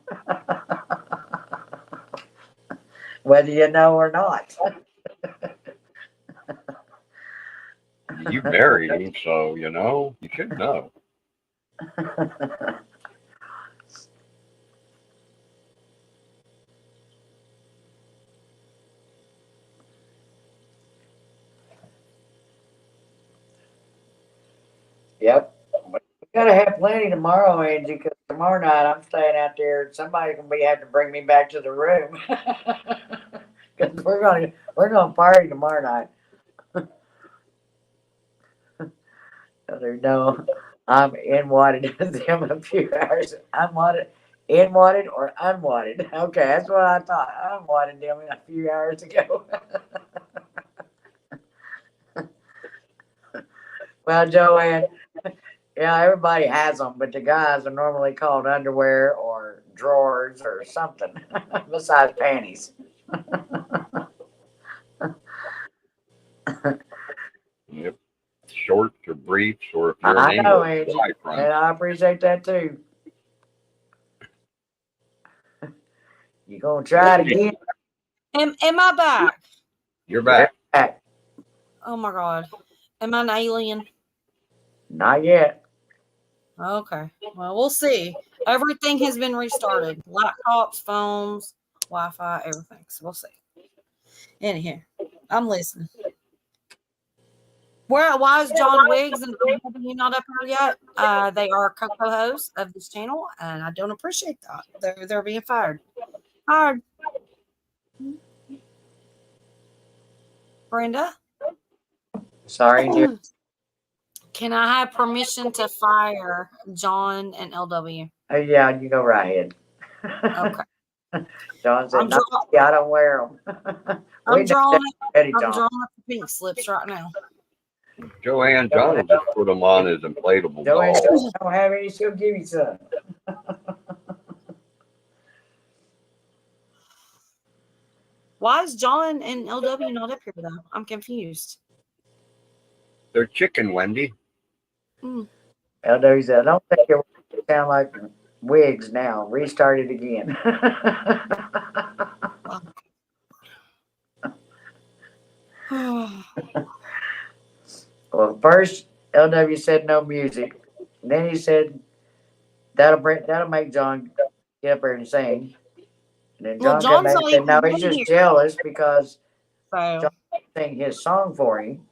Whether you know or not. You married him, so you know you should know. Yep. We gotta have plenty tomorrow, Angie, because tomorrow night I'm staying out there and somebody's gonna be having to bring me back to the room. Because we're gonna party tomorrow night. There's no I'm in-wadded them a few hours. Unwadded, in-wadded or unwadded. Okay, that's what I thought. Unwadded them a few hours ago. Well, Joanne, yeah, everybody has them, but the guys are normally called underwear or drawers or something besides panties. Yep. Shorts or briefs, or if you're I an know, English Angie, white front. and I appreciate that too. You gonna try it again? Am I back? You're back. Oh my god. Am I an alien? Not yet. Okay. Well, we'll see. Everything has been restarted. Laptops, phones, Wi-Fi, everything. So we'll see. Anyhow, I'm listening. Why is John Wiggs and you not up here yet? They are co-hosts of this channel, and I don't appreciate that. They're being fired. Fired. Brenda? Sorry, dear. Can I have permission to fire John and LW? Yeah, you go right ahead. Okay. John said, I'm no, yeah, I don't wear them. I'm drawing Eddie I'm John. drawing up the pink slips right now. Joanne, John will just put them on as inflatable Joanne dolls. don't have any, she'll give you some. Why is John and LW not up here though? I'm confused. They're chicken, Wendy. LW said, I don't think it sound like wigs now. Restart it again. Well, first LW said no music. Then he said that'll make John get up there and sing. And then Well, John John's came back and said, no, not he's even just here. jealous because So John sang his song for him.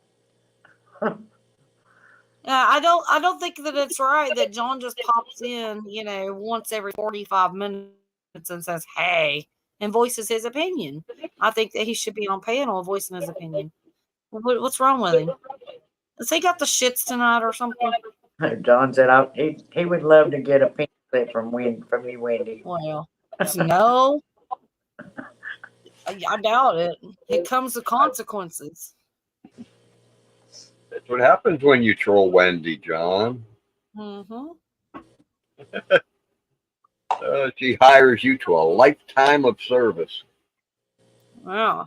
yeah, I don't think that it's right that John just pops in, once every 45 minutes and says, hey, and voices his opinion. I think that he should be on panel voicing his opinion. What's wrong with him? Has he got the shits tonight or something? John said he would love to get a pink slip from you, Wendy. Well, no. I doubt it. It comes with consequences. That's what happens when you troll Wendy, John. Mm-hmm. She hires you to a lifetime of service. Yeah.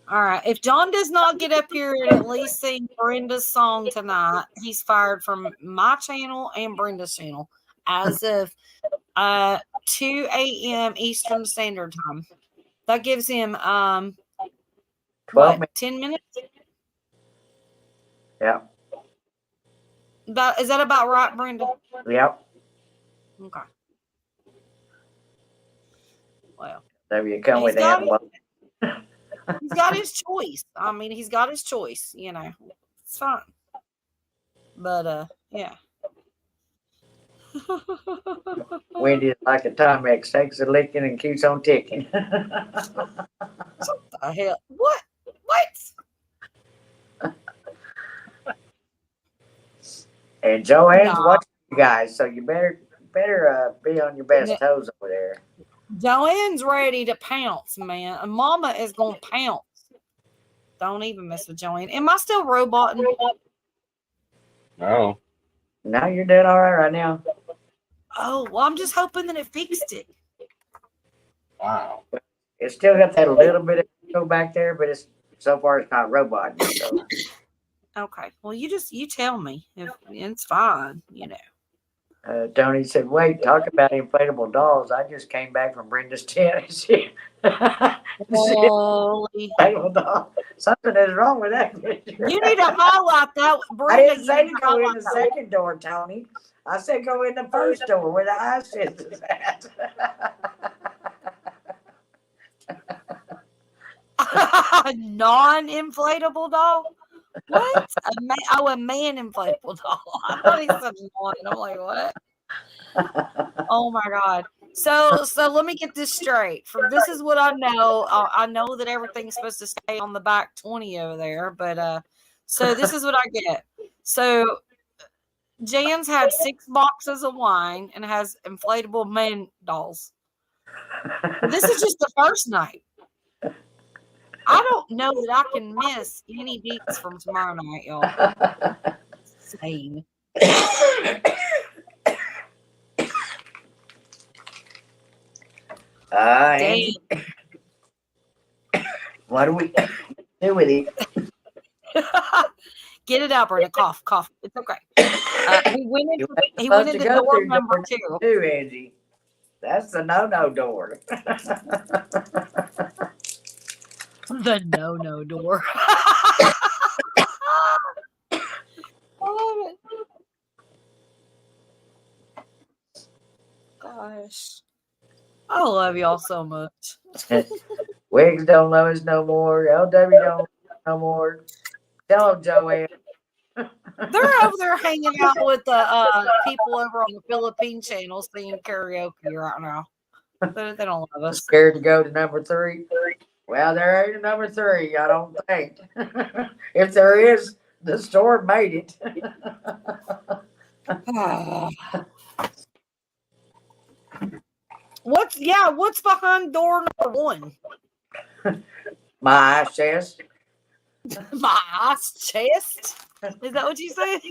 All right. If John does not get up here and at least sing Brenda's song tonight, he's fired from my channel and Brenda's channel as of 2 a.m. Eastern Standard Time. That gives him 12 what, 10 minutes? Yeah. Is that about right, Brenda? Yep. Okay. Well, There you come He's with got animal. he's got his choice. I mean, he's got his choice, It's fine. But yeah. Wendy is like a Timex, takes a licking and keeps on ticking. What the hell? What? And Joanne's Nah. watching you guys, so you better be on your best toes over there. Joanne's ready to pounce, man. And Mama is gonna pounce. Don't even mess with Joanne. Am I still roboting? No. No, you're doing all right now. Oh, well, I'm just hoping that it fixed it. Wow. It's still got that little bit of echo back there, but so far it's not robot. So. Okay. Well, you tell me if it's fine. Tony said, "Wait, talk about inflatable dolls. I just came back from Brenda's tent. Holy. Inflatable doll. Something is wrong with that picture. You need to highlight that. I Brenda, didn't say you to need go in highlight the second door, Tony. I said go in the first door where the ice chest is at." that. Non-inflatable doll? What? A man inflatable doll. I thought he said non. I'm like, what? Oh my God. So let me get this straight. This is what I know. I know that everything's supposed to stay on the back 20 over there, but so this is what I get. So Jan's had 6 boxes of wine and has inflatable man dolls. This is just the first night. I don't know that I can miss any beats from tomorrow night, y'all. Insane. Angie, what do we do with it? Get it out, Brenda. Cough. It's okay. He went into Go door through number door 2. 2, Angie. That's the no door. The no door. I love it. Gosh. I love y'all so much. Wiggs don't love us no more. LW don't love us no more. Tell them, Joanne. They're over there hanging out with the people over on the Philippine channel singing karaoke right now. They don't love us. Scared to go to number 3? Well, there ain't a number 3, I don't think. If there is, the store made it. What's behind door number 1? My ice chest. My ice chest? Is that what you said?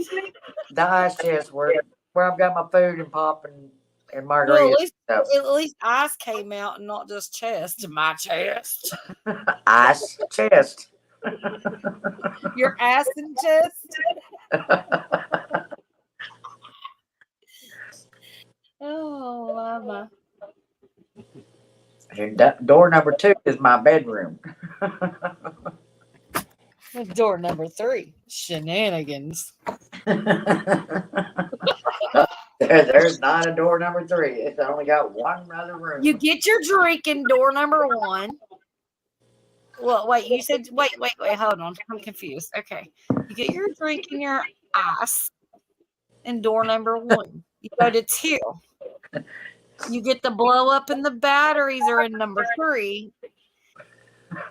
The ice chest where I've got my food and pop and Well, margarita. at least ice came out and not just chest. My chest. Ice chest. Your ass and chest? Oh, mama. And door number 2 is my bedroom. Door number 3, shenanigans. There's not a door number 3. It's only got one other room. You get your drink in door number 1. Well, wait, you said, wait, hold on. I'm confused. Okay. You get your drink in your ass in door number 1. You go to 2. You get the blow up and the batteries are in number 3.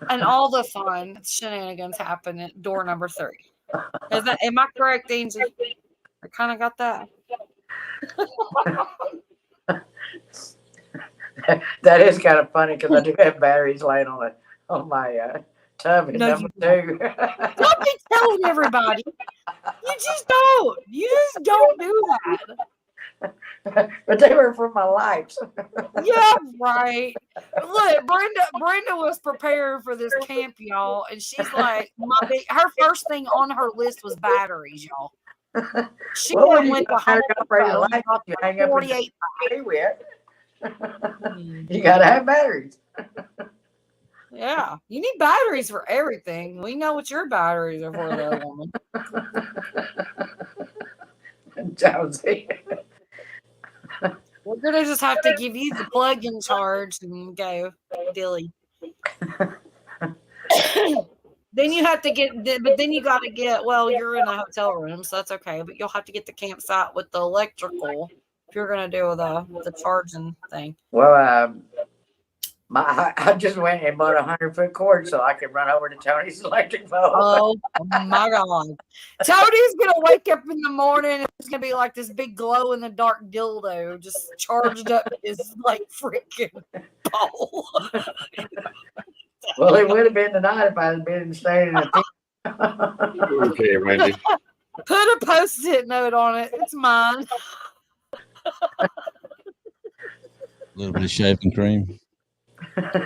And all the fun shenanigans happen at door number 3. Am I correct, Angie? I kind of got that. That is kind of funny because I do have batteries laying on my tub in number 2. Don't be telling everybody. You just don't. You just don't do that. But they were from my life. Yeah, right. Look, Brenda was prepared for this camp, y'all, and she's like, her first thing on her list was batteries, y'all. She went to Home Depot and got You hang up 48. You gotta have batteries. Yeah, you need batteries for everything. We know what your batteries are for, though, woman. Jonesy. We're gonna just have to give you the plug-in charge and go dilly. Then you have to but then you got to get. Well, you're in a hotel room, so that's okay. But you'll have to get the campsite with the electrical if you're gonna do the charging thing. Well, I just went and bought a 100-foot cord so I could run over to Tony's electric pole. Oh my God. Tony's going to wake up in the morning and it's going to be like this big glow in the dark dildo just charged up his like freaking pole. Well, it would have been tonight if I had been staying in a Okay, Wendy. Put a post-it note on it. It's mine. A little bit of shaving cream. Put a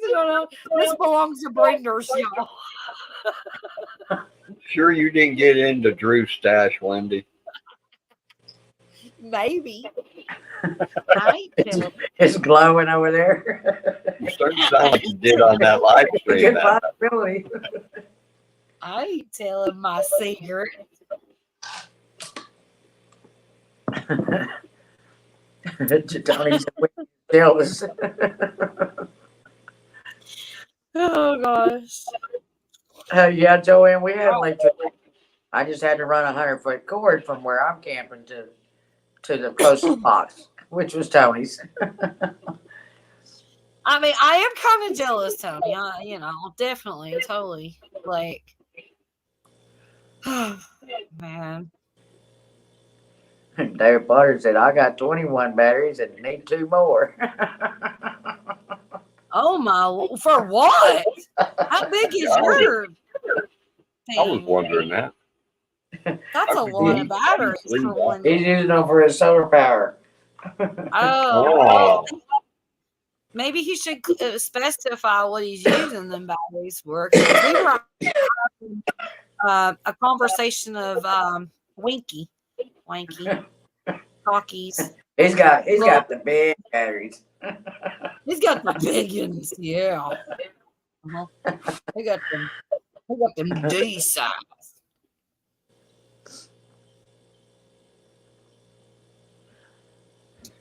You know, this belongs to Brender's, y'all. Sure you didn't get into Drew's stash, Wendy. Maybe. I ain't telling. It's glowing over there. You started to sound like you did on that live stream. Good That possibility. I ain't telling my secret. Tony's jealous. Oh gosh. Yeah, Joanne, we had electricity. I just had to run a 100-foot cord from where I'm camping to the closest box, which was Tony's. I mean, I am kind of jealous, Tony. Definitely, totally. Like, man. David Potter said, I got 21 batteries and need 2 more. Oh my! For what? How big is your I was thing? wondering that. That's a lot of batteries for one. He's using them for his solar power. Oh, maybe he should specify what he's using them batteries for. 'Cause we were having, a conversation of Wanky, talkies. He's got the big batteries. He's got the big ones, yeah. They got them D size.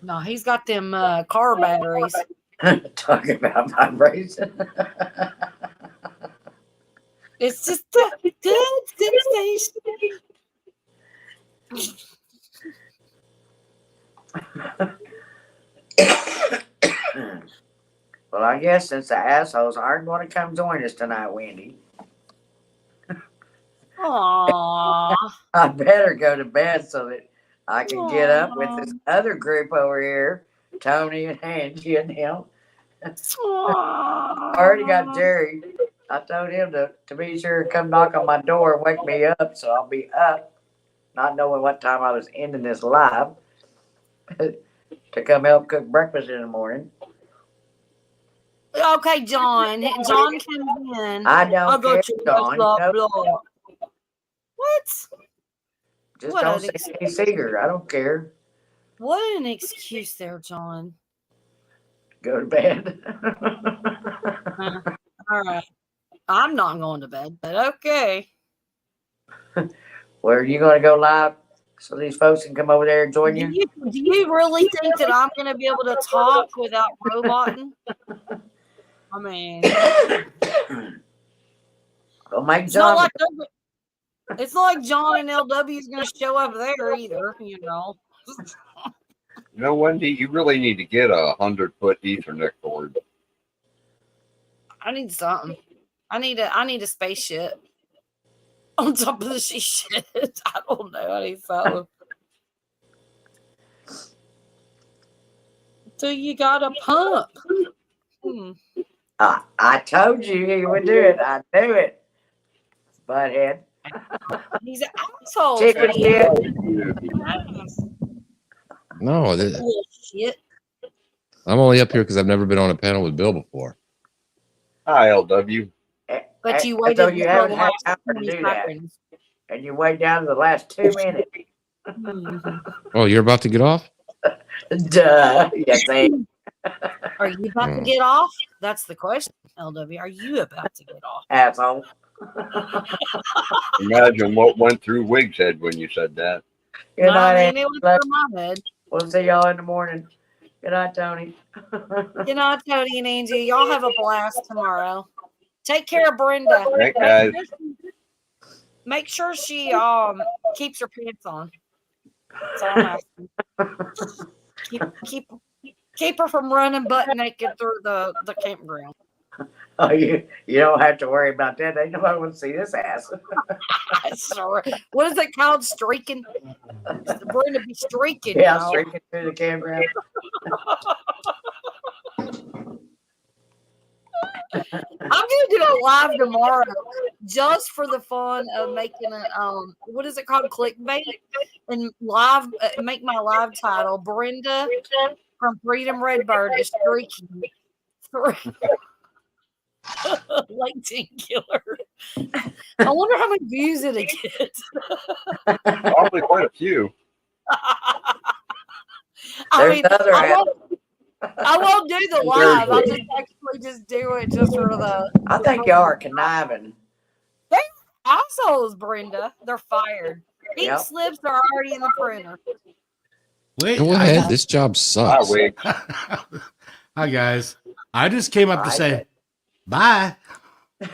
No, he's got them car batteries. Talking about vibration. It's just a good sensation. Well, I guess since the assholes aren't going to come join us tonight, Wendy, Aww. I better go to bed so that I can get up with this other group over here, Tony and Angie and him. I already got Jerry. I told him to be sure to come knock on my door and wake me up, so I'll be up, not knowing what time I was ending this live, to come help cook breakfast in the morning. Okay, John. John comes in. I don't care, John. Blah, You know, blah. What? just What don't an say any Seeger. I don't care. What an excuse there, John. Go to bed. All right. I'm not going to bed, but okay. Where are you going to go live so these folks can come over there and join you? Do you really think that I'm going to be able to talk without roboting? I mean, Well, make it's not John. like John and LW is going to show up there either, you know. You know, Wendy, you really need to get a 100-foot Ethernet cord. I need something. I need a spaceship on top of the shit. I don't know. I need something. So you got a pump. I told you he would do it. I knew it. Butthead. He's an asshole. Chicken shit. No, Shit. I'm only up here because I've never been on a panel with Bill before. Hi, LW. But you So waited you until haven't the had last time to 20 do that. seconds. And you wait down to the last 2 minutes. Oh, you're about to get off? Duh. Yes, they. Are you about to get off? That's the question, LW. Are you about to get off? Asshole. Imagine what went through Wig's head when you said that. Good night, I mean, it Andy. was through my head. We'll see y'all in the morning. Good night, Tony. Good night, Tony and Angie. Y'all have a blast tomorrow. Take care of Brenda. Right, guys. Make sure she keeps her pants on. That's all I'm asking. Keep her from running butt naked through the campground. Oh, you don't have to worry about that. Ain't nobody want to see this ass. Sorry. What is it called? Streaking? Brenda be streaking. Yeah, y'all. streaking through the campground. I'm gonna do a live tomorrow just for the fun of making a what is it called, clickbait, and live make my live title Brenda from Freedom Redbird is streaking through Like Teen Killer. I wonder how many views it gets. Probably quite a few. I mean, There's other I won't do the live. I'll just actually just do it just for the. I think y'all are conniving. Assholes, Brenda. They're fired. Pink Yep. slips are already in the printer. Wait, Go ahead. This job sucks. Wig. Hi guys. I just came up to say bye. I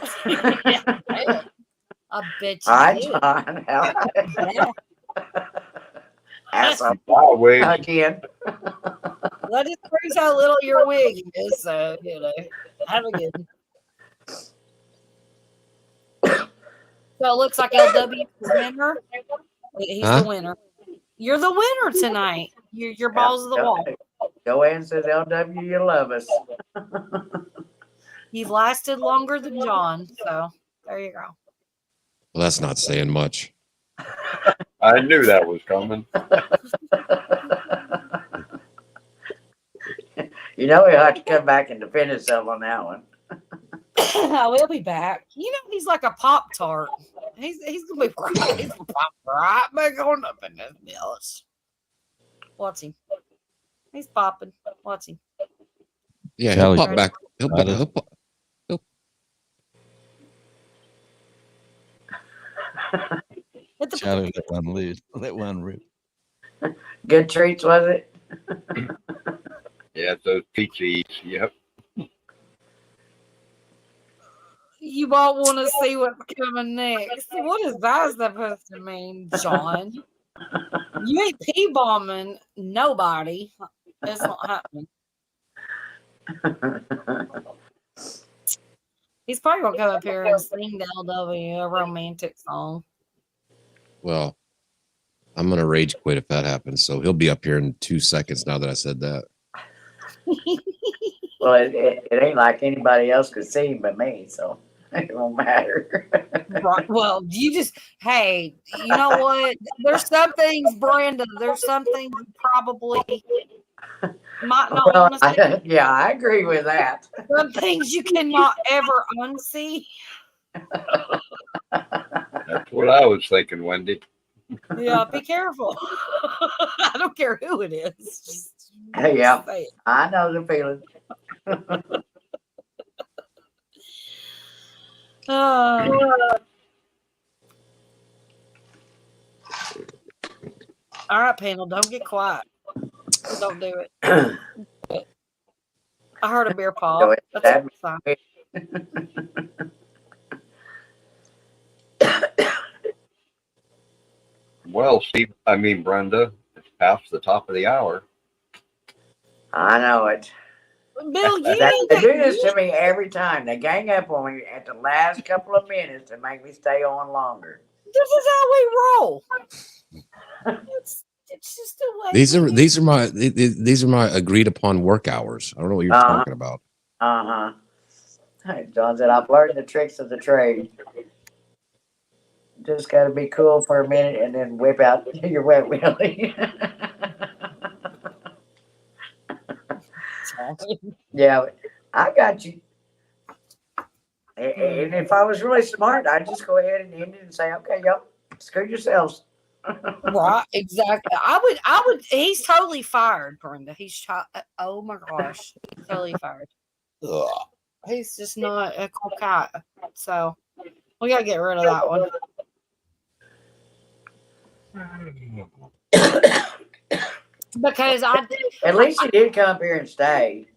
bet you All right, did. John. Yeah. Asshole Bye, Wig. again. That just proves how little your wig is. So, have a good one. So it looks like LW is the winner. He's Huh? the winner. You're the winner tonight. Your balls of the wall. Joanne says, LW, you love us. You've lasted longer than John. So there you go. Well, that's not saying much. I knew that was coming. You know he'll have to come back and defend himself on that one. We'll be back. He's like a Pop Tart. He's gonna be right. He's gonna pop right back on up in this bills. Watch him. He's popping. Watch him. Yeah, Charlie- he'll pop back. He'll pop. Hit the Charlie let one loose. Let one rip. Good treats, was it? Yeah, those peaches. Yep. You won't want to see what's coming next. What is that supposed to mean, John? You ain't P-bombing nobody. It's not happening. He's probably going to come up here and sing the LW a romantic song. Well, I'm gonna rage quit if that happens. So he'll be up here in 2 seconds. Now that I said that. Well, it ain't like anybody else could see him but me, so it won't matter. Right. Well, hey, you know what? There's some things, Brenda, there's some things you probably might not Well, want to see. yeah, I agree with that. Some things you cannot ever unsee. That's what I was thinking, Wendy. Yeah, be careful. I don't care who it is. Just Yeah. say it. I know the feeling. All right, panel, don't get quiet. Don't do it. I heard a beer Go pop. ahead. That's fine. Well, Steve, Brenda, it's past the top of the hour. I know it. Bill, you ain't They do this to me every time. They gang up on me at the last couple of minutes to make me stay on longer. This is how we roll. It's just the way. These are my agreed upon work hours. I don't know what you're talking about. John said, I've learned the tricks of the trade. Just got to be cool for a minute and then whip out your wet willy. Yeah, I got you. And if I was really smart, I'd just go ahead and end it and say, okay, y'all, screw yourselves. Right, exactly. I would. He's totally fired, Brenda. Oh my gosh, he's totally fired. Ugh. He's just not a cool cat. So we gotta get rid of that one. Because at least he did come up here and stay.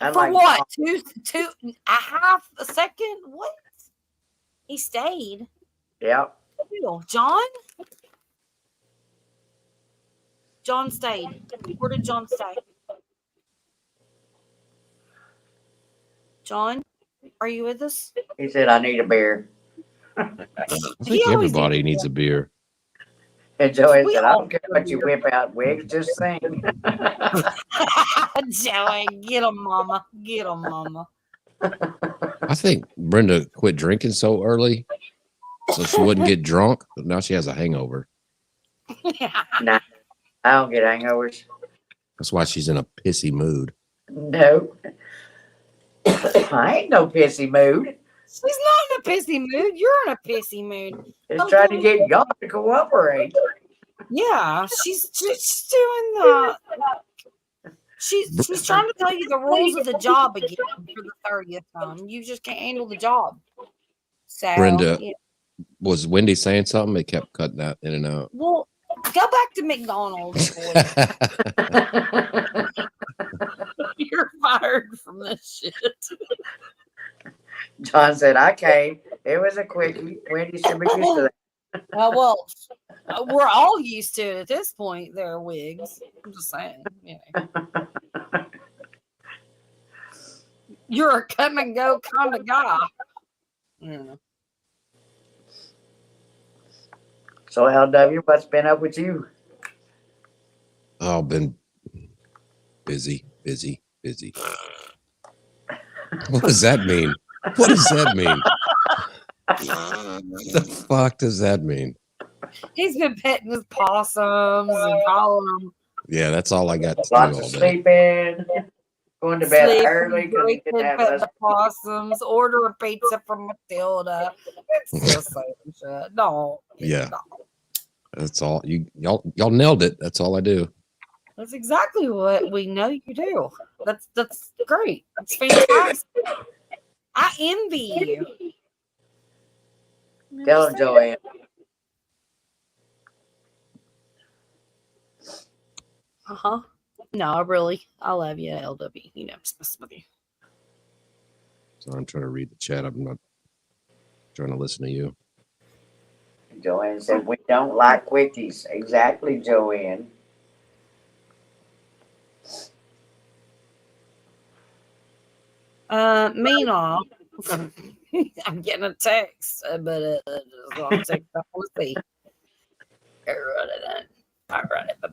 For what? 2.5 seconds? What? He stayed. Yep. John? John stayed. Where did John stay? John, are you with us? He said, I need a beer. I think everybody needs a beer. And Joey said, I don't care what you whip out, Wiggs, just sing. Joey, get him, mama. Get him, mama. I think Brenda quit drinking so early so she wouldn't get drunk. But now she has a hangover. Nah, I don't get hangovers. That's why she's in a pissy mood. No. I ain't no pissy mood. She's not in a pissy mood. You're in a pissy mood. Just trying to get y'all to cooperate. Yeah, she's doing the. She's trying to tell you the rules of the job again for the 30th time. You just can't handle the job. So, Brenda, yeah. was Wendy saying something? It kept cutting out in and out. Well, go back to McDonald's. Boy. You're fired from this shit. John said, I came. It was a quickie. Wendy should be used to that. Well, we're all used to it at this point. There, wigs. I'm just saying. You know. You're a come and go kind of guy. Yeah. So, LW, what's been up with you? Oh, been busy. What does that mean? What does that mean? What the fuck does that mean? He's been petting his possums and calling them. Yeah, that's all I got to do Lots all of day. sleeping, going to bed Sleeping, early because he drinking, didn't have petting us. the possums, order a pizza from Matilda. It's the same shit. No. Yeah. No. That's all. Y'all nailed it. That's all I do. That's exactly what we know you do. That's great. That's fantastic. I envy you. Tell him, Joanne. Uh-huh. No, I love you, LW. You know, I'm just messing with you. So I'm trying to read the chat. I'm not trying to listen to you. Joanne said, we don't like quickies. Exactly, Joanne. Meanwhile, I'm getting a text, but I'll take the whole thing. All right, bye-bye.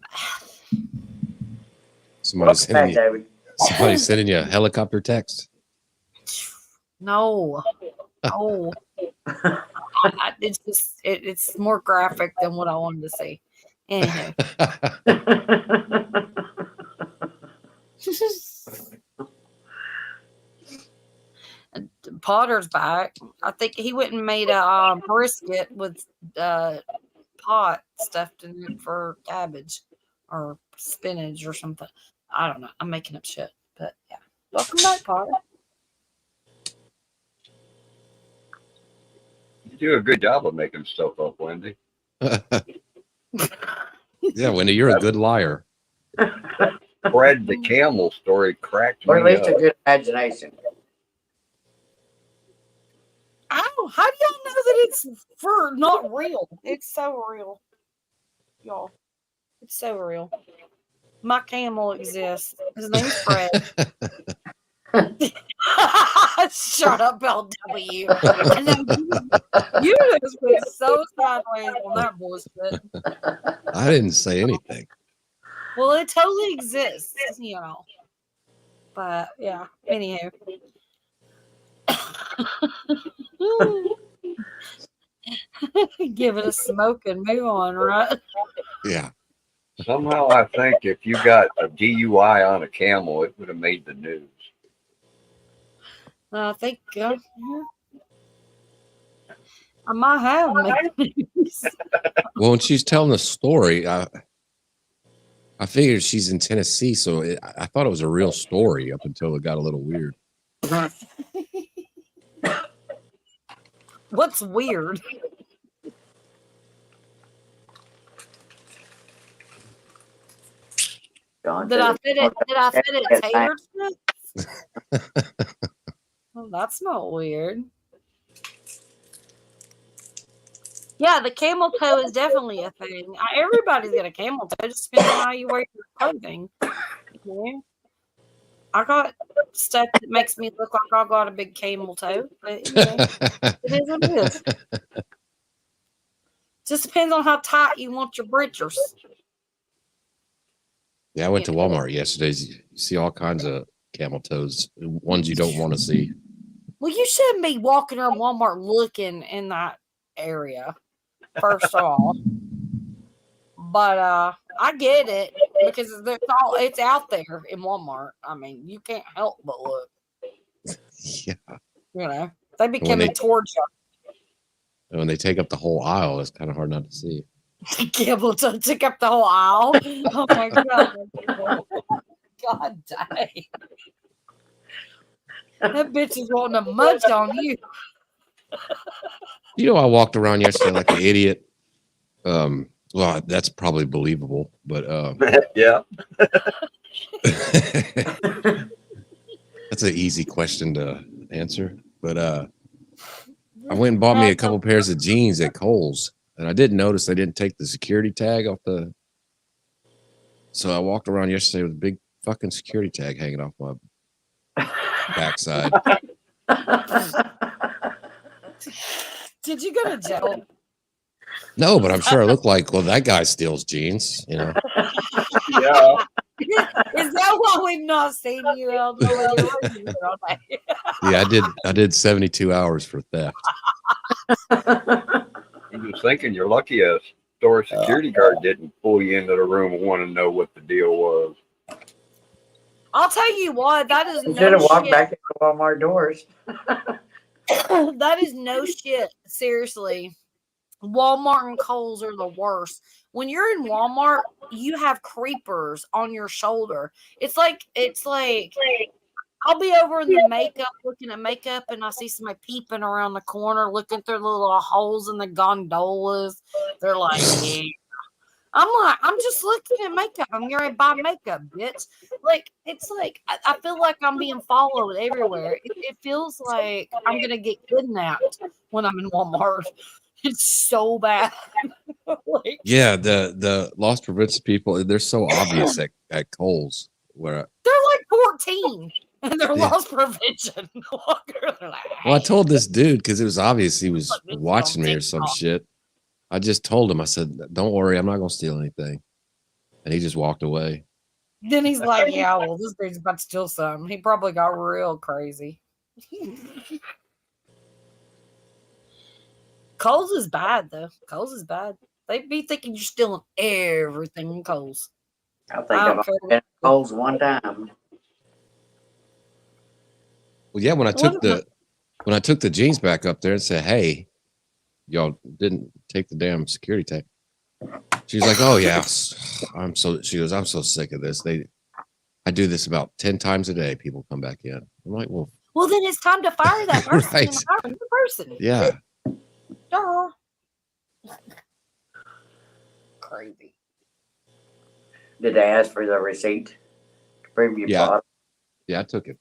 Somebody's sending you, David. somebody's sending you a helicopter text. No. It's just it's more graphic than what I wanted to see. Anyway. Potter's back. I think he went and made a brisket with pot stuffed in it for cabbage or spinach or something. I don't know. I'm making up shit, but yeah. Welcome back, Potter. You do a good job of making stuff up, Wendy. Yeah, Wendy, you're a good liar. Fred the camel story cracked Or at me least up. a good imagination. Ow, how do y'all know that it's for not real? It's so real. Y'all. It's so real. My camel exists. His name's Fred. Shut up, LW. I know you just went so sideways on that bullshit. I didn't say anything. Well, it totally exists, you know. But yeah, anywho. Give it a smoke and move on, right? Yeah. Somehow I think if you got a DUI on a camel, it would have made the news. I think yeah. I might have made Well, when she's telling the story, I figured she's in Tennessee, so I thought it was a real story up until it got a little weird. What's weird? John Did said I it- fit it? Did I fit it tater chips? Well, that's not weird. Yeah, the camel toe is definitely a thing. Everybody's got a camel toe. It just depends on how you wear your clothing. Yeah. I got stuff that makes me look like I got a big camel toe, but you know, it is what it is. Just depends on how tight you want your britchers. Yeah, I went to Walmart yesterday. You see all kinds of camel toes, ones you don't want to see. Well, you shouldn't be walking around Walmart looking in that area, first of all. But I get it because it's out there in Walmart. I mean, you can't help but look. Yeah. You know, they be And when coming they- towards you. And when they take up the whole aisle, it's kind of hard not to see. Able to take up the whole aisle. Oh my god. God dang. That bitch is wanting to munch on you. You know, I walked around yesterday like an idiot. Well, that's probably believable, but Yeah. that's an easy question to answer. But I went and bought me a couple pairs of jeans at Kohl's, and I didn't notice they didn't take the security tag off the. So I walked around yesterday with a big fucking security tag hanging off my backside. Did you go to jail? No, but I'm sure I look like, well, that guy steals jeans, you know. Yeah. Is that why we've not seen you out there? Yeah, I did 72 hours for theft. I'm just thinking you're lucky a store security guard didn't pull you into the room and want to know what the deal was. I'll tell you what, that is You no should have walked shit. back into Walmart doors. That is no shit. Seriously. Walmart and Kohl's are the worst. When you're in Walmart, you have creepers on your shoulder. It's like I'll be over in the makeup, looking at makeup, and I see somebody peeping around the corner, looking through the little holes in the gondolas. They're like, yeah. I'm like, I'm just looking at makeup. I'm going to buy makeup, bitch. Like, it's like, I feel like I'm being followed everywhere. It feels like I'm going to get kidnapped when I'm in Walmart. It's so bad. Like, Yeah, the loss prevention people, they're so obvious at Kohl's. Where they're like 14 and they're Yeah. loss prevention. They're like, well, I "Hey." told this dude because it was obvious he was Look, this is watching on me or some TikTok. shit. I just told him, I said, "Don't worry, I'm not gonna steal anything," and he just walked away. Then he's like, yeah, well, this dude's about to steal something. He probably got real crazy. Kohl's is bad, though. Kohl's is bad. They be thinking you're stealing everything in Kohl's. I think I I've don't care. only been to Kohl's one time. Well, yeah, when I What took the jeans back up there and said, "Hey, y'all didn't take the damn security tag," she's like, "Oh yeah, she goes, I'm so sick of this. I do this about 10 times a day. People come back in." I'm like, "Well, Well, then it's time to fire that person Right. and hire a new person. yeah." Duh. Crazy. Did they ask for the receipt to prove you Yeah. bought it? Yeah, I took it.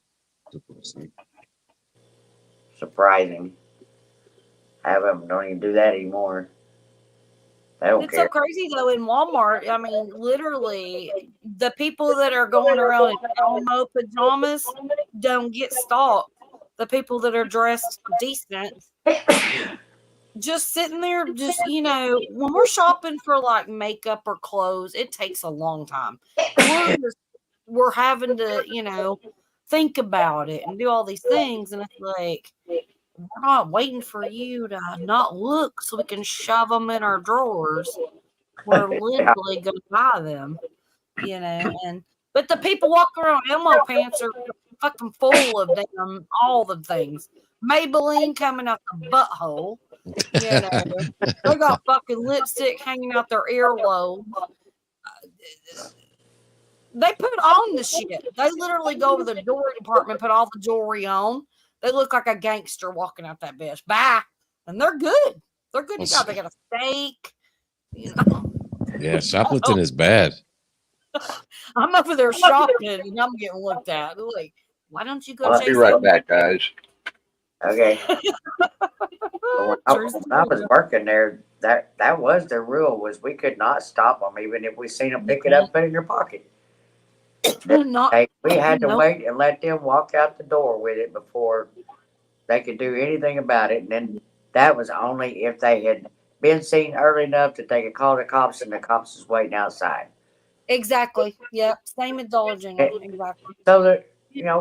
Took the receipt. Surprising. Half of them don't even do that anymore. They don't It's care. so crazy though in Walmart. I mean, literally, the people that are going around in Elmo pajamas don't get stopped. The people that are dressed decent, just sitting there, just when we're shopping for like makeup or clothes, it takes a long time. We're having to, think about it and do all these things, and it's like we're not waiting for you to not look so we can shove them in our drawers. We're literally going to buy them, but the people walking around Elmo pants are fucking full of damn all the things. Maybelline coming out the butthole. They got fucking lipstick hanging out their earlobe. They put on the shit. They literally go to the jewelry department, put all the jewelry on. They look like a gangster walking out that bitch. Bye. And they're good. They're good to go. They got a steak. Yeah, shoplifting is bad. I'm over there shopping and I'm getting looked at. They're like, why don't you go I'll chase be right them? back, guys. Okay. But when I was working there, that was the rule, was we could not stop them even if we seen them pick it up, put it in their pocket. We had to wait and let them walk out the door with it before they could do anything about it. And then that was only if they had been seen early enough that they could call the cops and the cops was waiting outside. Exactly. Yep. Same as Dollar General. Exactly. So that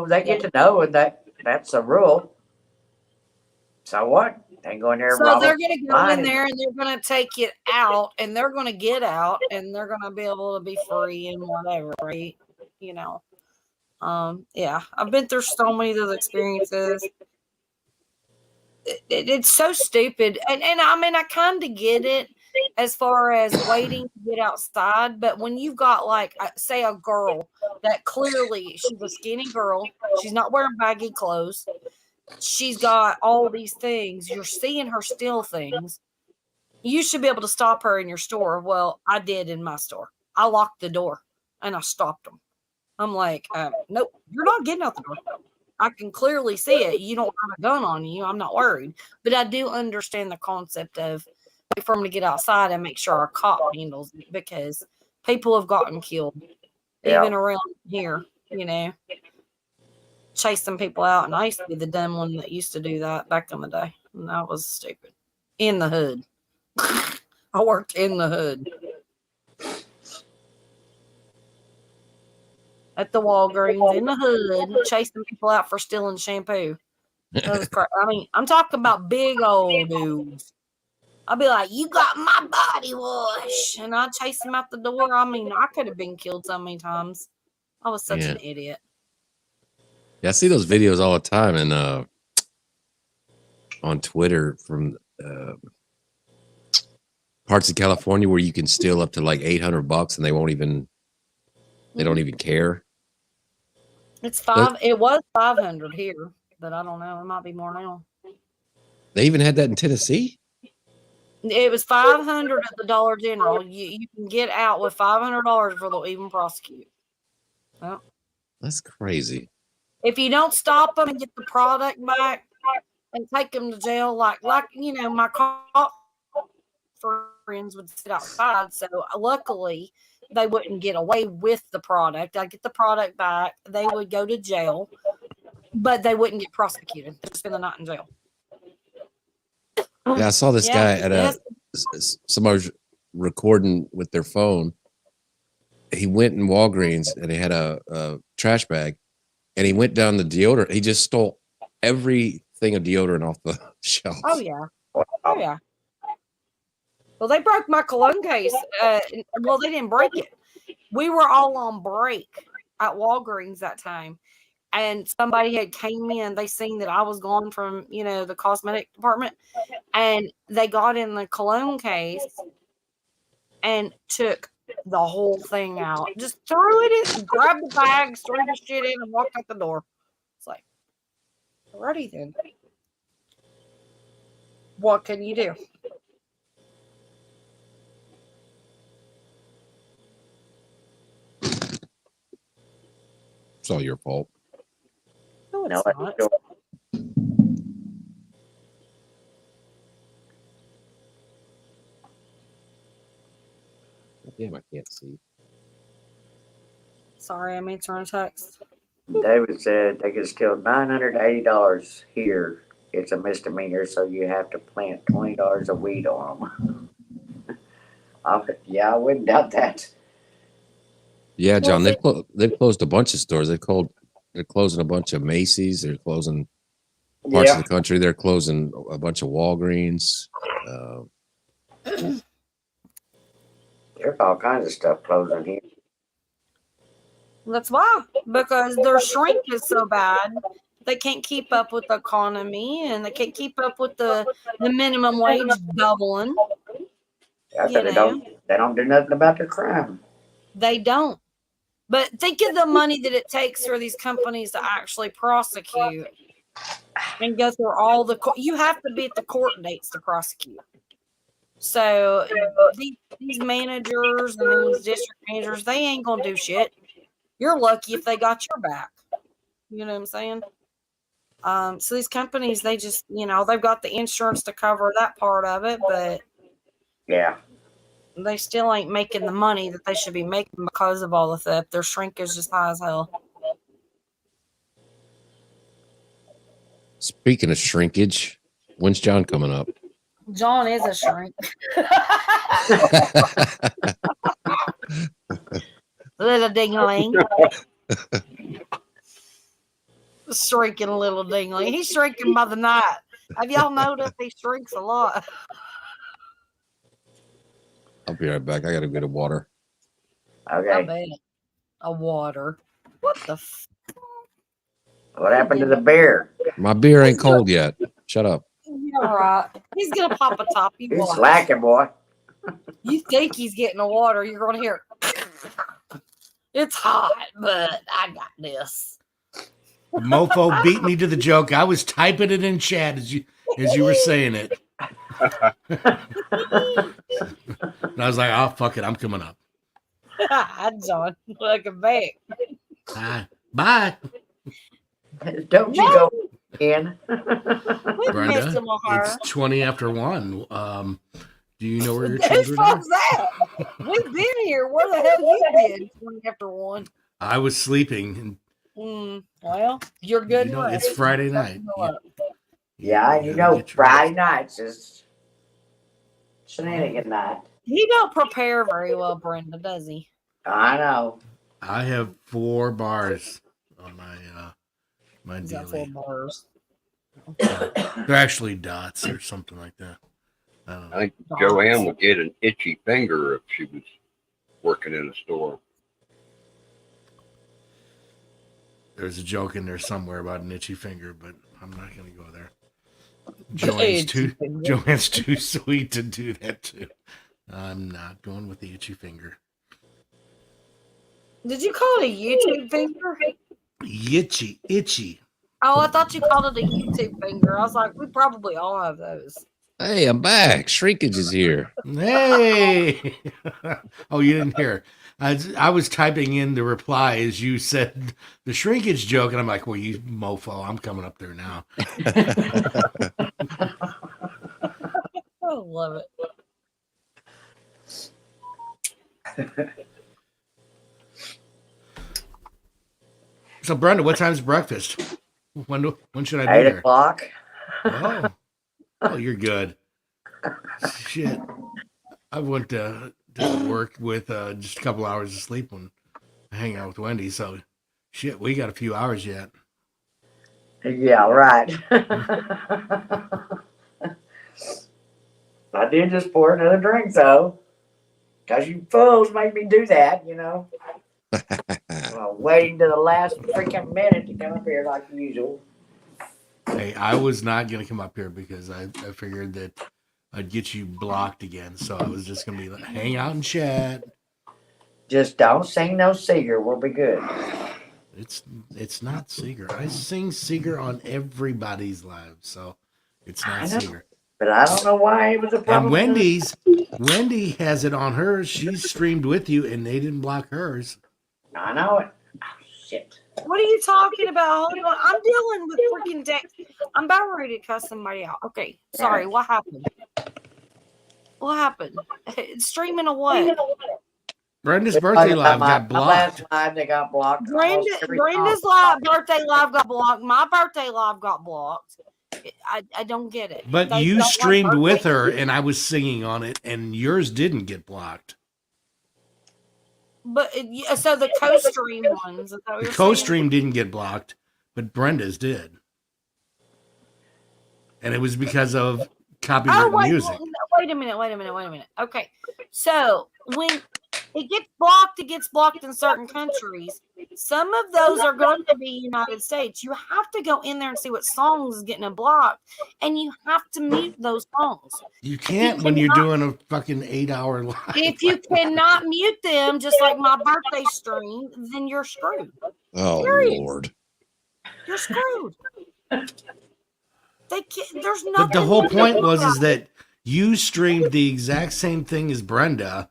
they get to know, and that's a rule. So what? They go in there. So they're going to go in there and they're going to take it out, and they're going to get out, and they're going to be able to be free and whatever, right? Yeah, I've been through so many of those experiences. It's so stupid. And I mean, I kind of get it as far as waiting to get outside. But when you've got, like, say, a girl that clearly she's a skinny girl, she's not wearing baggy clothes, she's got all these things, you're seeing her steal things. You should be able to stop her in your store. Well, I did in my store. I locked the door and I stopped them. I'm like, nope, you're not getting out the door. I can clearly see it. You don't have a gun on you. I'm not worried. But I do understand the concept of wait for them to get outside and make sure our cop handles it, because people have gotten killed, even around here, chasing people out. And I used to be the dumb one that used to do that back in the day. And that was stupid. In the hood. I worked in the hood. At the Walgreens in the hood, chasing people out for stealing shampoo. That was crazy. I mean, I'm talking about big old dudes. I'll be like, "You got my body wash," and I'd chase him out the door. I mean, I could have been killed so many times. I was such an idiot. Yeah, I see those videos all the time, and on Twitter from parts of California where you can steal up to like $800 and they don't even care. It's five. It was 500 here, but I don't know. It might be more now. They even had that in Tennessee. It was 500 at the Dollar General. You can get out with $500 before they'll even prosecute. Well, that's crazy. If you don't stop them and get the product back and take them to jail, like my cop friends would sit outside. So luckily, they wouldn't get away with the product. I'd get the product back. They would go to jail, but they wouldn't get prosecuted. They'd spend the night in jail. Yeah, I saw this guy at somebody was recording with their phone. He went in Walgreens and he had a trash bag, and he went down the deodorant. He just stole everything of deodorant off the shelf. Oh yeah. Oh yeah. Well, they broke my cologne case. Well, they didn't break it. We were all on break at Walgreens that time, and somebody had came in. They seen that I was gone from the cosmetic department, and they got in the cologne case and took the whole thing out. Just threw it in, grabbed the bags, threw the shit in, and walked out the door. It's like, alrighty then. What can you do? It's all your fault. No, it's not. Damn, I can't see. Sorry, I'm answering a text. David said they could steal $980 here. It's a misdemeanor, so you have to plant $20 of weed on them. I wouldn't doubt that. Yeah, John, they've closed a bunch of stores. They're closing a bunch of Macy's. They're closing parts of the country. They're closing a bunch of Walgreens. There's all kinds of stuff closing here. That's why, because their shrink is so bad. They can't keep up with the economy, and they can't keep up with the minimum wage doubling. Yeah, they don't do nothing about the crime. They don't. But think of the money that it takes for these companies to actually prosecute and go through all the you have to be at the court dates to prosecute. So these managers and these district managers, they ain't gonna do shit. You're lucky if they got your back. You know what I'm saying? So these companies, they just, they've got the insurance to cover that part of it, but yeah, they still ain't making the money that they should be making because of all the theft. Their shrink is just high as hell. Speaking of shrinkage, when's John coming up? John is a shrink. Little dingling. Shrinking little dingling. He's shrinking by the night. Have y'all noticed he shrinks a lot? I'll be right back. I gotta get a water. Okay. I bet. A water. What the? What happened to the beer? My beer ain't cold yet. Shut up. You're right. He's gonna pop a top. You He's watch. slacking, boy. You think he's getting the water? You're gonna hear. It's hot, but I got this. Mofo beat me to the joke. I was typing it in chat as you were saying it. And I was like, oh fuck it, I'm coming up. John, welcome back. Bye. Don't you go in. We Brenda, missed him on her. it's 20 after 1. Do you know where your Whose children are? fault's that? We've been here. Where the hell you been? 20 after 1. I was sleeping. Well, you're good. You know, it's Friday night. Yeah, you gotta know, get your Friday nights is shenanigan night. He don't prepare very well, Brenda, does he? I know. I have 4 bars on my He's got 4 daily. bars. They're actually dots or something like that. I don't know. I think Joanne would get an itchy finger if she was working in a store. There's a joke in there somewhere about an itchy finger, but I'm not going to go there. Joanne's too sweet to do that too. I'm not going with the itchy finger. Did you call it a YouTube finger? Itchy. Oh, I thought you called it a YouTube finger. I was like, we probably all have those. Hey, I'm back. Shrinkage is here. Hey! Oh, you didn't hear. I was typing in the reply as you said the shrinkage joke, and I'm like, well, you mofo, I'm coming up there now. I love it. So, Brenda, what time's breakfast? When should I be 8 there? o'clock. Oh, you're good. Shit. I went to work with just a couple hours of sleep when I hang out with Wendy. So, shit, we got a few hours yet. Yeah, right. I did just pour another drink, though. Because you fools made me do that, you know. Waiting to the last freaking minute to come up here like usual. Hey, I was not going to come up here because I figured that I'd get you blocked again. So I was just going to be like, hang out and chat. Just don't sing no Seeger. We'll be good. It's not Seeger. I sing Seeger on everybody's live. So it's I not know. Seeger. But I don't know why it was a problem. And Wendy has it on hers. She's streamed with you and they didn't block hers. I know it. Oh, shit. What are you talking about? Hold on. I'm dealing with freaking deck. I'm about ready to cuss somebody out. Okay. Sorry. What happened? What happened? It's streaming a what? Brenda's birthday live got My last blocked. live, they got blocked. Brenda's birthday live got blocked. My birthday live got blocked. I don't get it. But They you don't like streamed with birthday her streams. and I was singing on it and yours didn't get blocked. But so the co-stream ones. Is that what The you're co-stream didn't get blocked, but Brenda's did. And it was because of saying? copyrighted Oh, music. wait a minute. Okay. So when it gets blocked in certain countries. Some of those are going to be United States. You have to go in there and see what songs is getting blocked, and you have to mute those songs. You can't when you're doing a fucking 8-hour live. If you cannot mute them, just like my birthday stream, then you're screwed. Oh, Period. Lord. You're screwed. They can't, there's nothing. But the whole they can point do was about is that you streamed the exact same thing as Brenda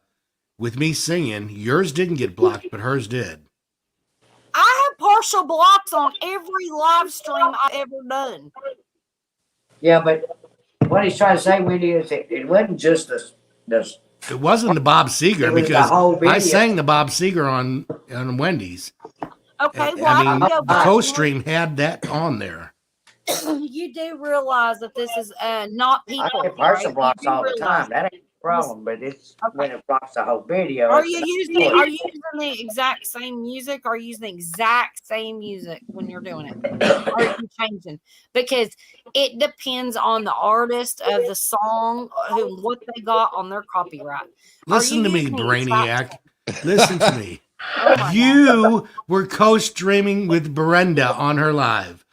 with me singing. Yours didn't get blocked, but hers did. I have partial blocks on every live stream I've ever done. Yeah, but what he's trying to say, Wendy, is it wasn't just the It wasn't the Bob Seger It was the because whole video. I sang the Bob Seger on Wendy's. Okay, well, I mean, can go the back. co-stream had that on there. You do realize that this is not people. I get partial right? blocks You do all the realize time. That ain't a problem, but it's when it blocks the whole video. Are it's you not using good. are you using the exact same music? Or are you using the exact same music when you're doing it? Or are you changing? Because it depends on the artist of the song, what they got on their copyright. Listen to me, using Brainiac. Listen to me. Oh my You were co-streaming with Brenda on her live.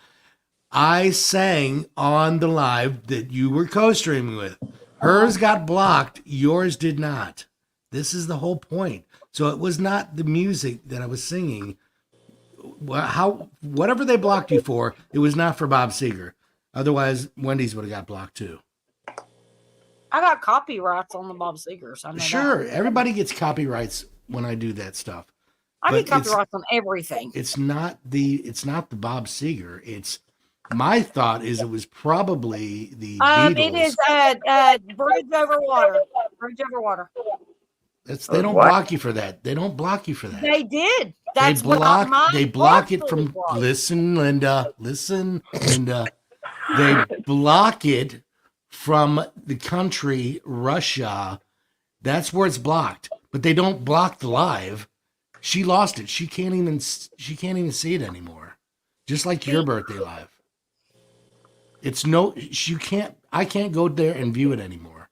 I sang on the live that you were co-streaming with. Hers got blocked. Yours did not. This is the whole point. So it was not the music that I was singing. Whatever they blocked you for, it was not for Bob Seger. Otherwise, Wendy's would have got blocked too. I got copyrights on the Bob Segers. I know Sure, that. everybody gets copyrights when I do that stuff. I but get copyrights on everything. It's not the Bob Seger. It's my thought is it was probably the Beatles. It is Bridge Over Water. Bridge Over Water. They don't block you for that. They don't block you for that. They did. That's what mine They block it from. was. Listen, Linda. Listen, Linda. They block it from the country Russia. That's where it's blocked. But they don't block the live. She lost it. She can't even see it anymore. Just like your birthday live. I can't go there and view it anymore.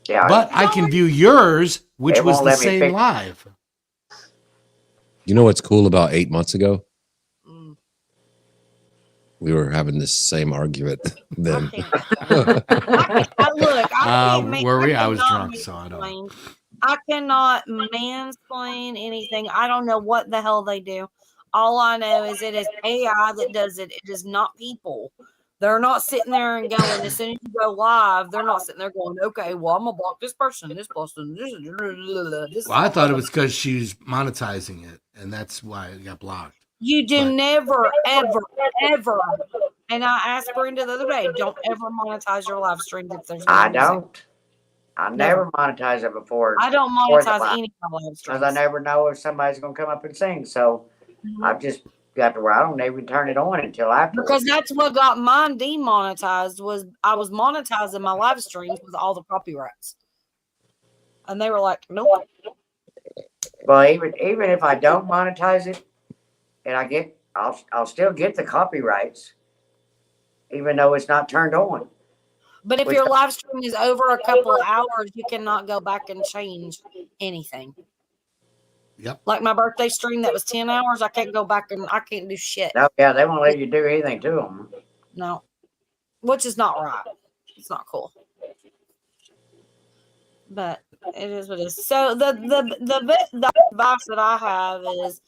Yeah. But I can view yours, which It was won't the let me same pick- live. You know what's cool about 8 months ago? Mm. We were having this same argument then. Look, I can't were we? I cannot was drunk, so I don't. mansplain. I cannot mansplain anything. I don't know what the hell they do. All I know is it is AI that does it. It is not people. They're not sitting there and going, as soon as you go live, they're not sitting there going, okay, well, I'm going to block this person. This. Well, I thought it was because she was monetizing it, and that's why it got blocked. You do But- never, ever, ever. And I asked Brenda the other day, don't ever monetize your live streams if there's no I music. don't. I never monetize it before. I don't before the monetize live, any of my live streams. because I never know if somebody's gonna come up and sing. So I've just got to where I don't even turn it on until after. Because that's what got mine demonetized was I was monetizing my live streams with all the copyrights. And they were like, nope. Well, even if I don't monetize it, and I'll still get the copyrights, even though it's not turned on. But if Which- your live stream is over a couple of hours, you cannot go back and change anything. Yep. Like my birthday stream that was 10 hours, I can't go back and I can't do shit. No, yeah, they won't let you do anything to them. No. Which is not right. It's not cool. But it is what it is. So the advice that I have is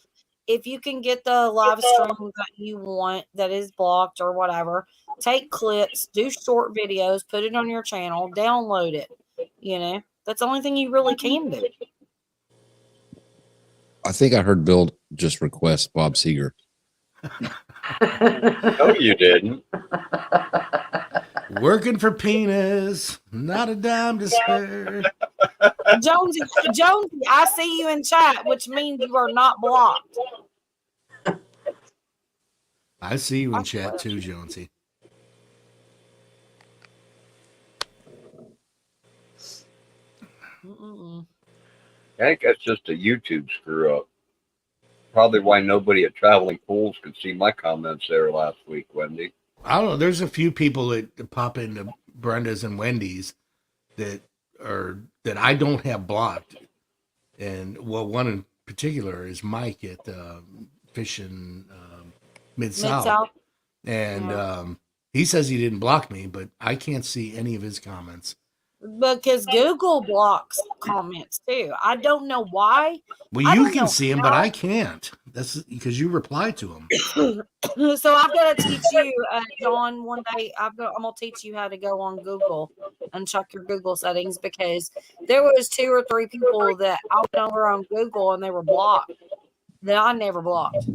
if you can get the live stream that you want that is blocked or whatever, take clips, do short videos, put it on your channel, download it. You know, that's the only thing you really can do. I think I heard Bill just request Bob Seger. No, you didn't. Working for penis, not a dime to spare. Jonesy, I see you in chat, which means you are not blocked. I see you in chat too, Jonesy. Mm-mm. I think that's just a YouTube screw up. Probably why nobody at Traveling Pools could see my comments there last week, Wendy. I don't know. There's a few people that pop into Brenda's and Wendy's that I don't have blocked, and well, one in particular is Mike at Fishing Mid South, Mid-South. and he says he didn't block me, but I can't see any of his comments. Because Google blocks comments too. I don't know why. Well, I you don't can know see him, but how. I can't. That's because you reply to him. So I've got to teach you, John. One day I'm gonna teach you how to go on Google and check your Google settings because there was 2 or 3 people that I went over on Google and they were blocked that I never blocked.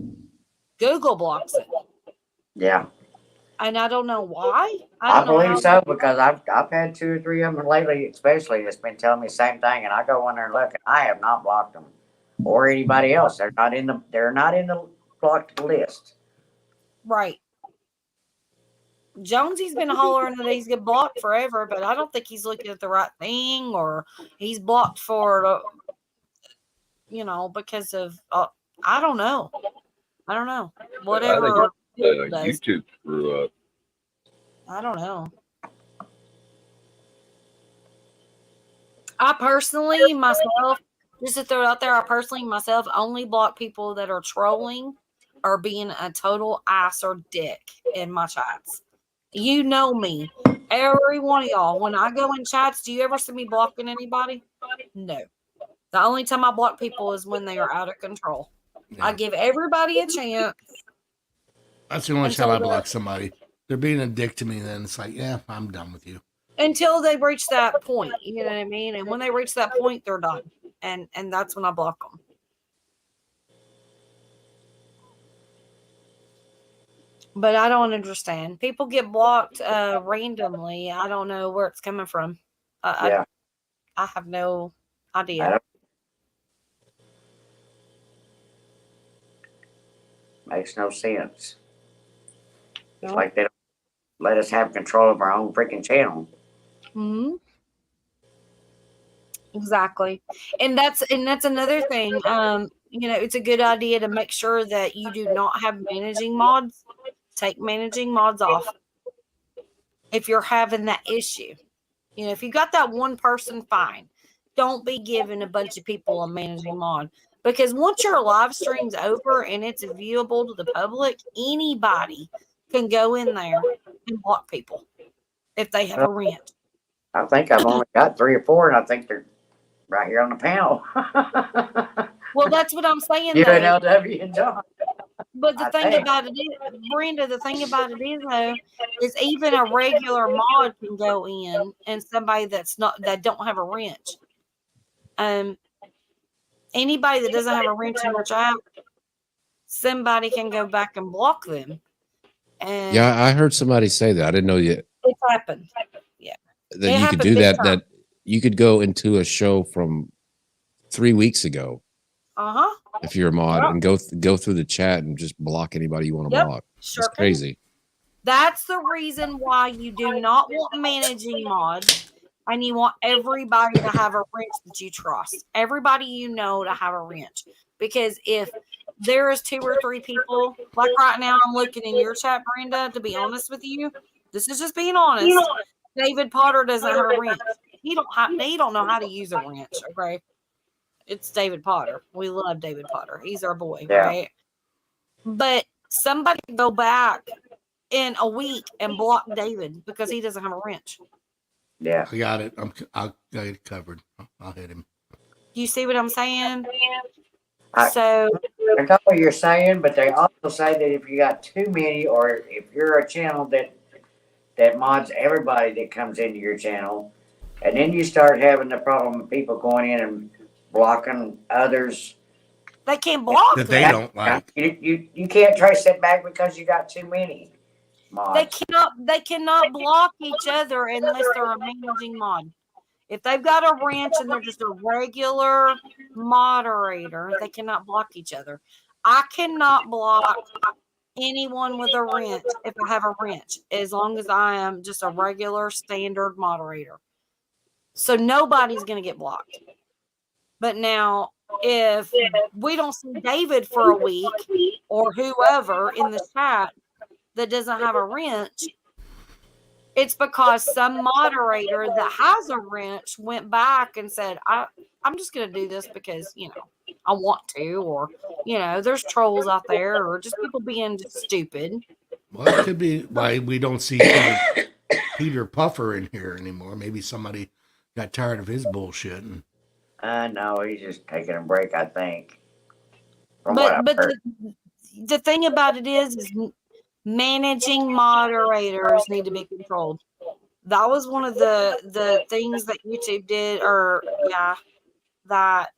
Google blocks it, Yeah, and I don't know why. I don't know believe how- so because I've had 2 or 3 of them lately, especially that's been telling me the same thing, and I go in there and look, and I have not blocked them or anybody else. They're not in the blocked list. Right. Jonesy's been hollering that he's get blocked forever, but I don't think he's looking at the right thing, or he's blocked for, because of I don't know. Whatever. Google does. YouTube screw up. I don't know. I personally myself Just to throw it out there, I personally myself only block people that are trolling or being a total ass or dick in my chats. You know me. Every one of y'all, when I go in chats, do you ever see me blocking anybody? No. The only time I block people is when they are out of control. Yeah. I give everybody a chance. That's the only Until time I the- block somebody. They're being a dick to me, then it's like, yeah, I'm done with you. Until they reach that point, you know what I mean? And when they reach that point, they're done. And that's when I block them. But I don't understand. People get blocked randomly. I don't know where it's coming from. Yeah. I have no I idea. don't- Makes no sense. It's like they don't let us have control of our own freaking channel. Hmm. Exactly. And that's another thing. It's a good idea to make sure that you do not have managing mods. Take managing mods off if you're having that issue. If you got that one person, fine. Don't be giving a bunch of people a managing mod, because once your live stream's over and it's viewable to the public, anybody can go in there and block people if they have a rant. I think I've only got 3 or 4, and I think they're right here on the panel. Well, that's what I'm saying, You though. and LW and John. But the I thing think. about it is, Brenda, the thing about it is, though, is even a regular mod can go in, and somebody that don't have a wrench. Anybody that doesn't have a wrench in your chat, somebody can go back and block them. And Yeah, I heard somebody say that. I didn't know yet it's happened. Yeah, that it you could happened do big that. time. That you could go into a show from 3 weeks ago if you're a mod and go through the chat and just block anybody you want to Yep, block. sure It's crazy. That's the reason why you do not want managing mods, and you want everybody to have a wrench that you trust. Everybody you know to have a wrench. Because if there is 2 or 3 people, like right now, I'm looking in your chat, Brenda, to be honest with you, this is just being honest. David Potter doesn't have a wrench. He don't know how to use a wrench, okay? It's David Potter. We love David Potter. He's our boy, Yeah. right? But somebody go back in a week and block David because he doesn't have a wrench. Yeah. I got it. I'll got it covered. I'll hit him. You see what I'm saying? I got what you're saying, but they also say that if you got too many, or if you're a channel that mods everybody that comes into your channel, and then you start having the problem of people going in and blocking others they can't block that they them. don't like. You can't trace it back because you got too many mods. They cannot block each other unless they're a managing mod. If they've got a wrench and they're just a regular moderator, they cannot block each other. I cannot block anyone with a wrench if I have a wrench, as long as I am just a regular standard moderator. So nobody's going to get blocked. But now, if we don't see David for a week or whoever in the chat that doesn't have a wrench, it's because some moderator that has a wrench went back and said, I'm just going to do this because, I want to, or, there's trolls out there, or just people being just stupid. Well, it could be why we don't see Peter Puffer in here anymore. Maybe somebody got tired of his bullshit. No, he's just taking a break, I think. But the thing about it is managing moderators need to be controlled. That was one of the things that YouTube did, that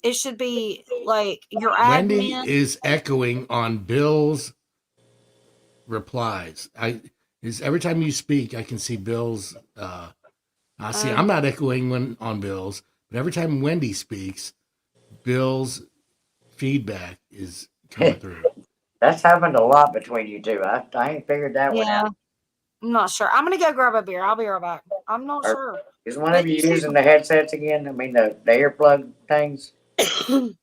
it should be like your Wendy admin is echoing on Bill's replies. Every time you speak, I can see Bill's. I'm not echoing on Bill's, but every time Wendy speaks, Bill's feedback is coming through. That's happened a lot between you two. I ain't figured that one out. I'm not sure. I'm gonna go grab a beer. I'll be right back. I'm not sure. Is one of you using the headsets again? I mean, the earplug things? Oh,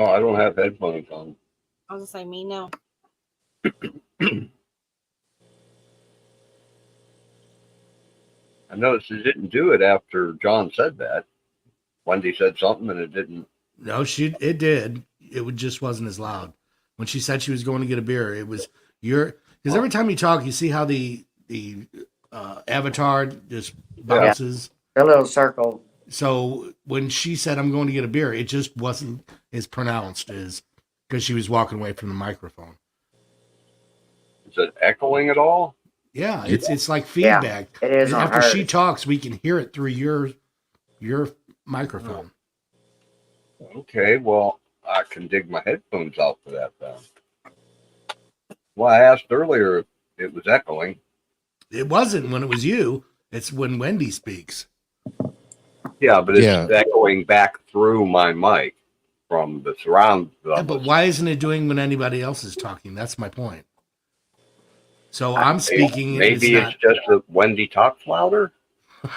I don't have headphones on. I was gonna say me no. I noticed it didn't do it after John said that. Wendy said something and it didn't. No, it did. Just wasn't as loud. When she said she was going to get a beer, it was because every time you talk, you see how the avatar just bounces. The little circle. So when she said, "I'm going to get a beer," it just wasn't as pronounced as because she was walking away from the microphone. Is it echoing at all? Yeah, it's like feedback. It is. And on after hers. she talks, we can hear it through your microphone. Okay, well, I can dig my headphones out for that then. Well, I asked earlier if it was echoing. It wasn't when it was you. It's when Wendy speaks. Yeah, but it's echoing back through my mic from the surround. Yeah, but why isn't it doing when anybody else is talking? That's my point. So I'm speaking. Maybe it's just that Wendy talks louder. No,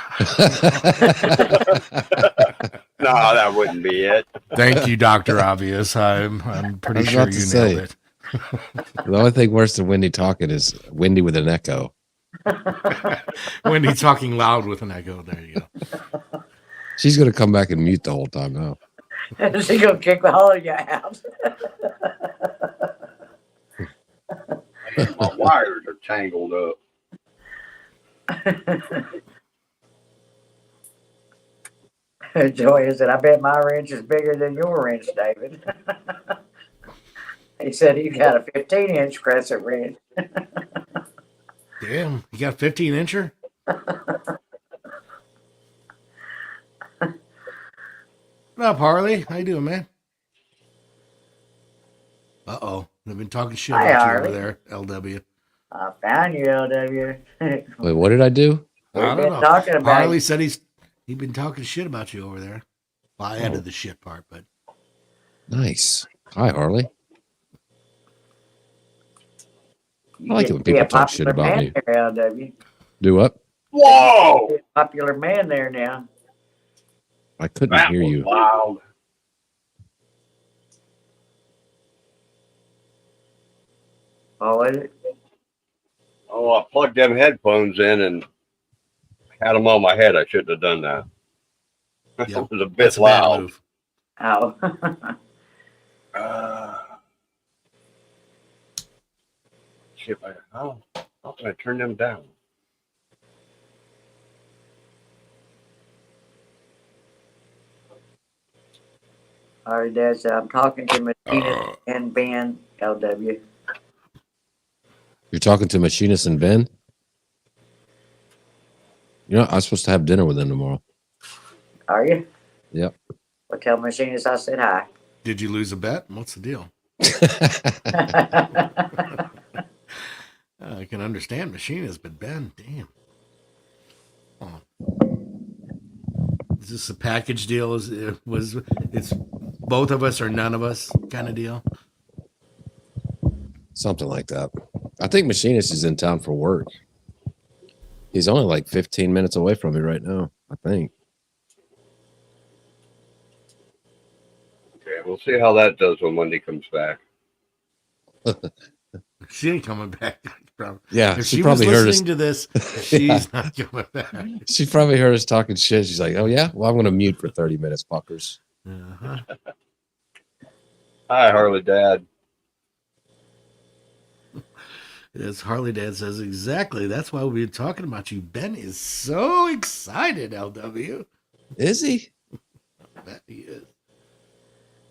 that wouldn't be it. Thank you, Dr. Obvious. I'm pretty sure you nailed it. The only thing worse than Wendy talking is Wendy with an echo. Wendy talking loud with an echo. There you go. She's going to come back and mute the whole time now. She's going to kick all of you out. My wires are tangled up. Joey said, I bet my wrench is bigger than your wrench, David. He said, you got a 15-inch crescent wrench. Damn, you got a 15-incher? What up, Harley? How you doing, man? Uh-oh. I've been talking shit Hi, about you Harley. over there, LW. I found you, LW. Wait, what did I do? We've I been don't know. talking about Harley you. said he's been talking shit about you over there. Well, I added the shit part, but Nice. Hi, Harley. You I like get it when to be people a talk shit popular about man me. there, LW. Do what? Whoa! You're a popular man there now. I couldn't That hear was you. loud. Oh, is it? Oh, I plugged them headphones in and had them on my head. I shouldn't have done that. yeah, It was a bit that's a bad loud. move. Oh. Shit, how can I turn them down? All right, Dad said, I'm talking to Martina and Ben, LW. You're talking to Machinist and Ben? You know, I'm supposed to have dinner with them tomorrow. Are you? Yep. Well, tell Machinist I said hi. Did you lose a bet? What's the deal? I can understand machinist, but Ben, damn. Oh. Is this a package deal? It's both of us or none of us kind of deal? Something like that. I think Machinist is in town for work. He's only like 15 minutes away from me right now, I think. Okay, we'll see how that does when Wendy comes back. She ain't coming back. Yeah, If she she probably was heard listening us. to this, she's not coming back. She probably heard us talking shit. She's like, oh, yeah? Well, I'm going to mute for 30 minutes, fuckers. Uh-huh. Hi, Harley Dad. As Harley Dad says, exactly. That's why we've been talking about you. Ben is so excited, LW. Is he? I bet he is.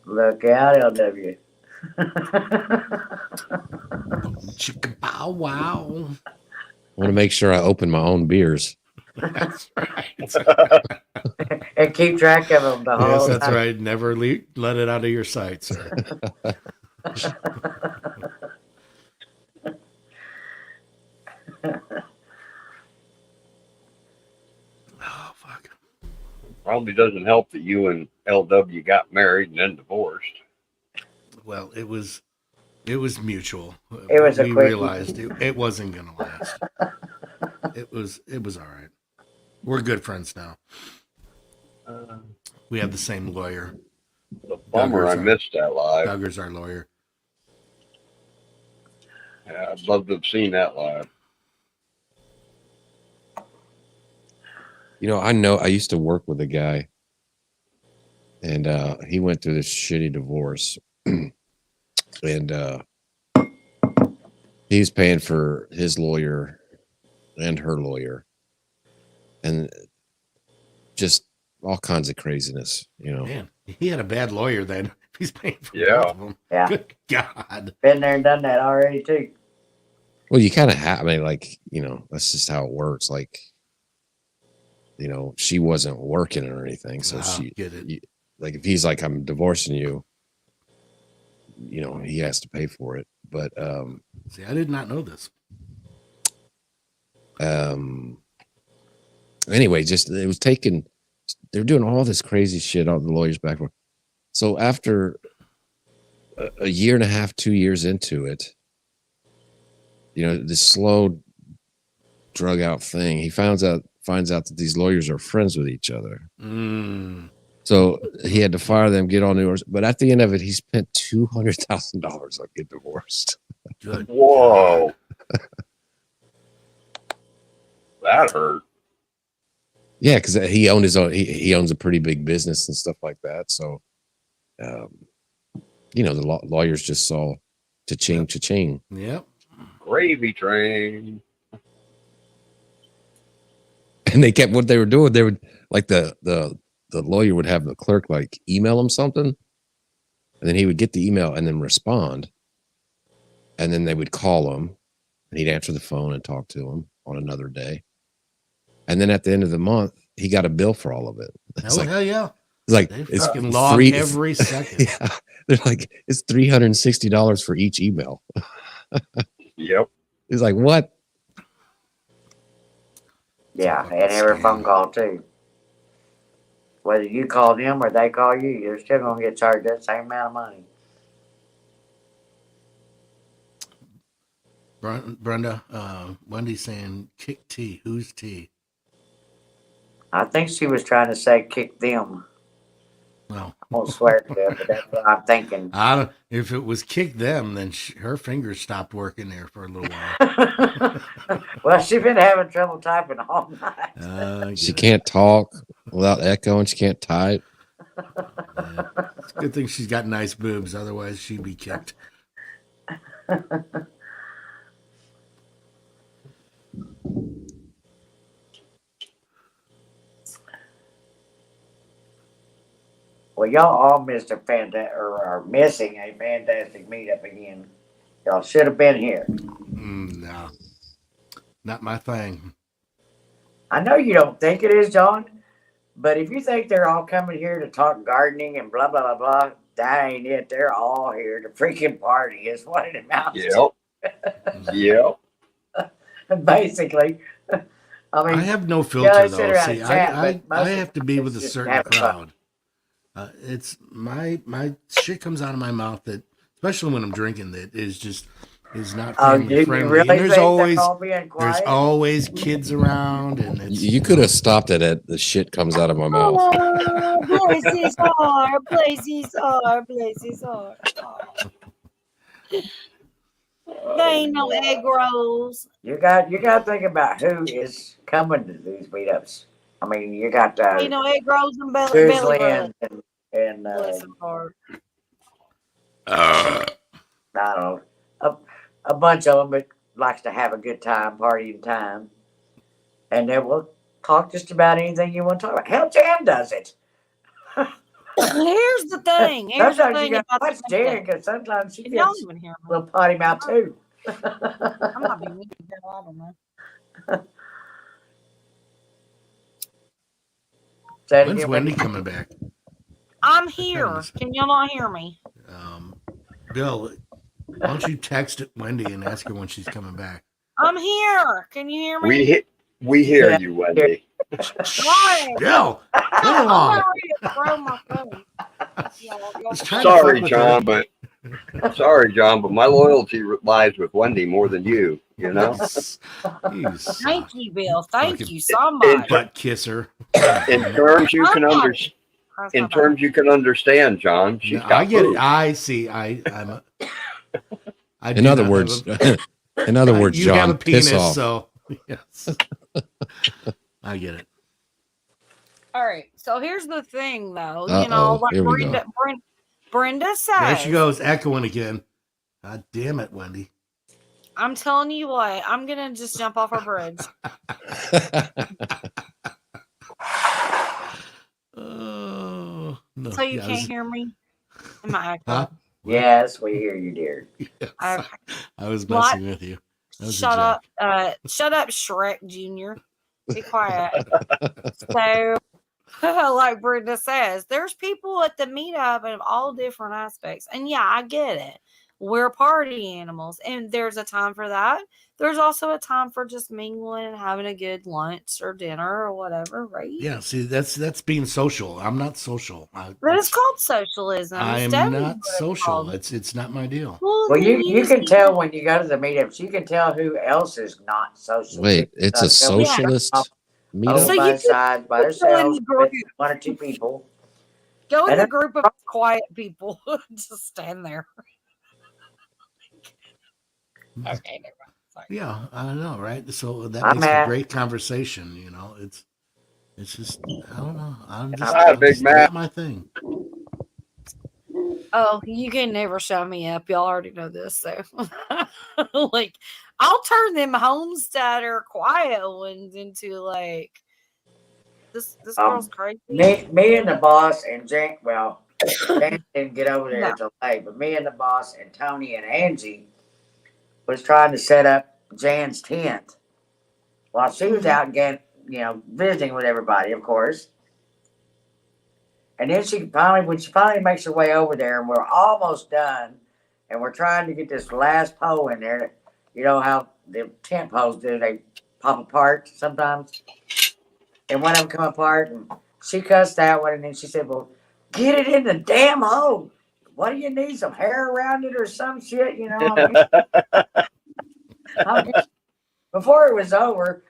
Look out, LW. Chicka bow wow. I want to make sure I open my own beers. That's right. And keep track of them the whole Yes, that's time. right. Never let it out of your sight, sir. Oh, fuck. Probably doesn't help that you and LW got married and then divorced. Well, it was mutual. It was a we quick- realized it wasn't gonna last. It was all right. We're good friends now. We have the same lawyer. The bummer I Duggar's missed that live. Duggar's our lawyer. Yeah, I'd love to have seen that live. I know I used to work with a guy, and he went through this shitty divorce, and he was paying for his lawyer and her lawyer, and just all kinds of craziness, Man, he had a bad lawyer then. He's paying for Yeah. both of them. Yeah. Good God. Been there and done that already too. Well, you kind of have. I mean, like, that's just how it works. Like, she wasn't working or anything, so Get it. like, if he's like, I'm divorcing you, he has to pay for it. But See, I did not know this. anyway, just it was taking. They're doing all this crazy shit on the lawyers back. So after a year and a half, 2 years into it, this slow drug out thing, he finds out that these lawyers are friends with each other. So he had to fire them, get all new lawyers. But at the end of it, he spent $200,000 on get divorced. Good. Whoa. That hurt. Yeah, because he owned his own. He owns a pretty big business and stuff like that. So, the lawyers just saw cha-ching. Yep. Gravy train. And they kept what they were doing. They would like the lawyer would have the clerk like email him something, and then he would get the email and then respond, and then they would call him, and he'd answer the phone and talk to him on another day, and then at the end of the month he got a bill for all of it. It's Oh, hell yeah. It's like They it's fucking log every second. Yeah, they're like it's $360 for each email. Yep. He's like, what? Yeah, and every phone call too. Whether you call them or they call you, you're still gonna get charged that same amount of money. Brenda, Wendy's saying kick T. Who's T? I think she was trying to say kick them. Well, I won't swear to it, but that's what I'm thinking. I don't. If it was kick them, then her fingers stopped working there for a little while. Well, she's been having trouble typing all night. She can't talk without echoing. She can't type. It's a good thing she's got nice boobs. Otherwise, she'd be kicked. Well, y'all all missed are missing a fantastic meetup again. Y'all should have been here. No, not my thing. I know you don't think it is, John, but if you think they're all coming here to talk gardening and blah, blah, blah, blah, that ain't it. They're all here to freaking party is what it amounts to. Yep. Basically. I mean, I have no filter though. around See, and chat, I but most have of to be it's with a just certain having fun. crowd. It's my shit comes out of my mouth that, especially when I'm drinking, that is not family you friendly. really And there's think they're all being quiet? always kids around, and it's You could have stopped it at the shit comes out of my mouth. Blazes are, blazes are, blazes are. They ain't no egg rolls. You got to think about who is coming to these meetups. I mean, you got Ain't no egg rolls and belly Grizzly button. and Bless her heart. I don't know, a bunch of them that likes to have a good time, partying time, and then we'll talk just about anything you want to talk about. Hell, Jan does it. Here's the thing. Here's the Sometimes thing you got about to watch the Jan because sometimes she If y'all gets even hear a me, little potty mouth too. I might be weak. I don't know. Say it When's again, Wendy coming back? I'm here. Can y'all not hear me? Bill, why don't you text Wendy and ask her when she's coming back? I'm here. Can you hear me? We hear you, Wendy. Why? Bill, come I'm along. not ready to throw my phone. Y'all- Sorry, John, but my loyalty lies with Wendy more than you. You know. Thank you, Bill. Thank Fucking you so much. Butt kisser. In terms you can understand. In terms you can understand, John. She's got I get boobs. it. I see. In other words, in other words, you have a John, piss penis, off. so yes, I get it. All right. So here's the thing, though. Uh-oh, You know, like here we go. Brenda says. There she goes, echoing again. God damn it, Wendy. I'm telling you what, I'm gonna just jump off our bridge. Oh no. So you can't hear me? Am I echoing? Huh? Yes, we hear you, dear. Yes. Okay. I was Well, messing with you. That was a Shut joke. up. Shut up, Shrek Jr. Be quiet. So, like Brenda says, there's people at the meetup of all different aspects. And yeah, I get it. We're party animals, and there's a time for that. There's also a time for just mingling and having a good lunch or dinner or whatever, right? Yeah, see, that's being social. I'm not social. But it's called socialism. I'm Instead of not what it's social. called. It's not my deal. Well, Well, then you just can need tell to- when you go to the meetups. You can tell who else is not social. Wait, it's a socialist So meetup? Over you by can side by go in themselves the group. with one or two people. Go in And the group of quiet people. Just stand there. Okay, never mind. Sorry. Yeah, I know, right? So that I'm makes for at- great conversation. You know, it's just I don't know. I'm just, Hi, I'm Big just Mac. not my thing. Oh, you can never show me up. Y'all already know this. So, like, I'll turn them homesteader quiet ones into like this. This girl's crazy. Me and the boss and Jan. Well, Jan didn't get over there No. until late, but me and the boss and Tony and Angie was trying to set up Jan's tent while she was out visiting with everybody, of course. And then when she finally makes her way over there, and we're almost done, and we're trying to get this last pole in there. You know how the tent poles do; they pop apart sometimes. And one of them come apart, and she cussed that one, and then she said, "Well, get it in the damn hole. What do you need? Some hair around it or some shit?" You know. Before it was over,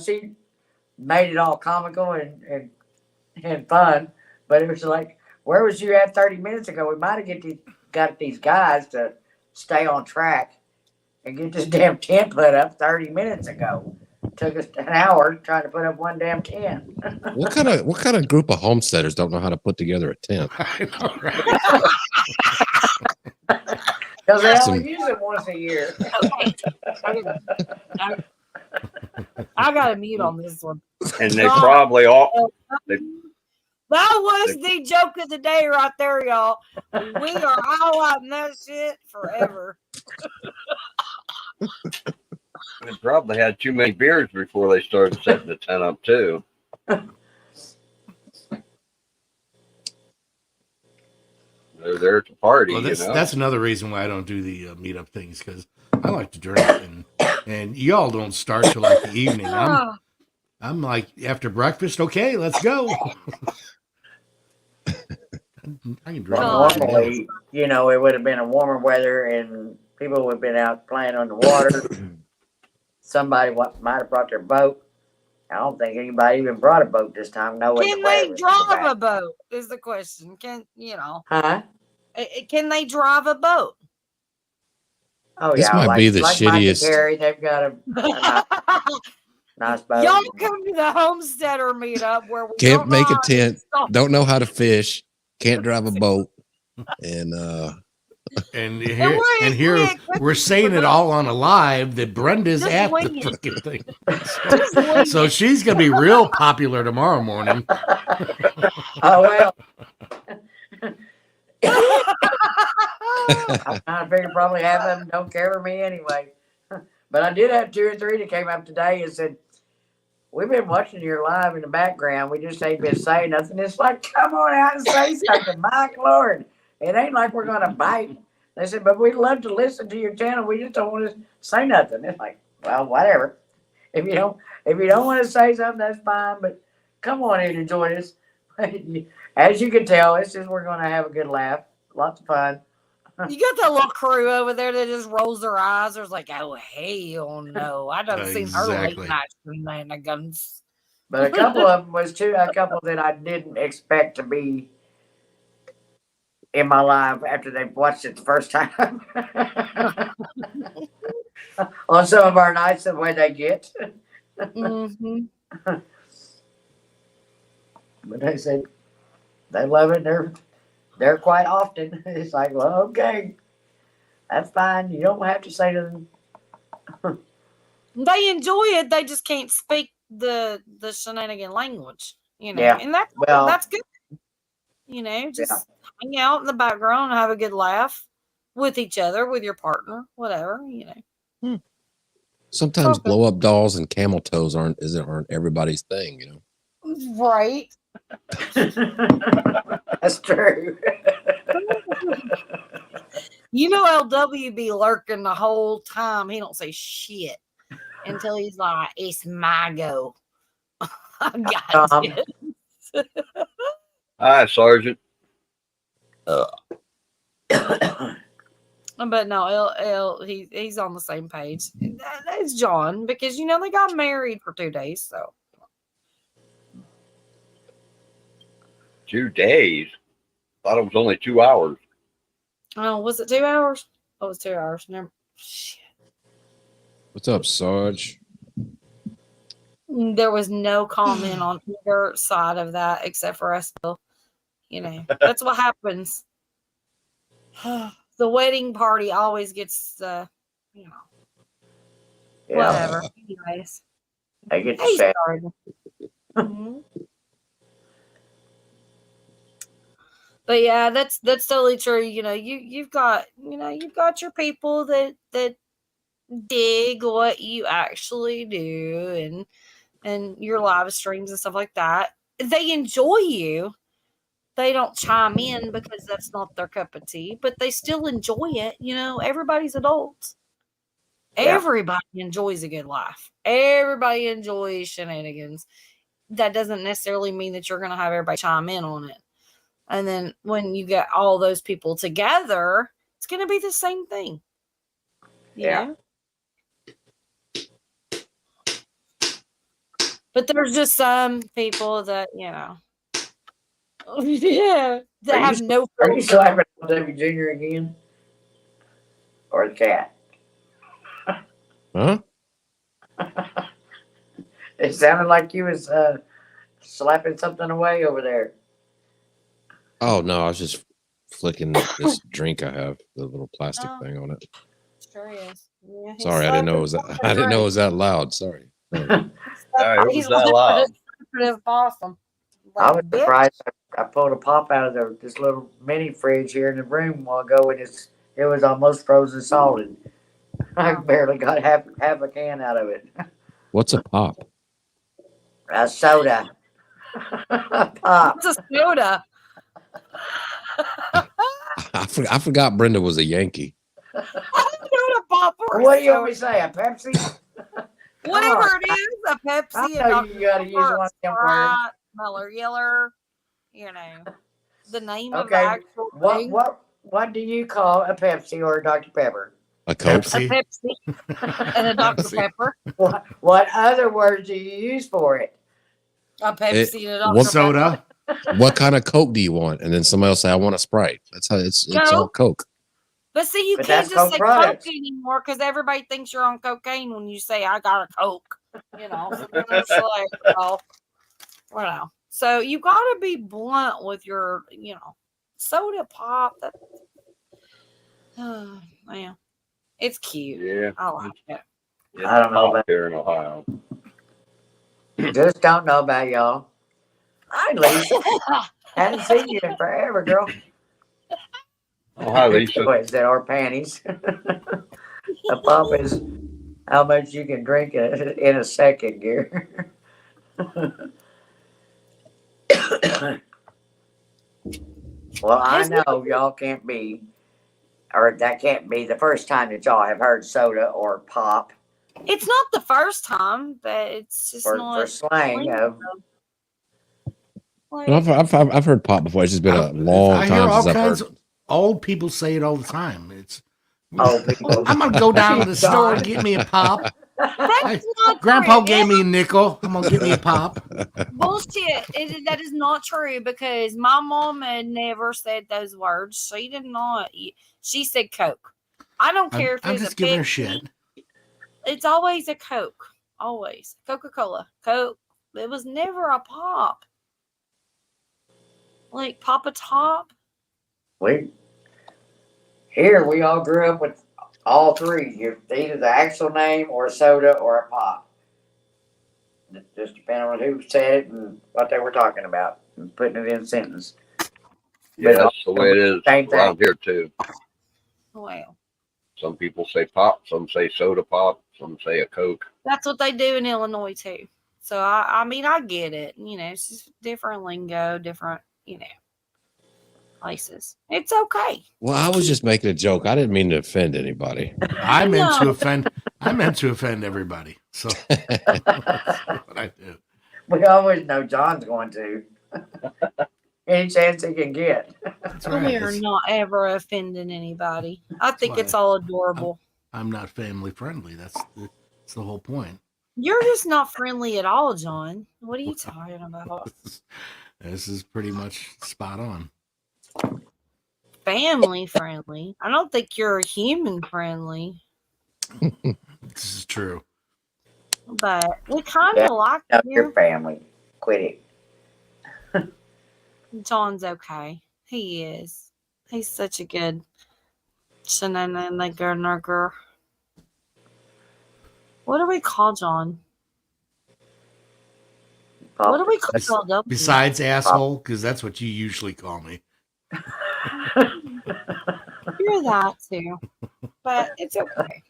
she made it all comical and fun. But it was like, where was you at 30 minutes ago? We might have got these guys to stay on track and get this damn tent put up 30 minutes ago. It took us an hour trying to put up one damn tent. What kind of group of homesteaders don't know how to put together a tent? I know, right? Because they only use it once a year. I got a mute on this one. And they probably all. That was the joke of the day right there, y'all. We are highlighting that shit forever. They probably had too many beers before they started setting the tent up too. They're there to party. Well, you know? that's another reason why I don't do the meetup things, because I like to drink, and y'all don't start till like the evening. I'm like, after breakfast, okay, let's go. I can drink. Well, normally, it would have been a warmer weather and people would have been out playing on the water. Somebody might have brought their boat. I don't think anybody even brought a boat this time. Can they drive a boat? Is the question. Huh? Can they drive a boat? Oh, This yeah. might be the like Mike and shittiest. Carrie, they've got a nice boat. Y'all come to the homesteader meetup where we Can't don't make know a how to tent, install- don't know how to fish, can't drive a boat, and And here we're saying it all on a live that Brenda's Just at the wing it. freaking thing. Just wing So it. she's gonna be real popular tomorrow morning. Oh, well. I figure probably half of them don't care for me anyway. But I did have 2 or 3 that came up today and said, "We've been watching your live in the background. We just ain't been saying nothing." It's like, come on out and say something. My Lord. It ain't like we're going to bite. They said, "But we'd love to listen to your channel. We just don't want to say nothing." It's like, well, whatever. If you don't want to say something, that's fine. But come on in and join us. As you can tell, we're going to have a good laugh. Lots of fun. You got that little crew over there that just rolls their eyes. There's like, oh, hell no. I don't seen her late Exactly. night shenanigans. But a couple of them a couple that I didn't expect to be in my live after they've watched it the first time. On some of our nights, the way they get. Mm-hmm. But they said they love it. They're quite often. It's like, well, okay, that's fine. You don't have to say to them. They enjoy it. They just can't speak the shenanigan language, you know. Yeah. And that's good. You know, just hang out in the background and have a good laugh with each other, with your partner, whatever, you know. Sometimes Okay. blow up dolls and camel toes aren't everybody's thing, you know. Right. That's true. You know, LW be lurking the whole time. He don't say shit until he's like, "It's my go." I got it. Hi, Sergeant. But no, he's on the same page. That's John, because you know they got married for 2 days. So 2 days. Thought it was only 2 hours. oh, was it 2 hours? Oh, it was 2 hours. Never. Shit. What's up, Sarge? There was no comment on either side of that except for us. You know, that's what happens. The wedding party always gets you know, whatever. Anyways, I get to hey, say. Mhm. But yeah, that's totally true. You know, you've got your people that dig what you actually do and your live streams and stuff like that. They enjoy you. They don't chime in because that's not their cup of tea, but they still enjoy it. You know, everybody's adults. Yeah. Everybody enjoys a good laugh. Everybody enjoys shenanigans. That doesn't necessarily mean that you're going to have everybody chime in on it. And then when you get all those people together, it's going to be the same thing. You know? But there's just some people that, you know, that have no. Are you slapping W Junior again, or the cat? Huh? It sounded like you was slapping something away over there. Oh no, I was just flicking this drink I have, the little plastic thing on it. Sure is. Yeah, Sorry, I didn't know it was that. I didn't know it was that loud. Sorry. It was that loud. It's awesome. I was surprised. I pulled a pop out of this little mini fridge here in the room a while ago, and it was almost frozen solid. I barely got half a can out of it. What's a pop? A soda. Pop. It's a soda. I forgot Brenda was a Yankee. Soda pop or What do you soda. want me to say? A Pepsi? Whatever it is, a Pepsi, I know a you gotta use one of them words. Sprite, Miller Yeller, you know, the name of the Okay. actual thing. What do you call a Pepsi or a Dr. Pepper? A Coke. A Pepsi and a Dr. Pepper. What other words do you use for it? A Pepsi and a Dr. What soda? What kind of Coke do you want? And then somebody will say, I want a Sprite. That's how it's all Coke. But see, you But can't that's just Coke say products. Coke anymore because everybody thinks you're on cocaine when you say I got a Coke. You know, so then it's like, well, you know. So you got to be blunt with your, you know, soda pop. That, yeah, it's cute. Yeah. I like it. I don't know about here in Ohio. Just don't know about y'all. Hi, Lisa. Haven't seen you in forever, girl. Oh, hi, Lisa. Is that our panties? A pop is how much you can drink in a second, Gary. Well, I know y'all can't be, or that can't be the first time that y'all have heard soda or pop It's not the first time, but it's just for not slang of. like, I've heard pop before. It's just been a long I hear time all since I've kinds heard. of old people say it all the time. It's Oh, people. I'm gonna go down to the store and get me a pop. that's not Grandpa true. gave me a nickel. I'm gonna get me a pop. Bullshit. That is not true because my mom had never said those words. She did not. She said Coke. I don't care if I'm it's just a giving her Pepsi. shit. It's always a Coke. Always. Coca-Cola. Coke. It was never a pop. Like Papa Top? Here we all grew up with all three. You're either the actual name or a soda or a pop. It just depending on who said it and what they were talking about and putting it in a sentence. Yeah, that's the way it is Same thing. around here too. Wow. Some people say pop, some say soda pop, some say a Coke. That's what they do in Illinois too. So I mean I get it. You know, it's just different lingo, different, places. It's okay. Well, I was just making a joke. I didn't mean to offend anybody. I meant to No. offend. I meant to offend everybody. So that's what I do. We always know John's going to. Any chance he can get. That's We right. are not ever offending anybody. I think why it's all adorable. I'm not family friendly. That's the whole point. You're just not friendly at all, John. What are you talking about? This is pretty much spot on. Family friendly. I don't think you're human friendly, This is true. but we kind of Yeah. like No, it your here. family. Quit it. John's okay. He is. He's such a good shenanigan. What do we call John? What do we call W? Besides asshole, because that's what you usually call me. You're that too, but it's okay.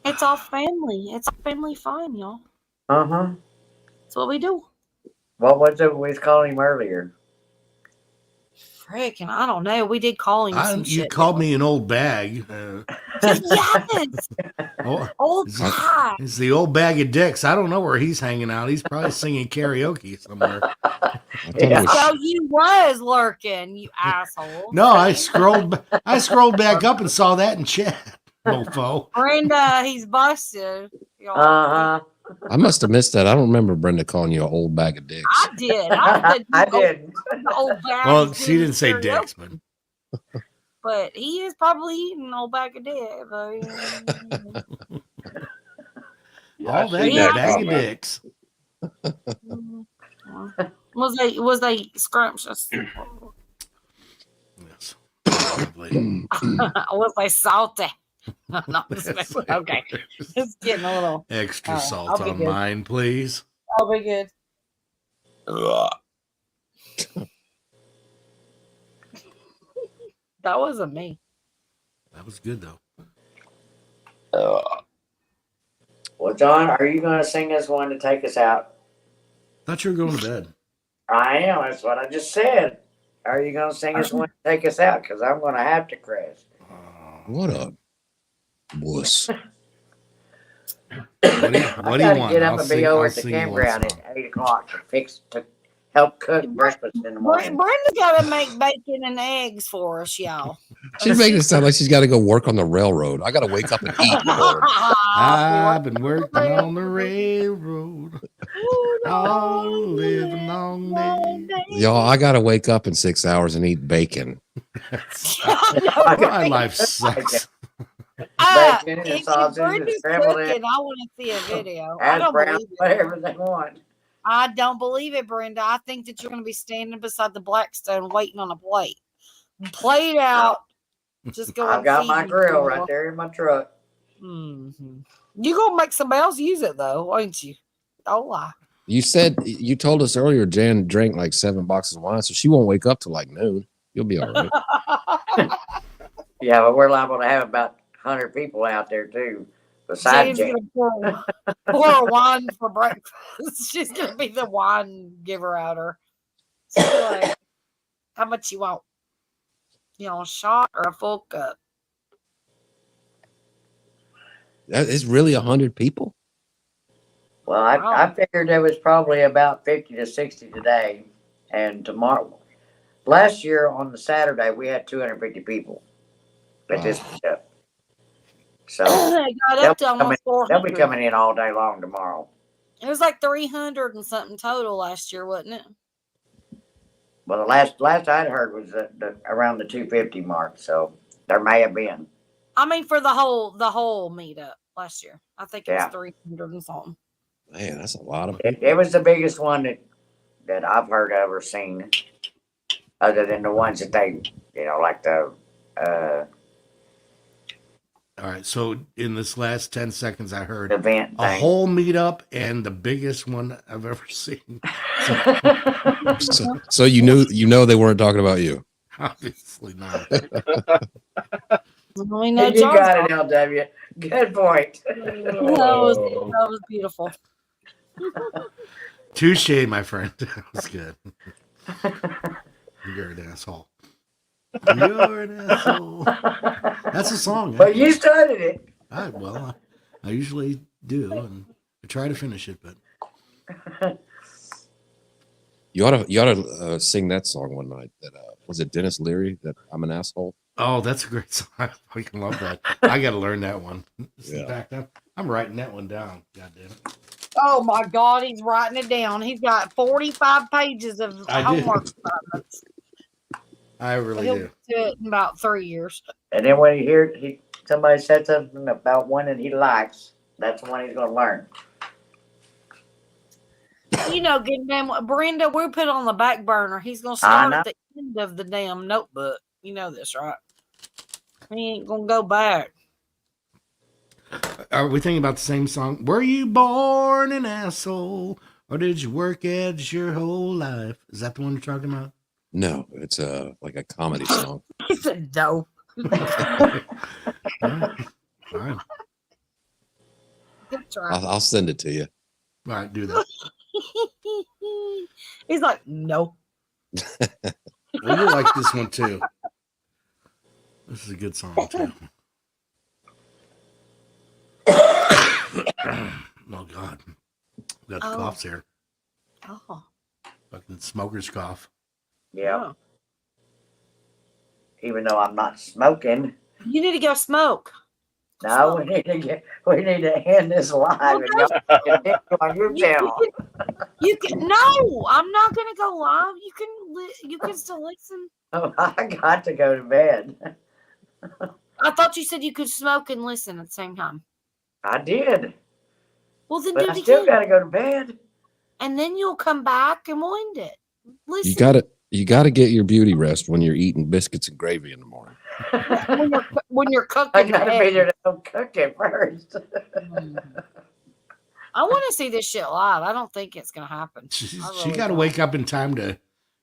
It's all family. It's family fun, y'all. Uh-huh. That's what we do. What was it we was calling him earlier? Frickin', I don't know. We did call him some You shit. called me an old bag. Yes! Oh, Old it's, guy. it's the old bag of dicks. I don't know where he's hanging out. He's probably singing karaoke somewhere. I thought Yeah. it was So you was lurking, you asshole. No, I scrolled back up and saw that in chat. Mofo. Brenda, he's busted. Y'all. Uh-huh. I must have missed that. I don't remember Brenda calling you an old bag of dicks. I did. I said, I you did. old bag Well, is she doing didn't say karaoke. dicks, but But he is probably eating an old bag of dick. But, Yeah, all I that seen Yeah. bag of comment. dicks. was they scrumptious? Yes. Probably. Was they salty? Not okay. It's getting a little. Extra I'll salt be on good. mine, please. I'll be good. That wasn't me. That was good though. Well, John, are you going to sing us one to take us out? Thought you were going to bed. I am. That's what I just said. Are you going to sing us one to take us out? Because I'm going to have to crash. What a wuss. What do you I want? got to get up I'll and be sing- over I'll at the sing you one campground song. at 8 o'clock to help cook breakfast in the morning. Brenda got to make bacon and eggs for us, y'all. She's making it sound like she's got to go work on the railroad. I got to wake up and eat. Lord. I've been working on the railroad all living long day. Y'all, I got to wake up in 6 hours and eat bacon. My life sucks. Bacon and If sausage and Brenda's scrambled cooking, eggs, I want to see a video. I hash don't browns, believe it. whatever they want. I don't believe it, Brenda. I think that you're going to be standing beside the Blackstone waiting on a plate. Plate out. Just go. I've and got feed my me, grill girl. right there in my truck. Mm-hmm. You gonna make somebody else use it though, ain't you? Don't lie. You told us earlier Jan drank like 7 boxes of wine, so she won't wake up till like noon. You'll be all right. Yeah, but we're liable to have about 100 people out there too. Besides Jane's Jan. gonna pour wine for breakfast. She's gonna be the wine giver out her. She's like, how much you want? You want a shot or a full cup? That is really 100 people. Well, I figured there was probably about 50 to 60 today. And tomorrow, last year on the Saturday, we had 250 people at this meetup. So It got up to almost they'll be 400. coming in all day long tomorrow. It was like 300 and something total last year, wasn't it? Well, the last I'd heard was around the 250 mark. So there may have been. I mean, for the whole meetup last year, I think it Yeah. was 300 and something. Man, that's a lot of It, people. it was the biggest one that I've heard of or seen, other than the ones that they, like the. All right. So in this last 10 seconds, I heard Event a thing. whole meetup and the biggest one I've ever seen. So you knew they weren't talking about you. Obviously not. We know You John's got it, LW. Good point. that was beautiful. Touche, my friend. That was good. You're an asshole. You're an asshole. That's a song. But you started it. I usually do, and I try to finish it, but You ought to sing that song one night. That was it, Dennis Leary? That I'm an asshole. oh, that's a great song. I fucking love that. I got to learn that one. Yeah. In fact, I'm writing that one down. God damn it. Oh my God, he's writing it down. He's got 45 pages of I do. homework assignments. I really He'll do. do it in about 3 years. And then when somebody said something about one that he likes, that's the one he's going to learn. Getting damn Brenda, we're put on the back burner. He's gonna I start know. at the end of the damn notebook. You know this, right? He ain't gonna go back. Are we thinking about the same song? Were you born an asshole, or did you work at your whole life? Is that the one you're talking about? No, it's like a comedy song. He said no. All right. Fine. Good try. I'll send it to you. All right, do that. He's like, no. Well, you like this one too. This is a good song too. Oh God, got the coughs here. Oh. Fucking smoker's cough. Yeah. Even though I'm not smoking. You need to go smoke. No, we need to end this live and y'all can get on your channel. You can no. I'm not gonna go live. You can still listen. Oh, I got to go to bed. I thought you said you could smoke and listen at the same time. I did, Well, then but do I it still again, got to go to bed. and then you'll come back and we'll end it. Listen, You gotta get your beauty rest when you're eating biscuits and gravy in the morning. when you're cooking. I got to be eggs. there to help cook it first. I want to see this shit live. I don't think it's gonna happen. She I really got to don't. wake up in time to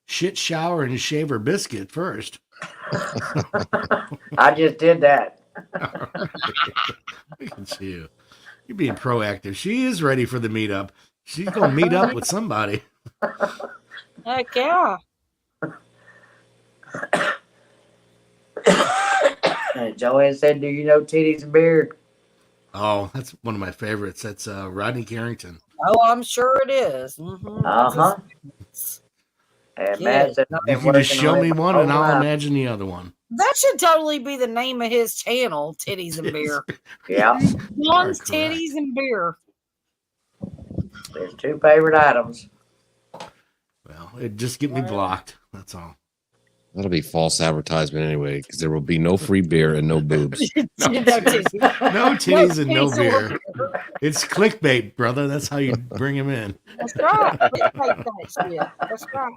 shit, shower, and shave her biscuit first. I just did that. I can see you. You're being proactive. She is ready for the meetup. She's gonna meet up with somebody. Heck yeah. Joanne said, "Do you know titties and beer?" Oh, that's one of my favorites. That's Rodney Carrington. Oh, I'm sure it is. Mm-hmm. Uh-huh. And Matt said, You "I've been can just working show on it me my one, whole and I'll life." imagine the other one. That should totally be the name of his channel, Titties and Beer. Yeah, John's correct. Titties and Beer. there's two favorite items. Well, it just get me blocked. That's all. That'll be false advertisement anyway, because there will be no free beer and no boobs. No titties, no titties and no beer. It's clickbait, brother. That's how you bring him in. That's right. Clickbait that shit. That's right.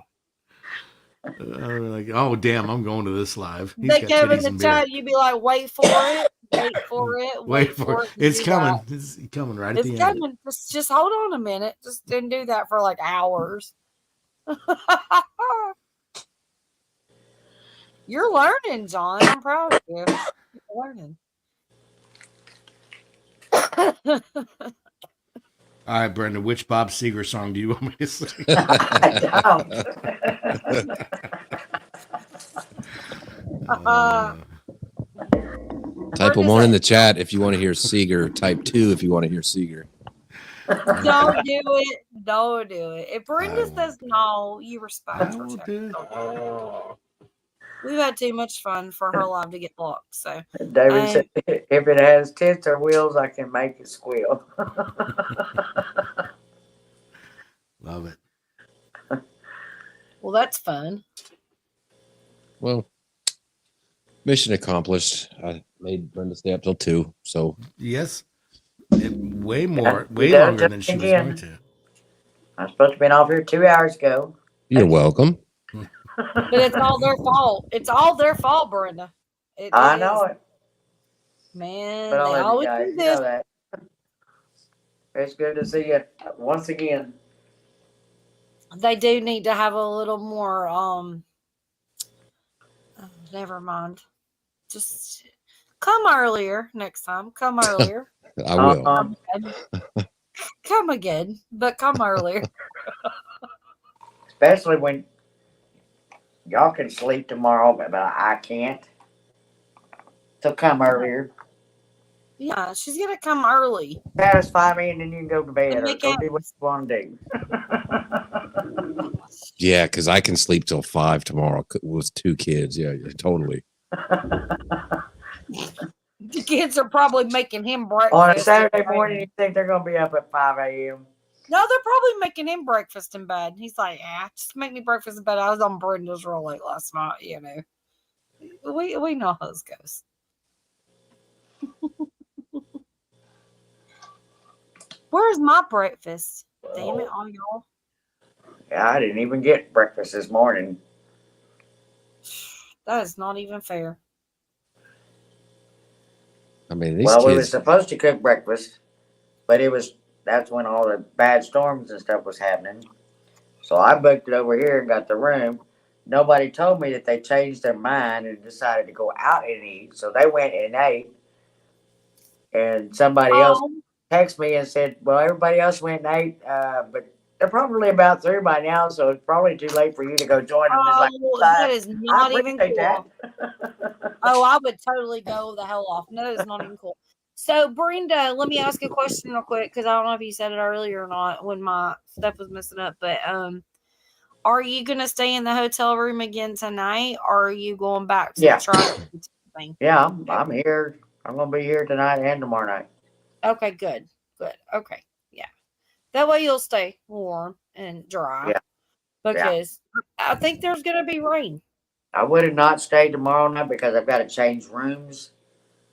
Like, oh damn, I'm going to this live. He's They got go in titties the and beer. chat, you'd be like, wait for it. Wait for it. Wait for it. It's do coming. that. It's coming right at It's the end. coming. Just hold on a minute. Just didn't do that for like hours. You're learning, John. I'm proud of you. You're learning. All right, Brenda, which Bob Seger song do you want me to sing? Type 1 in the chat if you want to hear Seeger. Type 2 if you want to hear Seeger. Don't do it. Don't do it. If Brenda says no, you respect her. We've had too much fun for her live to get blocked. So David said, "If it has tits or wheels, I can make it squeal." Love it. well, that's fun. Well, mission accomplished. I made Brenda stay up till 2. So Yes. way more, You way done it longer to than me she was again. going to. I'm supposed to have been off here 2 hours ago. You're welcome. But it's all their fault. It's all their fault, Brenda. I It know is. it, Man, but I they love you always guys. do You this. know that. It's good to see you once again. They do need to have a little more never mind. Just come earlier next time. Come earlier. I will. Um, Come again, but come earlier. especially when y'all can sleep tomorrow, but I can't. So come earlier. Yeah, she's gonna come early. Satisfy me, and then you can go to bed or make go it- do what you want to do. Yeah, because I can sleep till 5 tomorrow with 2 kids. Yeah, totally. The kids are probably making him breakfast. On a Saturday morning, you think they're going to be up at 5 a.m.? No, they're probably making him breakfast in bed. He's like, just make me breakfast in bed. I was on Brenda's real late last night, you know. We know how this goes. Where's my breakfast? Damn it, all y'all. Yeah, I didn't even get breakfast this morning. That is not even fair. I mean, these Well, we were kids. supposed to cook breakfast, but that's when all the bad storms and stuff was happening. So I booked it over here and got the room. Nobody told me that they changed their mind and decided to go out and eat. So they went and ate. And somebody else texted me and said, well, everybody else went and ate, but they're probably about through by now, so it's probably too late for you to go join them. It's like, that is not I even appreciate cool. Oh, I would totally go the hell off. No, that is not even cool. So, Brenda, let me ask you a question real quick because I don't know if you said it earlier or not when my stuff was messing up. But are you gonna stay in the hotel room again tonight, or are you going back to Yeah. try thing? Yeah, I'm here. I'm gonna be here tonight and tomorrow night. Okay, good. Okay, yeah. That way you'll stay warm and dry. Yeah. Because I think there's gonna be rain. I would have not stayed tomorrow night because I've got to change rooms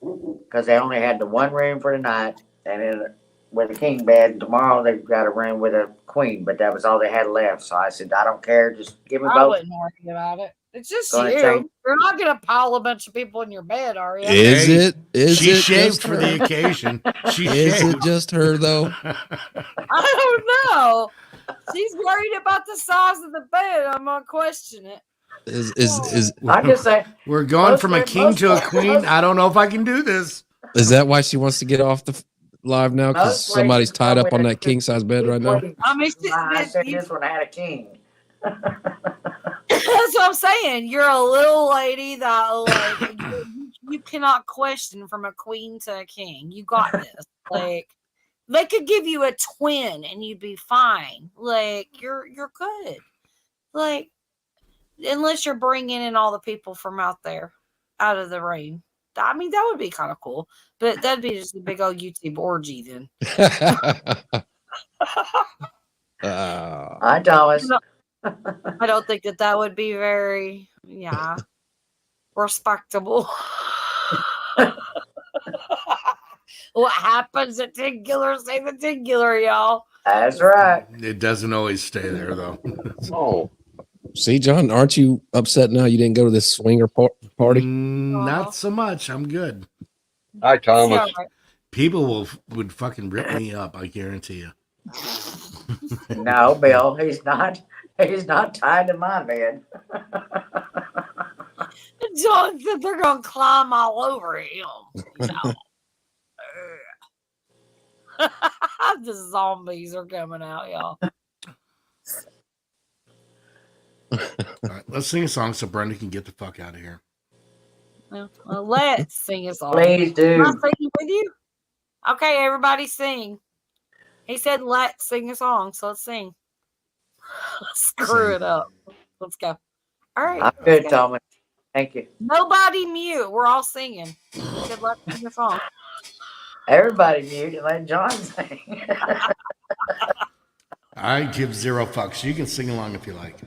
because they only had the one room for the night, and then with a king bed. Tomorrow they've got a room with a queen, but that was all they had left. So I said, I don't care, just give me I both. wouldn't worry about it. It's just Gonna you. change- You're not gonna pile a bunch of people in your bed, are you? Is Hey, it? Is she it shaved just for her? the occasion. She Is shaved. it just her though? I don't know. She's worried about the size of the bed. I'm gonna question it. Is I'm just saying. We're going from a Most- king to a most- queen. most- I don't know if I can do this. is that why she wants to get off the live now? Because Most somebody's places tied come up on with that king size bed right now. I mean, I said this one had a king. that's what I'm saying. You're a little lady that like you cannot question from a queen to a king. You got this. Like they could give you a twin and you'd be fine. Like you're good. Like unless you're bringing in all the people from out there, out of the rain. I mean, that would be kind of cool, but that'd be just a big old YouTube orgy then. Hi, Thomas. I don't think that would be very, respectable. What happens at Tingular, say the Tingular, y'all. That's right. It doesn't always stay there, though. Oh, See, John, aren't you upset now you didn't go to this swinger party? Not so much. I'm good. hi, Thomas. Yeah, right. People would fucking rip me up. I guarantee you. No, Bill, he's not. He's not tied to my bed. John said they're going to climb all over him. No. The zombies are coming out, y'all. All right, let's sing a song so Brenda can get the fuck out of here. Well, let's sing a song. Please do. Am I singing with you? Okay, everybody sing. He said, let's sing a song, so let's sing. Screw it up. Let's go. All right. I'm let's good, go. Thomas. Thank you. Nobody mute. We're all singing. He said, let's sing a song. Everybody mute and let John sing. I give 0 fucks. You can sing along if you like.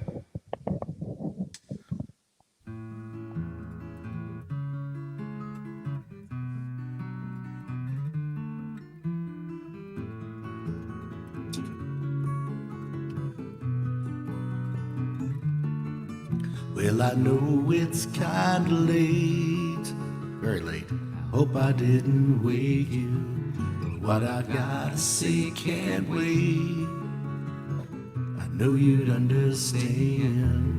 Well, I know it's kinda late, very late. Hope I didn't wake you. What I gotta say can't wait. I know you'd understand.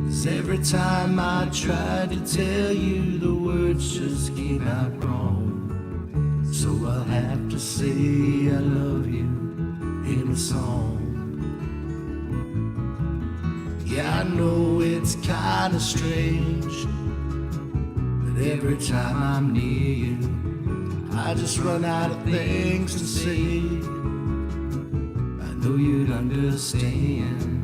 'Cause every time I tried to tell you, the words just came out wrong. So I'll have to say I love you in a song. Yeah, I know it's kinda strange, but every time I'm near you, I just run out of things to say. I know you'd understand.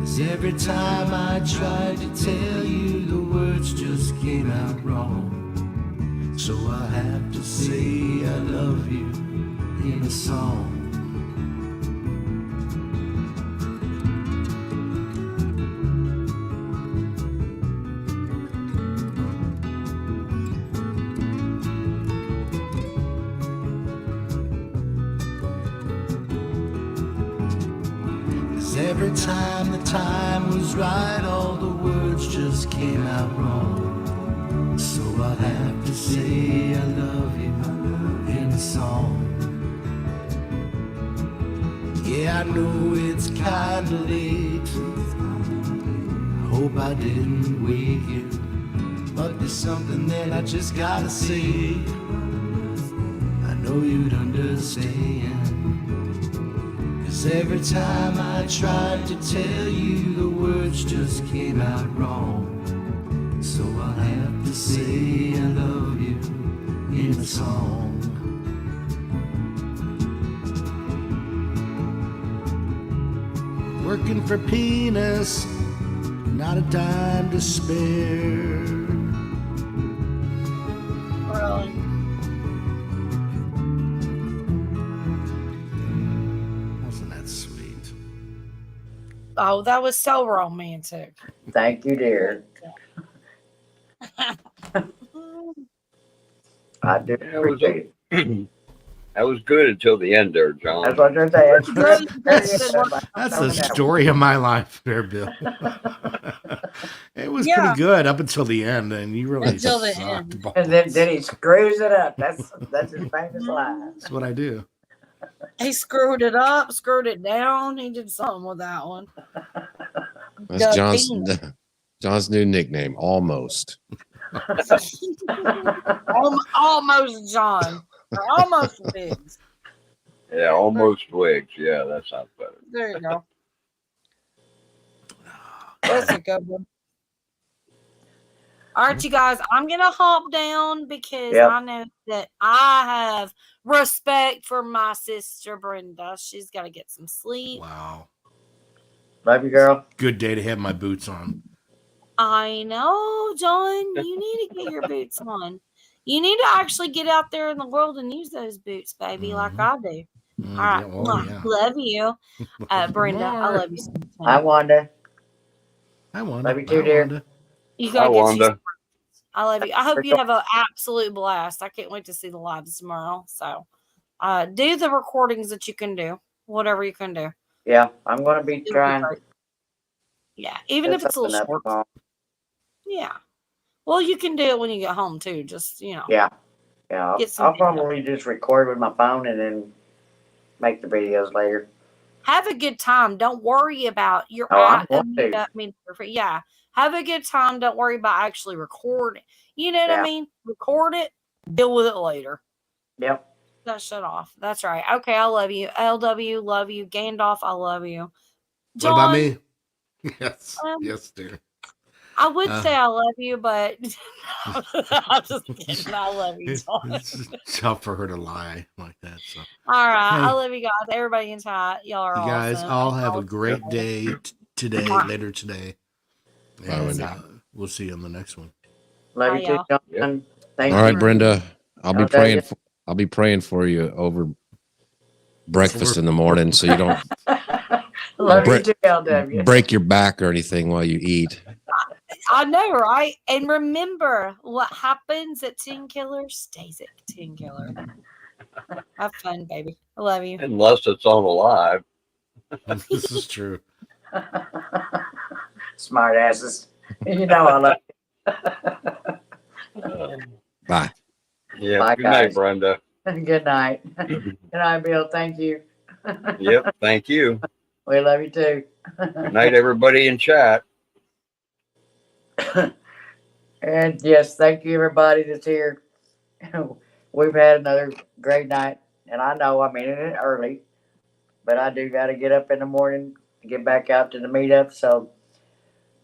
'Cause every time I tried to tell you, the words just came out wrong. So I have to say I love you in a song. Every time the time was right, all the words just came out wrong. So I'll have to say I love you in a song. Yeah, I know it's kinda late. I hope I didn't wake you, but there's something that I just gotta say. I know you'd understand. 'Cause every time I tried to tell you, the words just came out wrong. So I'll have to say I love you in a song. Working for penis, not a dime to spare. Really? Wasn't that sweet? Oh, that was so romantic. Thank you, dear. I do appreciate it. That was good until the end there, John. That's what they're saying. That's the story of my life there, Bill. It was pretty good up until the end, and you really Until the sucked end. balls. And then he screws it up. That's his famous line. That's what I do. He screwed it up, screwed it down. He did something with that one. That's The John's new nickname, Almost. Almost John. Or almost Biggs. Yeah, almost wigs. Yeah, that sounds better. There you go. That's a good one. All right, you guys, I'm going to hop down because I know that I have respect for my sister Brenda. She's got to get some sleep. Wow. Love you, girl. Good day to have my boots on. I know, John. You need to get your boots on. You need to actually get out there in the world and use those boots, baby, like I do. All right. Love you. Brenda, I love you so much. Hi, Wanda. Hi, Wanda. Love you too, dear. You gotta get you. I love you. I hope you have an absolute blast. I can't wait to see the lives tomorrow. So do the recordings that you can do, whatever you can do. Yeah, I'm going to be trying. Yeah, even if it's a little short. Yeah. Well, you can do it when you get home too. Just, you know. Yeah. I'll probably just record with my phone and then make the videos later. Have a good time. Don't worry about your yeah. Have a good time. Don't worry about actually recording. You know what I mean? Record it, deal with it later. Yep. Don't shut off. That's right. Okay, I love you. LW, love you. Gandalf, I love you. John, what about me? Yes. Yes, dear. I would say I love you, but I'm just kidding. I love you, John. It's tough for her to lie like that. So. All right. Hey. I love you guys. Everybody in chat. Y'all are You guys awesome. all have a great day today, later today. And we'll see you on the next one. Love you too, John. Thank you. All right, Brenda. I'll be praying for you over breakfast in the morning, so you don't love you too, LW. break your back or anything while you eat. I know, right? And remember, what happens at 10 Killer stays at 10 Killer. Have fun, baby. I love you. Unless it's on alive. This is true. Smart asses. You know I love Bye. Yeah. Bye, Good night, guys. Brenda. you. Good night. Good night, Bill. Thank you. Yep. Thank you. We love you too. Good night, everybody in chat. And yes, thank you everybody that's here. We've had another great night. And I know I'm in it early, but I do got to get up in the morning to get back out to the meetup. So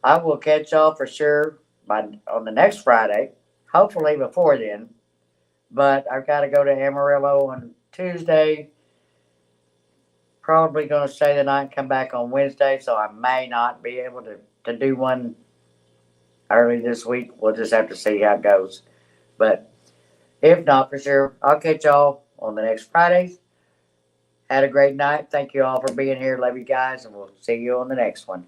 I will catch y'all for sure on the next Friday, hopefully before then. But I've got to go to Amarillo on Tuesday. Probably going to stay the night and come back on Wednesday, so I may not be able to do one early this week. We'll just have to see how it goes. But if not, for sure, I'll catch y'all on the next Friday. Had a great night. Thank you all for being here. Love you guys, and we'll see you on the next one.